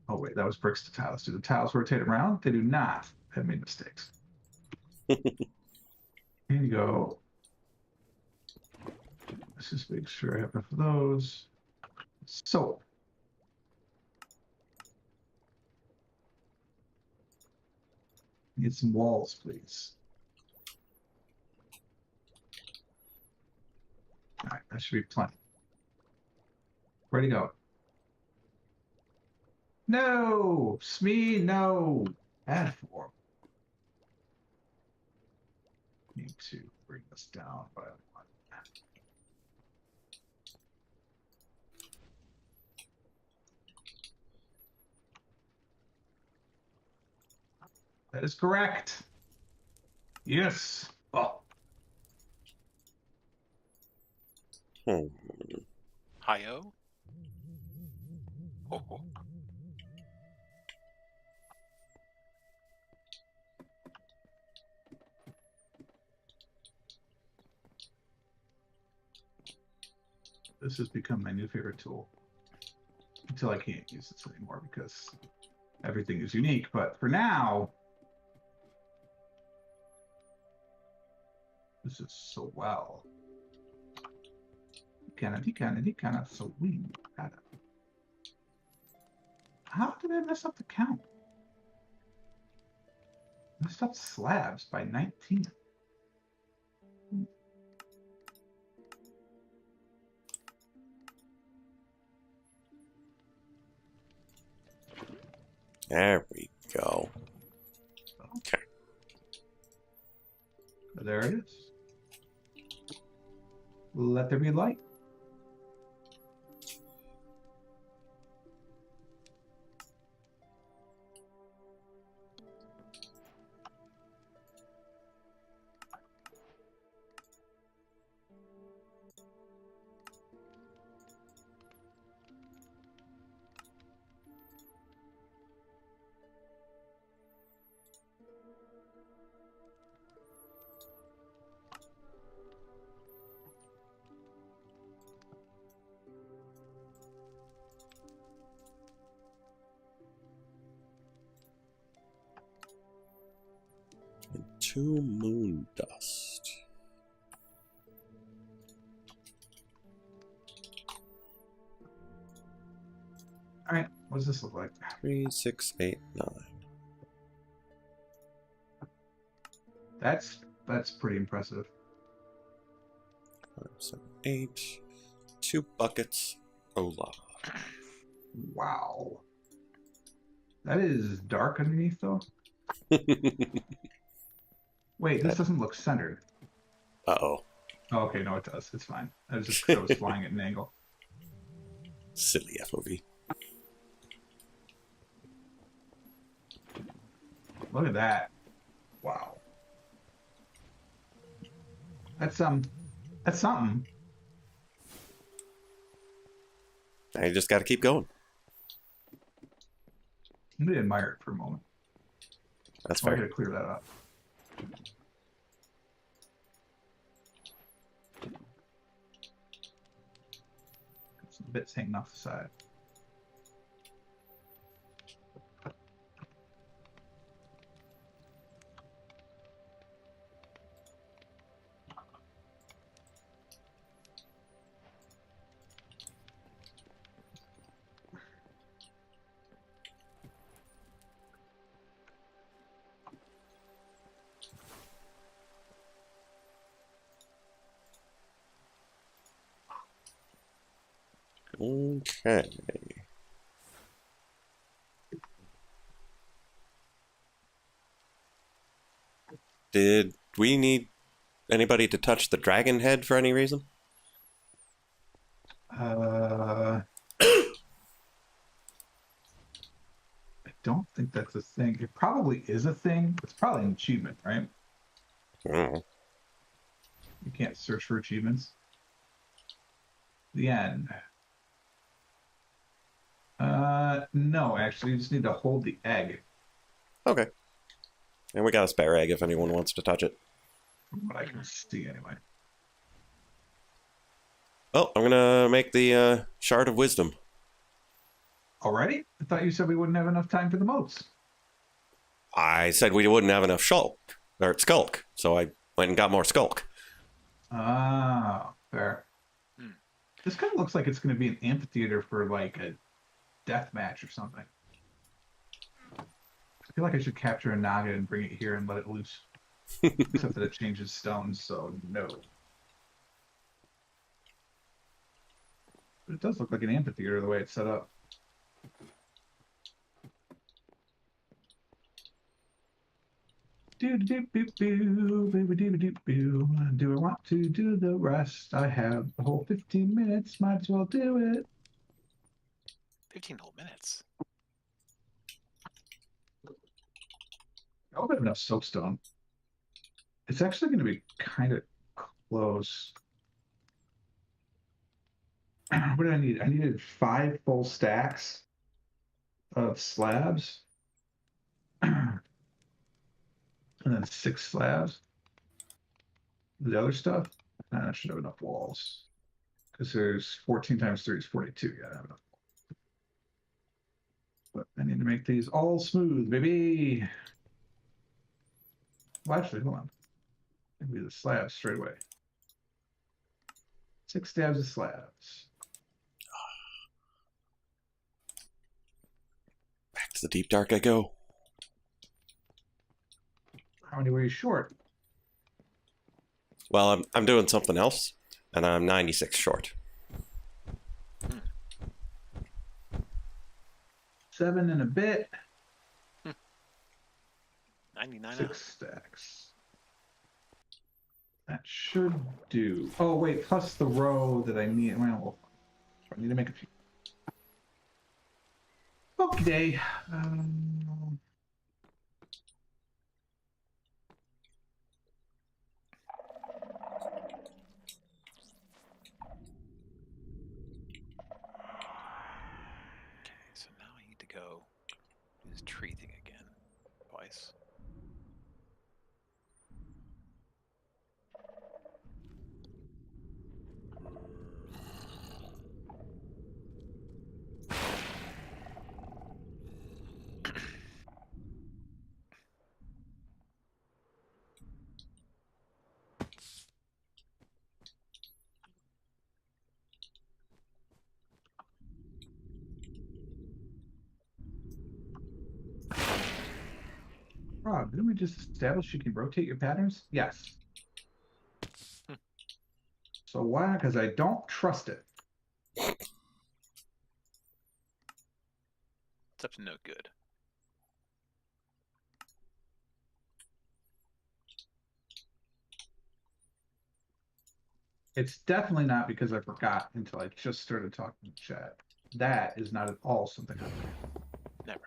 C: Oh, wait, that was bricks to tiles. Do the tiles rotate around? They do not. I've made mistakes. Here you go. Let's just make sure I have enough of those. Soap. Need some walls, please. All right, that should be plenty. Where'd he go? No! Smee, no! Add 4. Need to bring this down by 1. That is correct. Yes. Oh.
D: Hi-yo. Oh, oh.
C: This has become my new favorite tool. Until I can't use this anymore because everything is unique. But for now, this is so well. Kind of so we. How did I mess up the count? Messed up slabs by 19.
A: There we go. Okay.
C: There it is. Let there be light.
A: And 2 moon dust.
C: All right, what does this look like?
A: 3, 6, 8, 9.
C: That's pretty impressive.
A: 5, 7, 8. 2 buckets. Ola.
C: Wow. That is dark underneath, though. Wait, this doesn't look centered.
A: Uh-oh.
C: Oh, okay, no, it does. It's fine. I was just 'cause I was flying at an angle.
A: Silly FOV.
C: Look at that. Wow. That's something.
A: I just got to keep going.
C: I'm gonna admire it for a moment.
A: That's
C: I
A: fair.
C: gotta clear that up. Some bits hanging off the side.
A: Okay. Did we need anybody to touch the dragon head for any reason?
C: I don't think that's a thing. It probably is a thing. It's probably an achievement, right?
A: Oh.
C: You can't search for achievements. The end. No, actually, you just need to hold the egg.
A: Okay. And we got a spare egg if anyone wants to touch it.
C: From what I can see, anyway.
A: Oh, I'm gonna make the shard of wisdom.
C: Already? I thought you said we wouldn't have enough time for the moats.
A: I said we wouldn't have enough skulk, so I went and got more skulk.
C: Ah, fair.
D: Hmm.
C: This kind of looks like it's going to be an amphitheater for like a death match or something. I feel like I should capture a naga and bring it here and let it loose. Except that it changes stones, so no. But it does look like an amphitheater the way it's set up. Do do do do do do do do. Do I want to do the rest? I have the whole 15 minutes. Might as well do it.
D: 15 whole minutes.
C: I don't have enough soapstone. It's actually going to be kind of close. What did I need? I needed 5 full stacks of slabs. And then 6 slabs. The other stuff, I should have enough walls. Because there's 14 times 3 is 42. Yeah, I have enough. But I need to make these all smooth, baby. Well, actually, hold on. Maybe the slabs straight away. 6 stabs of slabs.
A: Back to the deep dark I go.
C: How many were you short?
A: Well, I'm doing something else, and I'm 96 short.
C: 7 and a bit.
D: 99.
C: 6 stacks. That should do. Oh, wait, plus the row that I need. Well, I need to make a few. Okay.
D: Okay, so now I need to go do this tree thing again. Twice.
C: Rob, didn't we just establish you can rotate your patterns? Yes. So why? Because I don't trust it.
D: It's up to no good.
C: It's definitely not because I forgot until I just started talking to chat. That is not at all something I'm doing.
D: Never.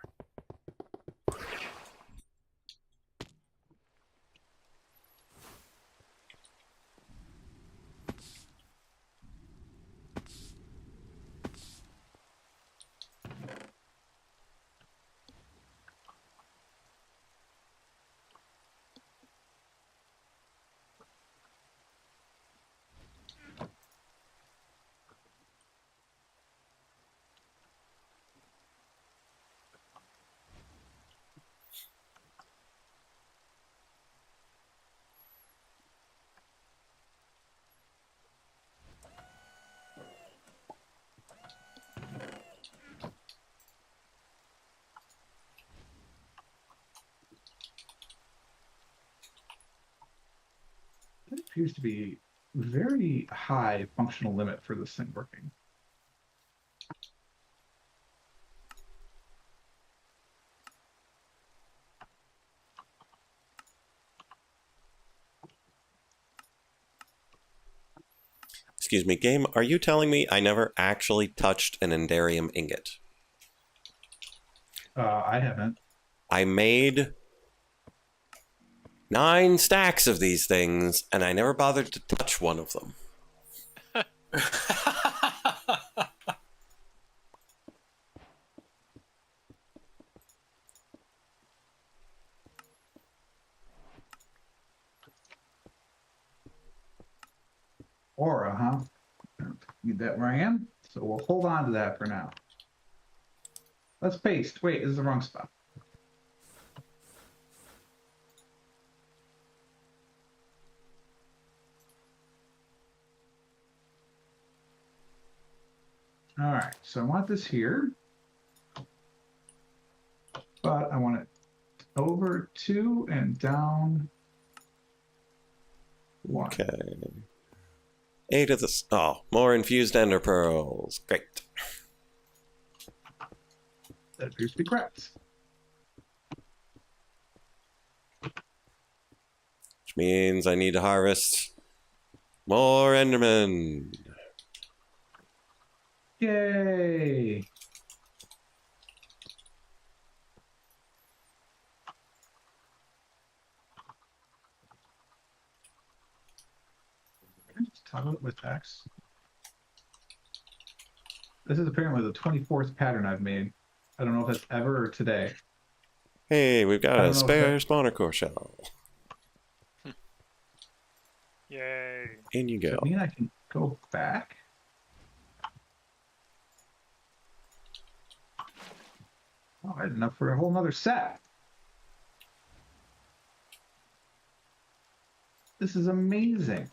C: appears to be very high functional limit for this thing working.
A: Excuse me, game, are you telling me I never actually touched an Enderium ingot?
C: I haven't.
A: I made 9 stacks of these things, and I never bothered to touch one of them.
C: Aura, huh? Need that where I am, so we'll hold on to that for now. Let's paste. Wait, this is the wrong spot. All right, so I want this here, but I want it over 2 and down 1.
A: Okay. 8 of the... Oh, more infused ender pearls. Great.
C: That appears to be correct.
A: Which means I need to harvest more Enderman.
C: Yay! Can I just toggle it with X? This is apparently the 24th pattern I've made. I don't know if that's ever or today.
A: Hey, we've
C: I
A: got
C: don't
A: a
C: know if
A: spare
C: that-
A: spawner core shell.
D: Yay.
A: In you
C: Does
A: go.
C: that mean I can go back? Oh, I had enough for a whole nother set. This is amazing.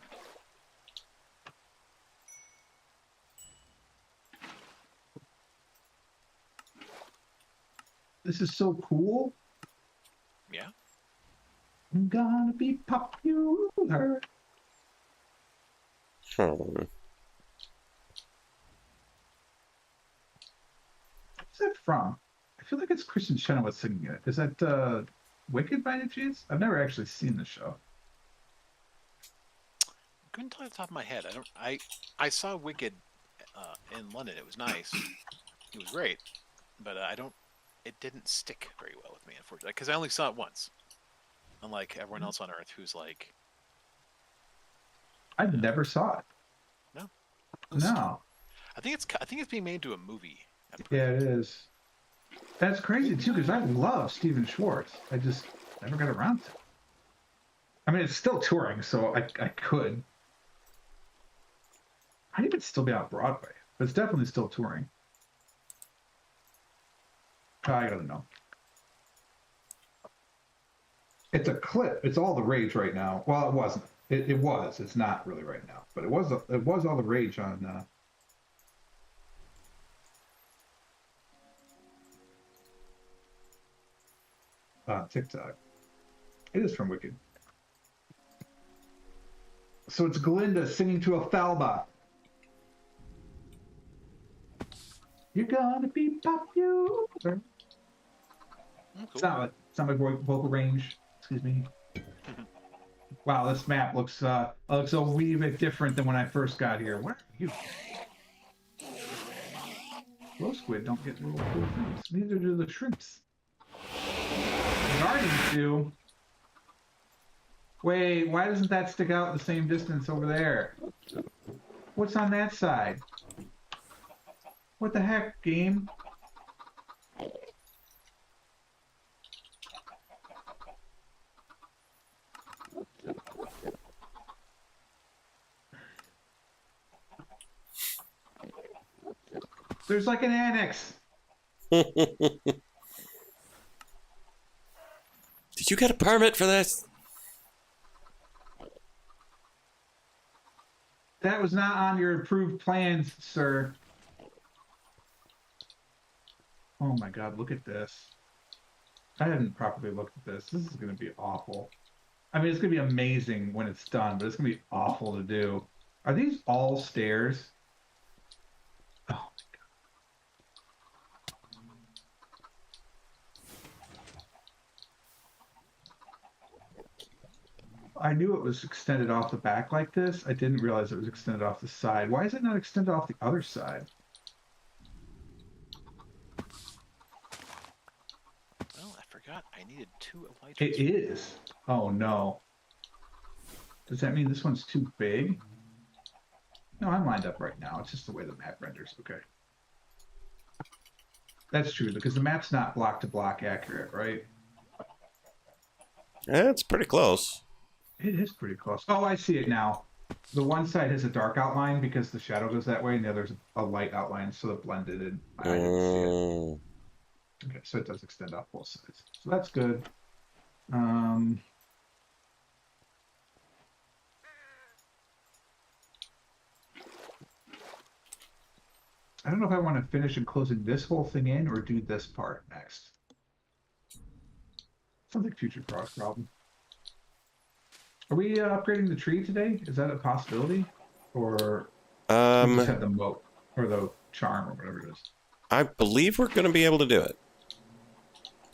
C: This is so cool.
D: Yeah.
C: I'm gonna be popular.
A: Hmm.
C: What's that from? I feel like it's Christian Chenoweth singing it. Is that Wicked by any chance? I've never actually seen the show.
D: Couldn't tell you off the top of my head. I saw Wicked in London. It was nice. It was great, but I don't. It didn't stick very well with me, unfortunately, because I only saw it once. Unlike everyone else on Earth, who's like,
C: I never saw it.
D: No?
C: No.
D: I think it's being made into a movie.
C: Yeah, it is. That's crazy too, because I love Steven Schwartz. I just never got around to it. I mean, it's still touring, so I could. I'd even still be on Broadway, but it's definitely still touring. I gotta know. It's a clip. It's all the rage right now. Well, it wasn't. It was. It's not really right now, but it was. It was all the rage on. TikTok. It is from Wicked. So it's Glinda singing to a Falba. You're gonna be popular.
D: Cool.
C: It's not my vocal range. Excuse me. Wow, this map looks a wee bit different than when I first got here. Where are you? Glow squid don't get little cool things. Neither do the shrimps. Guardians do. Wait, why doesn't that stick out the same distance over there? What's on that side? What the heck, game? There's like an annex.
A: Did you get a permit for this?
C: That was not on your approved plans, sir. Oh my god, look at this. I hadn't properly looked at this. This is going to be awful. I mean, it's gonna be amazing when it's done, but it's gonna be awful to do. Are these all stairs? Oh, I knew it was extended off the back like this. I didn't realize it was extended off the side. Why is it not extended off the other side?
D: Oh, I forgot. I needed 2 elytras.
C: It is. Oh no. Does that mean this one's too big? No, I'm lined up right now. It's just the way the map renders. Okay. That's true, because the map's not block to block accurate, right?
A: Yeah, it's pretty close.
C: It is pretty close. Oh, I see it now. The one side has a dark outline because the shadow goes that way, and the other's a light outline, so it blended in. I didn't see it. Okay, so it does extend off both sides. So that's good. I don't know if I want to finish and closing this whole thing in or do this part next. Sounds like future problem. Are we upgrading the tree today? Is that a possibility? Or we just have the moat or the charm or whatever it is?
A: I believe we're going to be able to do it.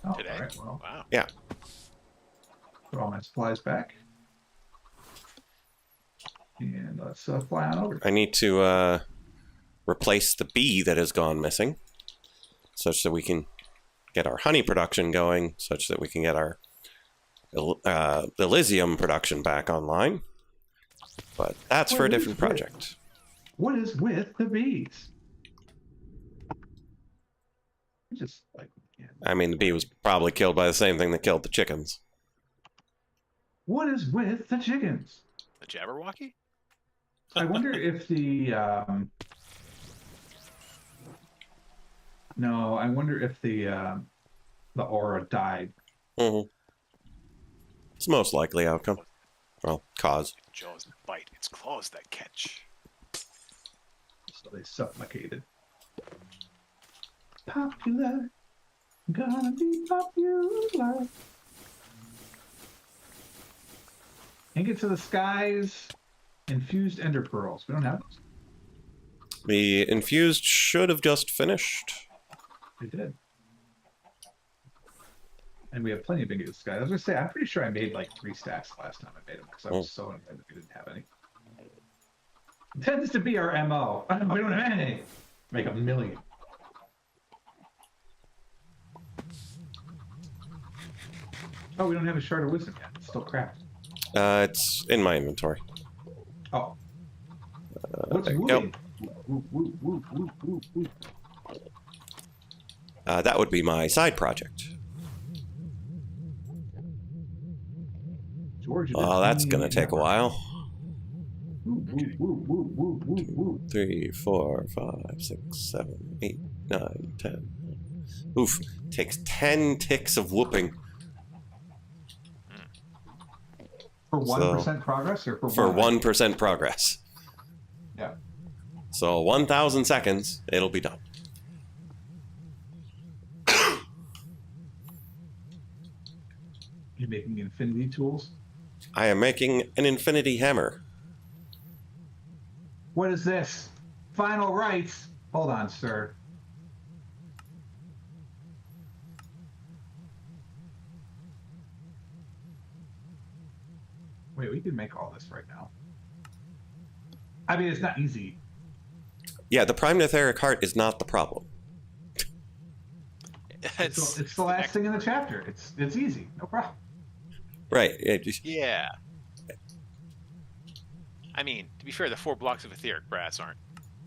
C: Oh,
D: Today?
C: all right, well,
D: Wow.
A: Yeah.
C: put all my supplies back. And let's fly on over.
A: I need to replace the bee that has gone missing, such that we can get our honey production going, such that we can get our Elysium production back online. But that's for a different project.
C: What is with the bees? Just like, yeah.
A: I mean, the bee was probably killed by the same thing that killed the chickens.
C: What is with the chickens?
D: The Jabberwocky?
C: I wonder if the no, I wonder if the aura died.
A: Mm-hmm. It's the most likely outcome. Well, cause.
D: Jaws bite. It's claws that catch.
C: So they suffocated. Popular, gonna be popular. Ingots of the skies, infused ender pearls. We don't have those.
A: The infused should have just finished.
C: We did. And we have plenty of ingots of the skies. I was gonna say, I'm pretty sure I made like 3 stacks last time I made them because I was so annoyed that we didn't have any. It tends to be our MO. We don't have any. Make 1 million. Oh, we don't have a shard of wisdom yet. It's still crap.
A: It's in my inventory.
C: Oh. What's
A: there you go.
C: moving? Woo, woo, woo, woo, woo, woo.
A: That would be my side project.
C: George,
A: Oh, that's gonna take a while.
C: Woo, woo, woo, woo, woo, woo.
A: 3, 4, 5, 6, 7, 8, 9, 10. Oof. Takes 10 ticks of whooping.
C: For 1% progress or
A: For
C: one?
A: 1% progress.
C: Yeah.
A: So 1,000 seconds, it'll be done.
C: You're making infinity tools?
A: I am making an infinity hammer.
C: What is this? Final rites? Hold on, sir. Wait, we can make all this right now. I mean, it's not easy.
A: Yeah, the Prime Netheric Heart is not the problem.
C: It's the last thing in the chapter. It's easy. No problem.
A: Right.
D: Yeah. I mean, to be fair, the 4 blocks of etheric brass aren't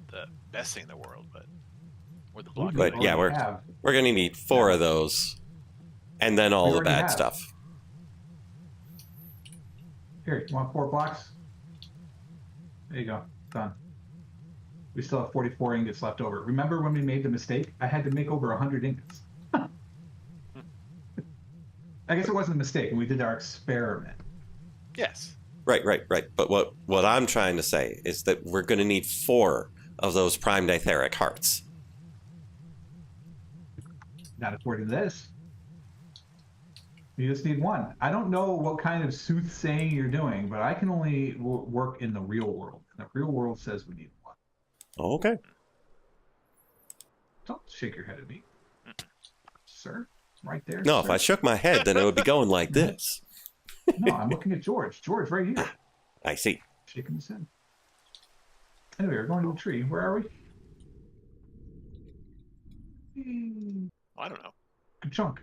D: the best thing in the world, but or the block.
A: But yeah, we're gonna need 4 of those, and then all the bad stuff.
C: Here, you want 4 blocks? There you go. Done. We still have 44 ingots left over. Remember when we made the mistake? I had to make over 100 ingots. I guess it wasn't a mistake, and we did our experiment.
D: Yes.
A: Right. But what I'm trying to say is that we're going to need 4 of those Prime Netheric Hearts.
C: Not according to this. You just need one. I don't know what kind of soothsaying you're doing, but I can only work in the real world. And the real world says we need one.
A: Okay.
C: Don't shake your head at me. Sir, right there.
A: No,
C: sir.
A: if I shook my head, then it would be going like this.
C: No, I'm looking at George. George, right here.
A: I see.
C: Shaking his head. Anyway, we're going to a tree. Where are we?
D: I don't know.
C: Good chunk.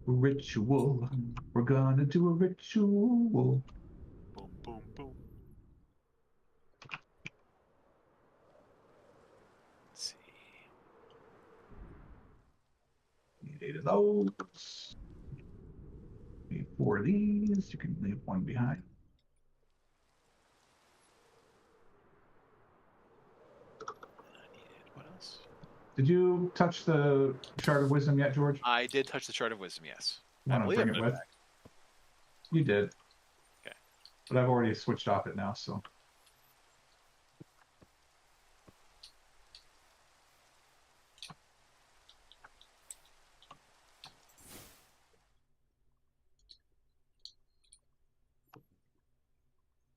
C: Ritual. We're gonna do a ritual.
D: Boom, boom, boom. Let's see.
C: Need 8 of those. Need 4 of these. You can leave one behind.
D: What else?
C: Did you touch the Shard of Wisdom yet, George?
D: I did touch the Shard of Wisdom, yes.
C: You
D: I
C: wanna
D: believe
C: bring
D: I
C: it
D: put
C: with?
D: back.
C: You did.
D: Okay.
C: But I've already switched off it now, so.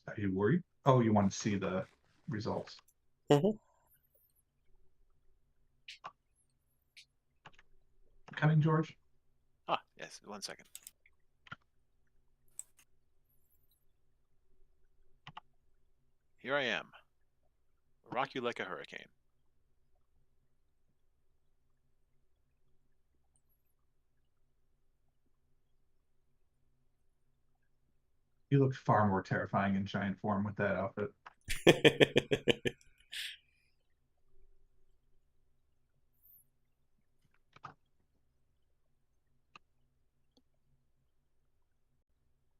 C: Are you worried? Oh, you want to see the results.
A: Mhm.
C: Coming, George?
D: Ah, yes, 1 second. Here I am. Rock you like a hurricane.
C: You look far more terrifying in giant form with that outfit.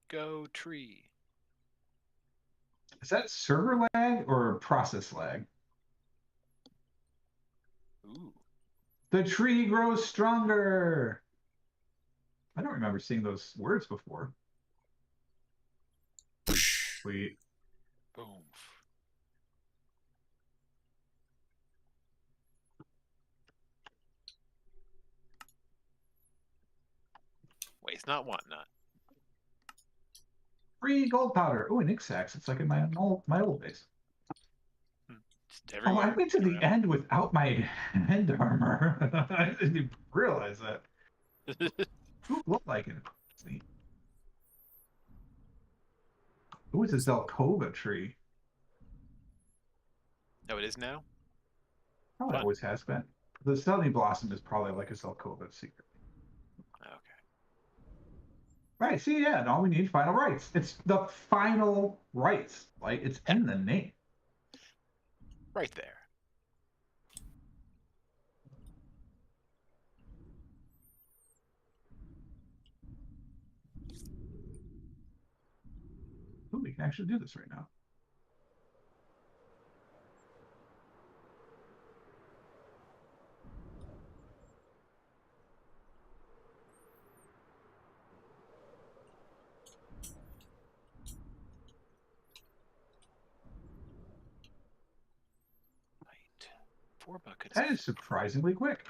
D: Go tree.
C: Is that server lag or process lag?
D: Ooh.
C: The tree grows stronger. I don't remember seeing those words before. Sweet.
D: Boom. Wait, it's not whatnot.
C: Free gold powder. Oh, an Ixax. It's like in my old base.
D: Just everywhere.
C: Oh, I went to the end without my end armor. I didn't even realize that. Ooh, look like it. See. Ooh, it's a Zelkova tree.
D: No, it is now?
C: Oh, it
D: Fun.
C: always has been. The Stony Blossom is probably like a Zelkova secret.
D: Okay.
C: Right, see, yeah, and all we need final rights. It's the final rights. Like, it's in the name.
D: Right there.
C: Ooh, we can actually do this right now.
D: Right. 4 buckets.
C: That is surprisingly quick.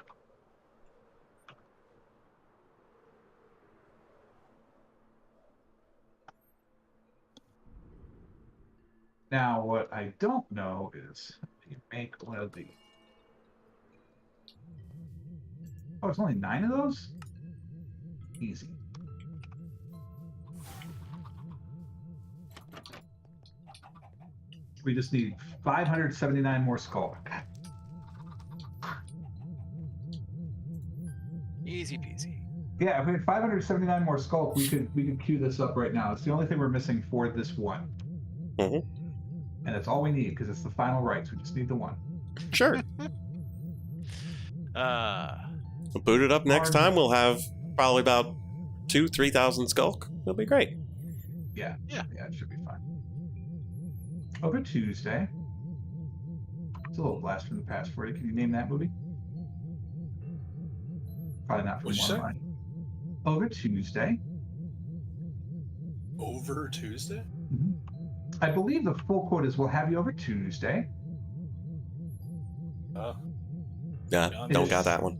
C: Now, what I don't know is you make one of the. Oh, it's only 9 of those? Easy. We just need 579 more skull.
D: Easy peasy.
C: Yeah, if we had 579 more skulk, we could queue this up right now. It's the only thing we're missing for this one.
A: Mhm.
C: And that's all we need, because it's the final rights. We just need the one.
A: Sure. We'll boot it up next time. We'll have probably about 2,000-3,000 skulk. It'll be great.
C: Yeah,
D: Yeah.
C: it should be fine. Over Tuesday. It's a little blast from the past for you. Can you name that movie? Probably not from
B: What'd you
C: one
B: say?
C: line. Over Tuesday.
B: Over Tuesday?
C: Mhm. I believe the full quote is, "We'll have you over Tuesday."
A: Yeah, don't got that one.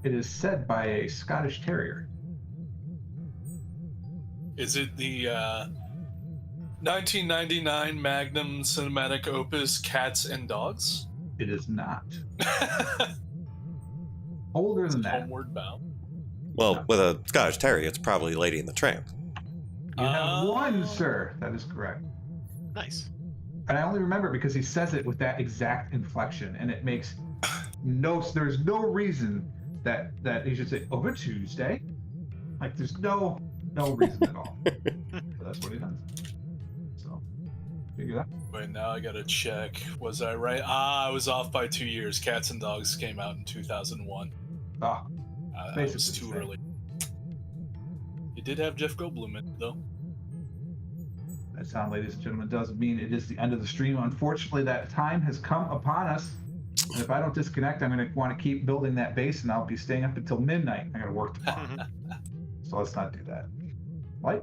C: It is said by a Scottish Terrier.
B: Is it the 1999 Magnum cinematic opus Cats and Dogs?
C: It is not. Older than that.
B: Homeward Bound.
A: Well, with a Scottish Terrier, it's probably Lady and the Tramp.
C: You have one, sir. That is correct.
D: Nice.
C: And I only remember because he says it with that exact inflection, and it makes there's no reason that he should say over Tuesday. Like there's no reason at all. But that's what he does. So figure that.
B: Wait, now I gotta check. Was I right? I was off by 2 years. Cats and Dogs came out in 2001.
C: Ah,
B: I was too early. It did have Jeff Goldblum in it, though.
C: that sound, ladies and gentlemen, does mean it is the end of the stream. Unfortunately, that time has come upon us. And if I don't disconnect, I'm going to want to keep building that base, and I'll be staying up until midnight. I got to work tomorrow. So let's not do that. Light?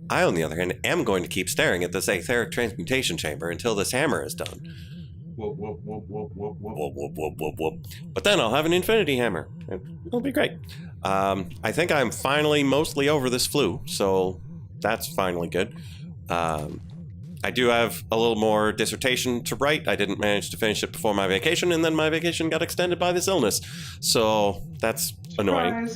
A: I, on the other hand, am going to keep staring at this etheric transmutation chamber until this hammer is done.
C: Whoop, whoop, whoop, whoop, whoop, whoop.
A: Whoop, whoop, whoop, whoop, whoop. But then I'll have an infinity hammer. It'll be great. I think I'm finally mostly over this flu, so that's finally good. I do have a little more dissertation to write. I didn't manage to finish it before my vacation, and then my vacation got extended by this illness. So that's annoying.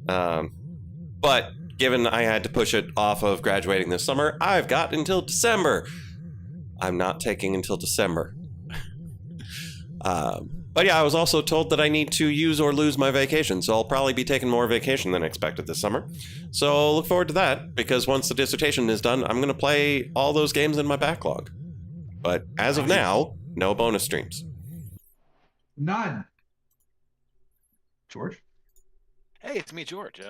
A: But given I had to push it off of graduating this summer, I've got until December. I'm not taking until December. But yeah, I was also told that I need to use or lose my vacation, so I'll probably be taking more vacation than expected this summer. So look forward to that, because once the dissertation is done, I'm going to play all those games in my backlog. But as of now, no bonus streams.
C: None. George?
D: Hey, it's me, George.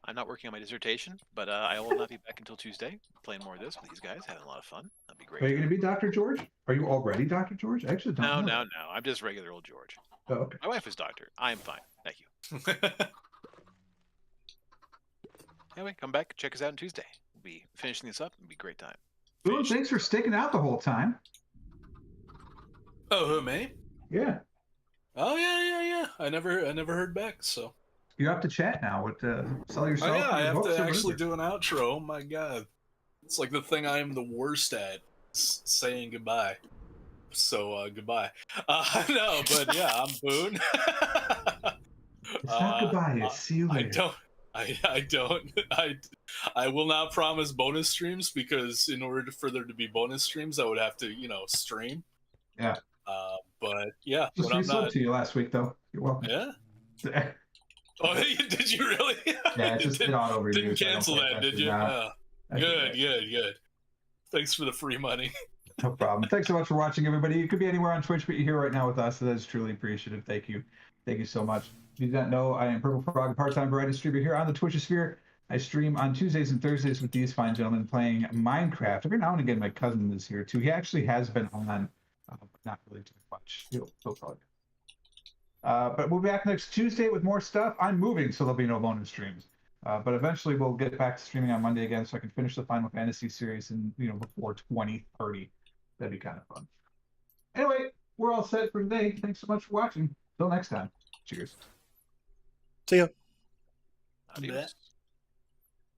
D: I'm not working on my dissertation, but I will not be back until Tuesday. Playing more of this with these guys, having a lot of fun. That'd be great.
C: Are you going to be Dr. George? Are you already Dr. George? I actually don't know.
D: No. I'm just regular old George.
C: Oh, okay.
D: My wife is doctor. I'm fine. Thank you. Anyway, come back. Check us out on Tuesday. We'll be finishing this up. It'll be a great time.
C: Boon, thanks for sticking out the whole time.
B: Oh, who, me?
C: Yeah.
B: Oh, yeah. I never heard back, so.
C: You have to chat now with sell yourself.
B: Oh, yeah, I have
C: books
B: to
C: or
B: actually
C: whatever.
B: do an outro. Oh, my God. It's like the thing I am the worst at, saying goodbye. So, goodbye. No, but yeah, I'm Boon.
C: It's not goodbye. It's see you later.
B: I will not promise bonus streams, because in order for there to be bonus streams, I would have to, stream.
C: Yeah.
B: But yeah,
C: Just
B: when I'm
C: resubbed
B: not.
C: to you last week, though. You're welcome.
B: Yeah. Oh, did you really?
C: Yeah, it's just it auto reviews.
B: Didn't cancel that, did you? Good. Thanks for the free money.
C: No problem. Thanks so much for watching, everybody. You could be anywhere on Twitch, but you're here right now with us, so that is truly appreciative. Thank you. Thank you so much. If you don't know, I am Purple Frog, a part-time variety streamer here on the Twitchosphere. I stream on Tuesdays and Thursdays with these fine gentlemen playing Minecraft. Every now and again, my cousin is here, too. He actually has been on, not really too much. He'll probably. But we'll be back next Tuesday with more stuff. I'm moving, so there'll be no bonus streams. But eventually we'll get back to streaming on Monday again, so I can finish the Final Fantasy series in, before 2030. That'd be kind of fun. Anyway, we're all set for today. Thanks so much for watching. Till next time. Cheers.
A: See ya.
D: Adios.